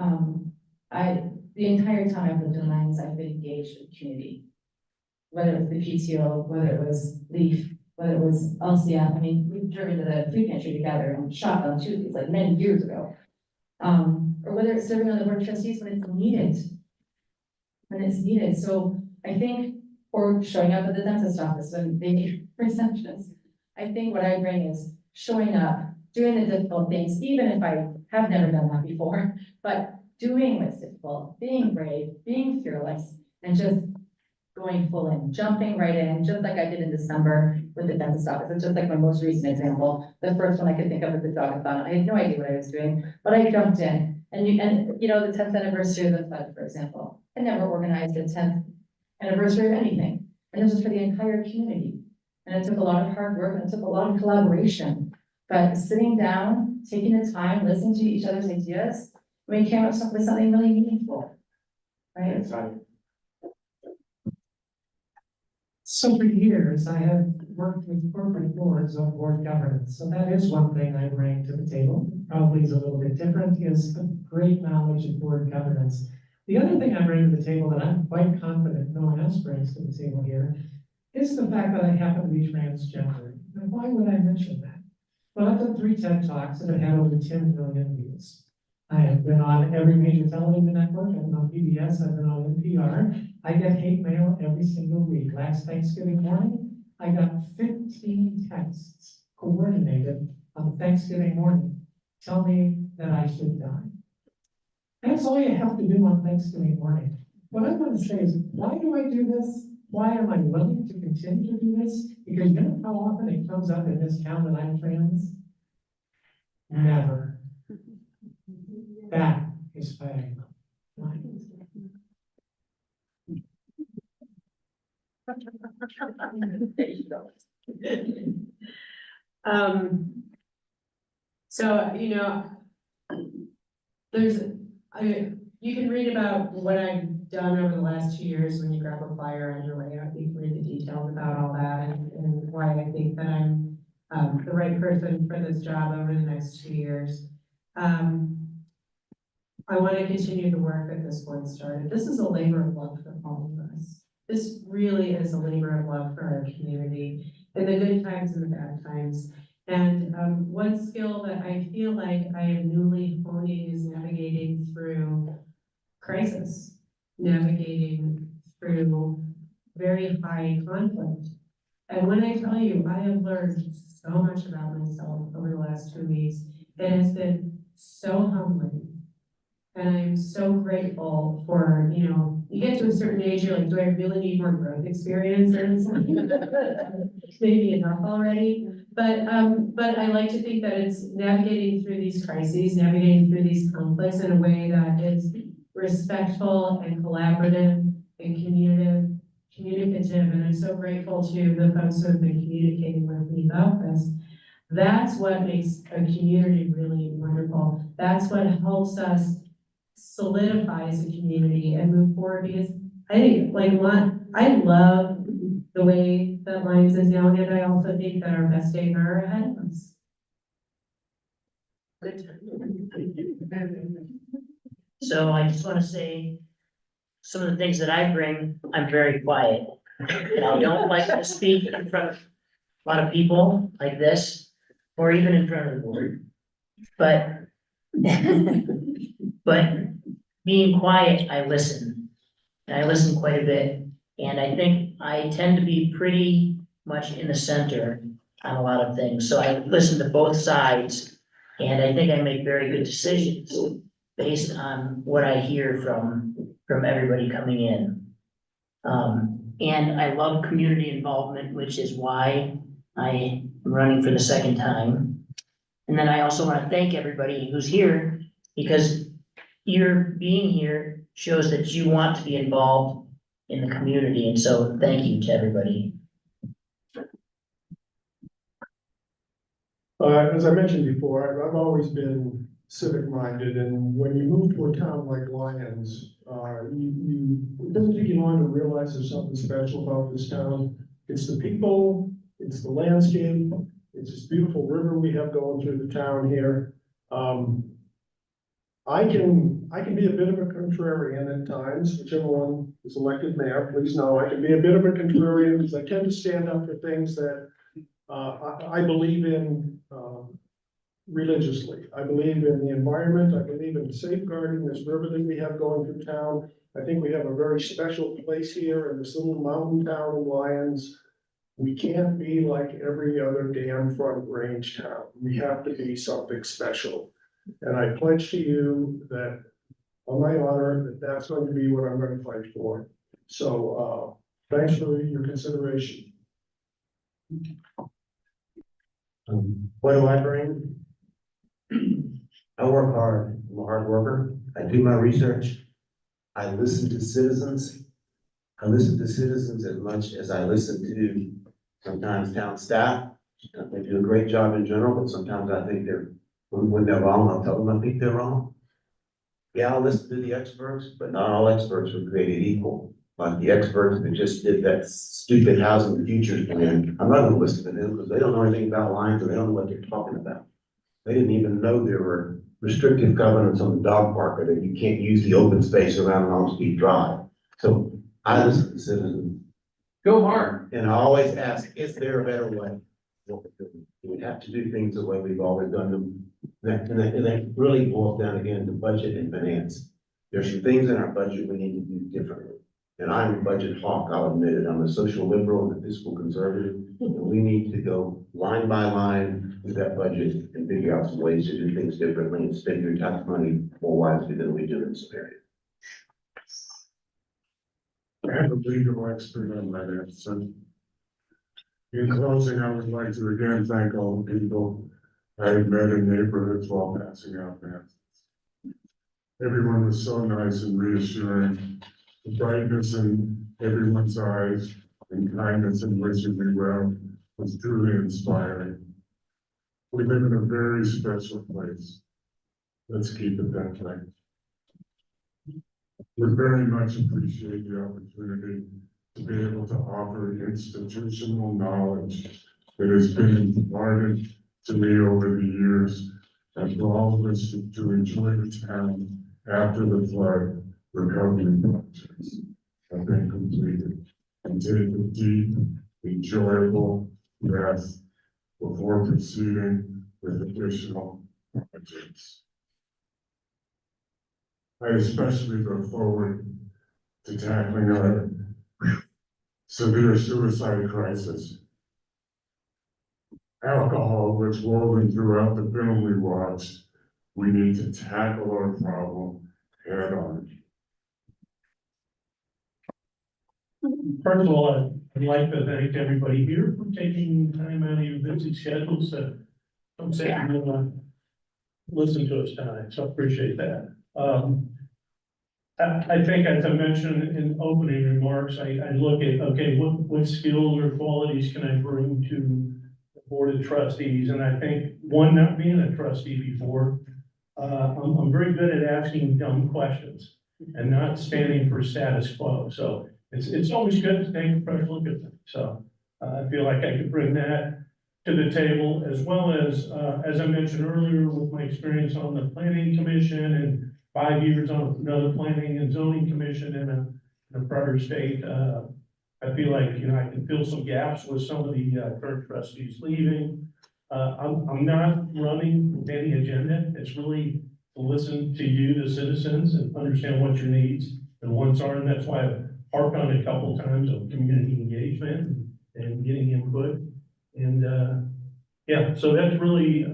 the entire time I've lived in Lyons, I've been engaged with the community. Whether it was the PTO, whether it was LEAF, whether it was LCF. I mean, we've driven to the food pantry together and shop on Tuesdays like many years ago. Or whether it's serving on the board of trustees when it's needed. When it's needed. So I think, or showing up at the dentist office when they need receptions. I think what I bring is showing up, doing the difficult things, even if I have never done that before, but doing what's difficult, being brave, being fearless, and just going full in, jumping right in, just like I did in December with the dentist office. It's just like my most recent example. The first one I could think of was the dogathon. I had no idea what I was doing, but I jumped in. And you know, the 10th anniversary of the flood, for example. I never organized a 10th anniversary of anything. And this was for the entire community. And it took a lot of hard work and it took a lot of collaboration. But sitting down, taking the time, listening to each other's ideas, we came up with something really meaningful. Right? That's right. So for years, I have worked with corporate boards on board governance. So that is one thing I bring to the table. Probably is a little bit different, is a great knowledge of board governance. The other thing I bring to the table that I'm quite confident no one else brings to the table here is the fact that I happen to be transgender. Now, why would I mention that? Well, I've done 3 TED Talks that have had over 10 million views. I have been on every major television network. I've been on PBS, I've been on NPR. I get hate mail every single week. Last Thanksgiving morning, I got 15 texts coordinated on Thanksgiving morning. Tell me that I should die. That's all you have to do on Thanksgiving morning. What I want to say is, why do I do this? Why am I willing to continue to do this? Because you know how often it comes up in this town that I'm trans? Never. That is fair. There you go. So, you know, you can read about what I've done over the last 2 years when you grab a flyer on your way out. You can read the details about all that and why I think that I'm the right person for this job over the next 2 years. I want to continue the work that this board started. This is a labor of love for all of us. This really is a labor of love for our community in the good times and the bad times. And one skill that I feel like I am newly honing is navigating through crisis, navigating through very high conflict. And when I tell you, I have learned so much about myself over the last 2 weeks. It has been so humbling. And I'm so grateful for, you know, you get to a certain age, you're like, do I really need more growth experiences? Maybe enough already. But I like to think that it's navigating through these crises, navigating through these conflicts in a way that is respectful and collaborative and communicative, and I'm so grateful to the folks who have been communicating with me about this. That's what makes a community really wonderful. That's what helps us solidify as a community and move forward, because I think, I love the way that Lyons is now, and I also think that our best days are ahead of us. Good. So I just want to say, some of the things that I bring, I'm very quiet. And I don't like to speak in front of a lot of people like this, or even in front of the board. But, but being quiet, I listen. And I listen quite a bit. And I think I tend to be pretty much in the center on a lot of things. So I listen to both sides. And I think I make very good decisions based on what I hear from everybody coming in. And I love community involvement, which is why I am running for the second time. And then I also want to thank everybody who's here, because your being here shows that you want to be involved in the community. And so thank you to everybody. As I mentioned before, I've always been civic minded, and when you move to a town like Lyons, it doesn't take you long to realize there's something special about this town. It's the people, it's the landscape, it's this beautiful river we have going through the town here. I can be a bit of a contrarian at times, whichever one is elected mayor, please know, I can be a bit of a contrarian because I tend to stand up for things that I believe in religiously. I believe in the environment. I believe in safeguarding this river that we have going through town. I think we have a very special place here in this little mountain town of Lyons. We can't be like every other damn Front Range town. We have to be something special. And I pledge to you that, on my honor, that that's going to be what I'm going to fight for. So, thanks for your consideration. What do I bring? I work hard. I'm a hard worker. I do my research. I listen to citizens. I listen to citizens as much as I listen to sometimes town staff. They do a great job in general, but sometimes I think when they're wrong, I'll tell them I think they're wrong. Yeah, I'll listen to the experts, but not all experts are created equal. Like the experts that just did that stupid housing futures plan, I'm not gonna listen to them because they don't know anything about Lyons or they don't know what they're talking about. They didn't even know there were restrictive covenants on the dog park, or that you can't use the open space around Long Street Drive. So I listen to citizens. Go Mark. And I always ask, is there a better way? We have to do things the way we've always done them. And that really boils down again to budget and finance. There's some things in our budget we need to do differently. And I'm a budget hawk, I'll admit it. I'm a social liberal and a fiscal conservative. And we need to go line by line with that budget and figure out some ways to do things differently and spend your tax money more wisely than we do in this area. I have a legal expert on that answer. In closing, I would like to again thank all the people I have met in neighborhoods while passing out masks. Everyone was so nice and reassuring. The brightness in everyone's eyes and kindness in wishing me well was truly inspiring. We live in a very special place. Let's keep it that way. We very much appreciate the opportunity to be able to offer institutional knowledge that has been imparted to me over the years, and for all of us to enjoy the town after the flood recovery projects have been completed, and take a deep, enjoyable breath before proceeding with additional projects. I especially look forward to tackling our severe suicide crisis. Alcohol was woven throughout the film we watched. We need to tackle our problem head on. First of all, I'd like to thank everybody here for taking time out of your busy schedules, so I'm saying, you know, listen to us tonight, so I appreciate that. I think as I mentioned in opening remarks, I look at, okay, what skills or qualities can I bring to the board of trustees? And I think, one, not being a trustee before, I'm very good at asking dumb questions and not standing for status quo. So it's always good to take a fresh look at them. So I feel like I could bring that to the table, as well as I mentioned earlier, with my experience on the planning commission and 5 years on another planning and zoning commission in a prior state. I feel like, you know, I can fill some gaps with some of the current trustees leaving. I'm not running with any agenda. It's really to listen to you, the citizens, and understand what your needs and wants are. And that's why I've harped on it a couple of times of community engagement and getting input. And yeah, so that's really,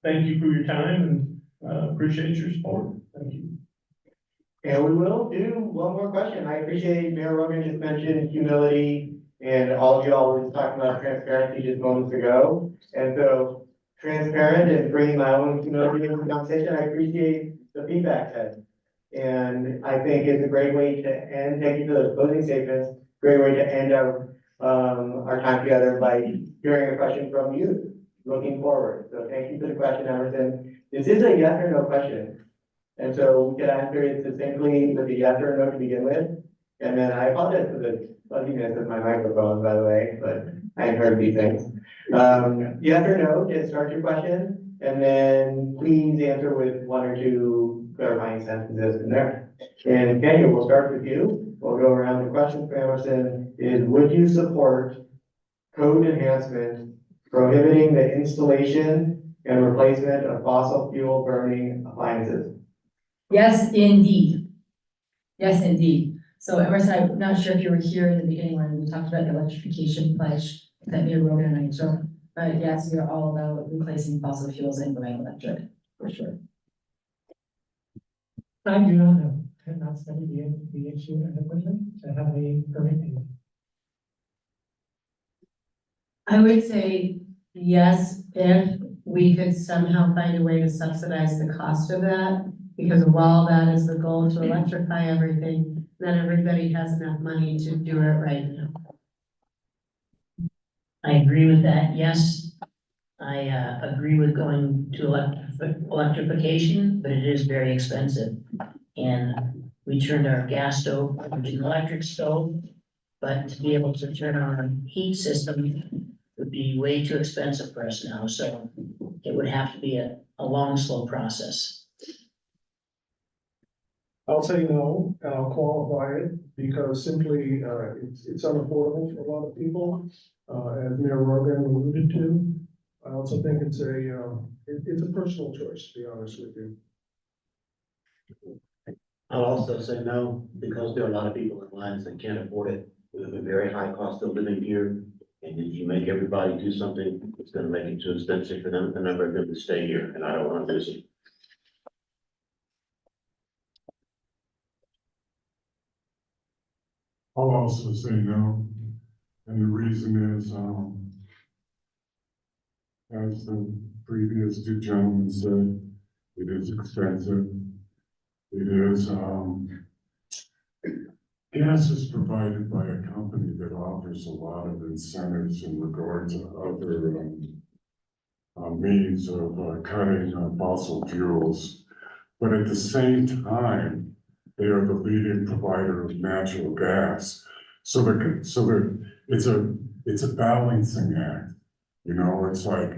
thank you for your time and appreciate your support. Thank you. And we will do one more question. I appreciate Mayor Rogan just mentioned humility, and all of y'all were talking about transparency just moments ago. And so transparent and bringing my own humility into the conversation, I appreciate the feedback, Ted. And I think it's a great way to end, thank you for those closing statements, great way to end our time together by hearing a question from you, looking forward. So thank you for the question, Emerson. This is a yes or no question. And so we could answer it succinctly with a yes or no to begin with. And then I apologize for the fuzziness of my microphone, by the way, but I heard these things. Yes or no to start your question, and then please answer with 1 or 2 clarifying sentences from there. And Daniel, we'll start with you. We'll go around. The question for Emerson is, would you support code enhancement prohibiting the installation and replacement of fossil fuel burning appliances? Yes, indeed. Yes, indeed. So Emerson, I'm not sure if you were here in the beginning when we talked about the electrification pledge that Mayor Rogan and I took. But yes, we are all about replacing fossil fuels and going electric, for sure. I do not know, and that's going to be the issue and the question, to have a permitting. I would say yes, if we could somehow find a way to subsidize the cost of that, because while that is the goal to electrify everything, not everybody has enough money to do it right now. I agree with that, yes. I agree with going to electrification, but it is very expensive. And we turned our gas stove over to an electric stove, but to be able to turn on a heat system would be way too expensive for us now. So it would have to be a long, slow process. I'll say no, and I'll qualify it, because simply, it's unaffordable for a lot of people, as Mayor Rogan alluded to. I also think it's a personal choice, to be honest with you. I'll also say no, because there are a lot of people in Lyons that can't afford it. We have a very high cost of living here. And if you make everybody do something, it's gonna make it too expensive for them, and they're going to stay here, and I don't wanna lose it. I'll also say no, and the reason is, as the previous 2 gentlemen said, it is expensive. It is, gas is provided by a company that offers a lot of incentives in regard to other, means of cutting fossil fuels. But at the same time, they are the leading provider of natural gas. So it's a balancing act. You know, it's like,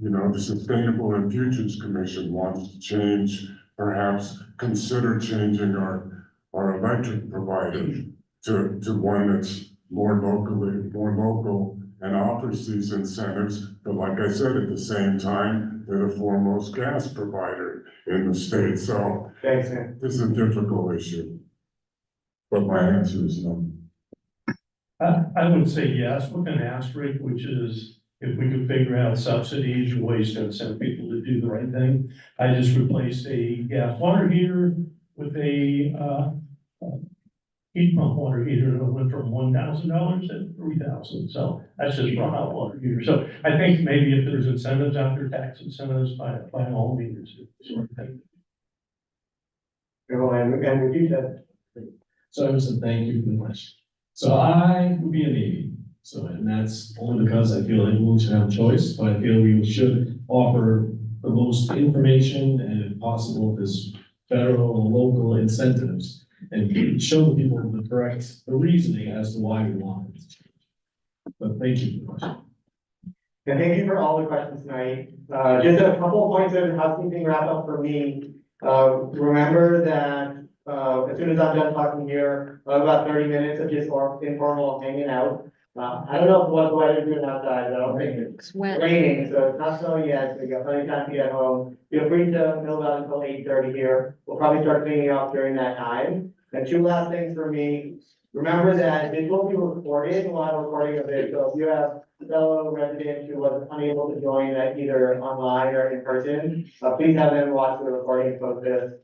you know, the Sustainable and Futures Commission wants to change, perhaps consider changing our electric provider to one that's more local and offers these incentives. But like I said, at the same time, they're the foremost gas provider in the state. So Thanks, man. this is a difficult issue. But my answer is no. I would say yes, with an asterisk, which is if we could figure out subsidies or ways to incent people to do the right thing. I just replaced a gas water heater with a heat pump water heater that went from $1,000 to $3,000, so that's just for a hot water heater. So I think maybe if there's incentives out there, tax incentives by all means, sort of thing. And repeat that. So I was saying, thank you for the question. So I would be a Navy. So, and that's only because I feel everyone should have a choice, but I feel we should offer the most information and if possible, this federal and local incentives and show the people the reasoning as to why we want it. But thank you for the question. And thank you for all the questions tonight. Just a couple of points of housekeeping wrap up for me. Remember that, as soon as I'm done talking here, I'll have about 30 minutes of just informal hanging out. I don't know what the weather's doing outside, but I don't think it's raining, so it's not snowing yet, so you got plenty of time to get home. Feel free to mill out until 8:30 here. We'll probably start cleaning up during that time. And two last things for me. Remember that this will be recorded, we'll have a recording of it, so if you have fellow residents who was unable to join either online or in person, please have them watch the recording and post this.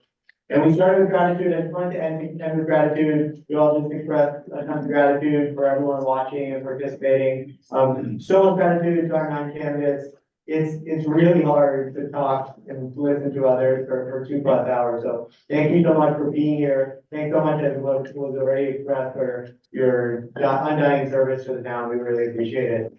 And we started with gratitude. I just wanted to end with gratitude. We all just expressed a ton of gratitude for everyone watching and participating. So much gratitude to our 9 candidates. It's really hard to talk and listen to others for 2+ hours. So thank you so much for being here. Thanks so much as was already expressed for your undying service to the town. We really appreciate it.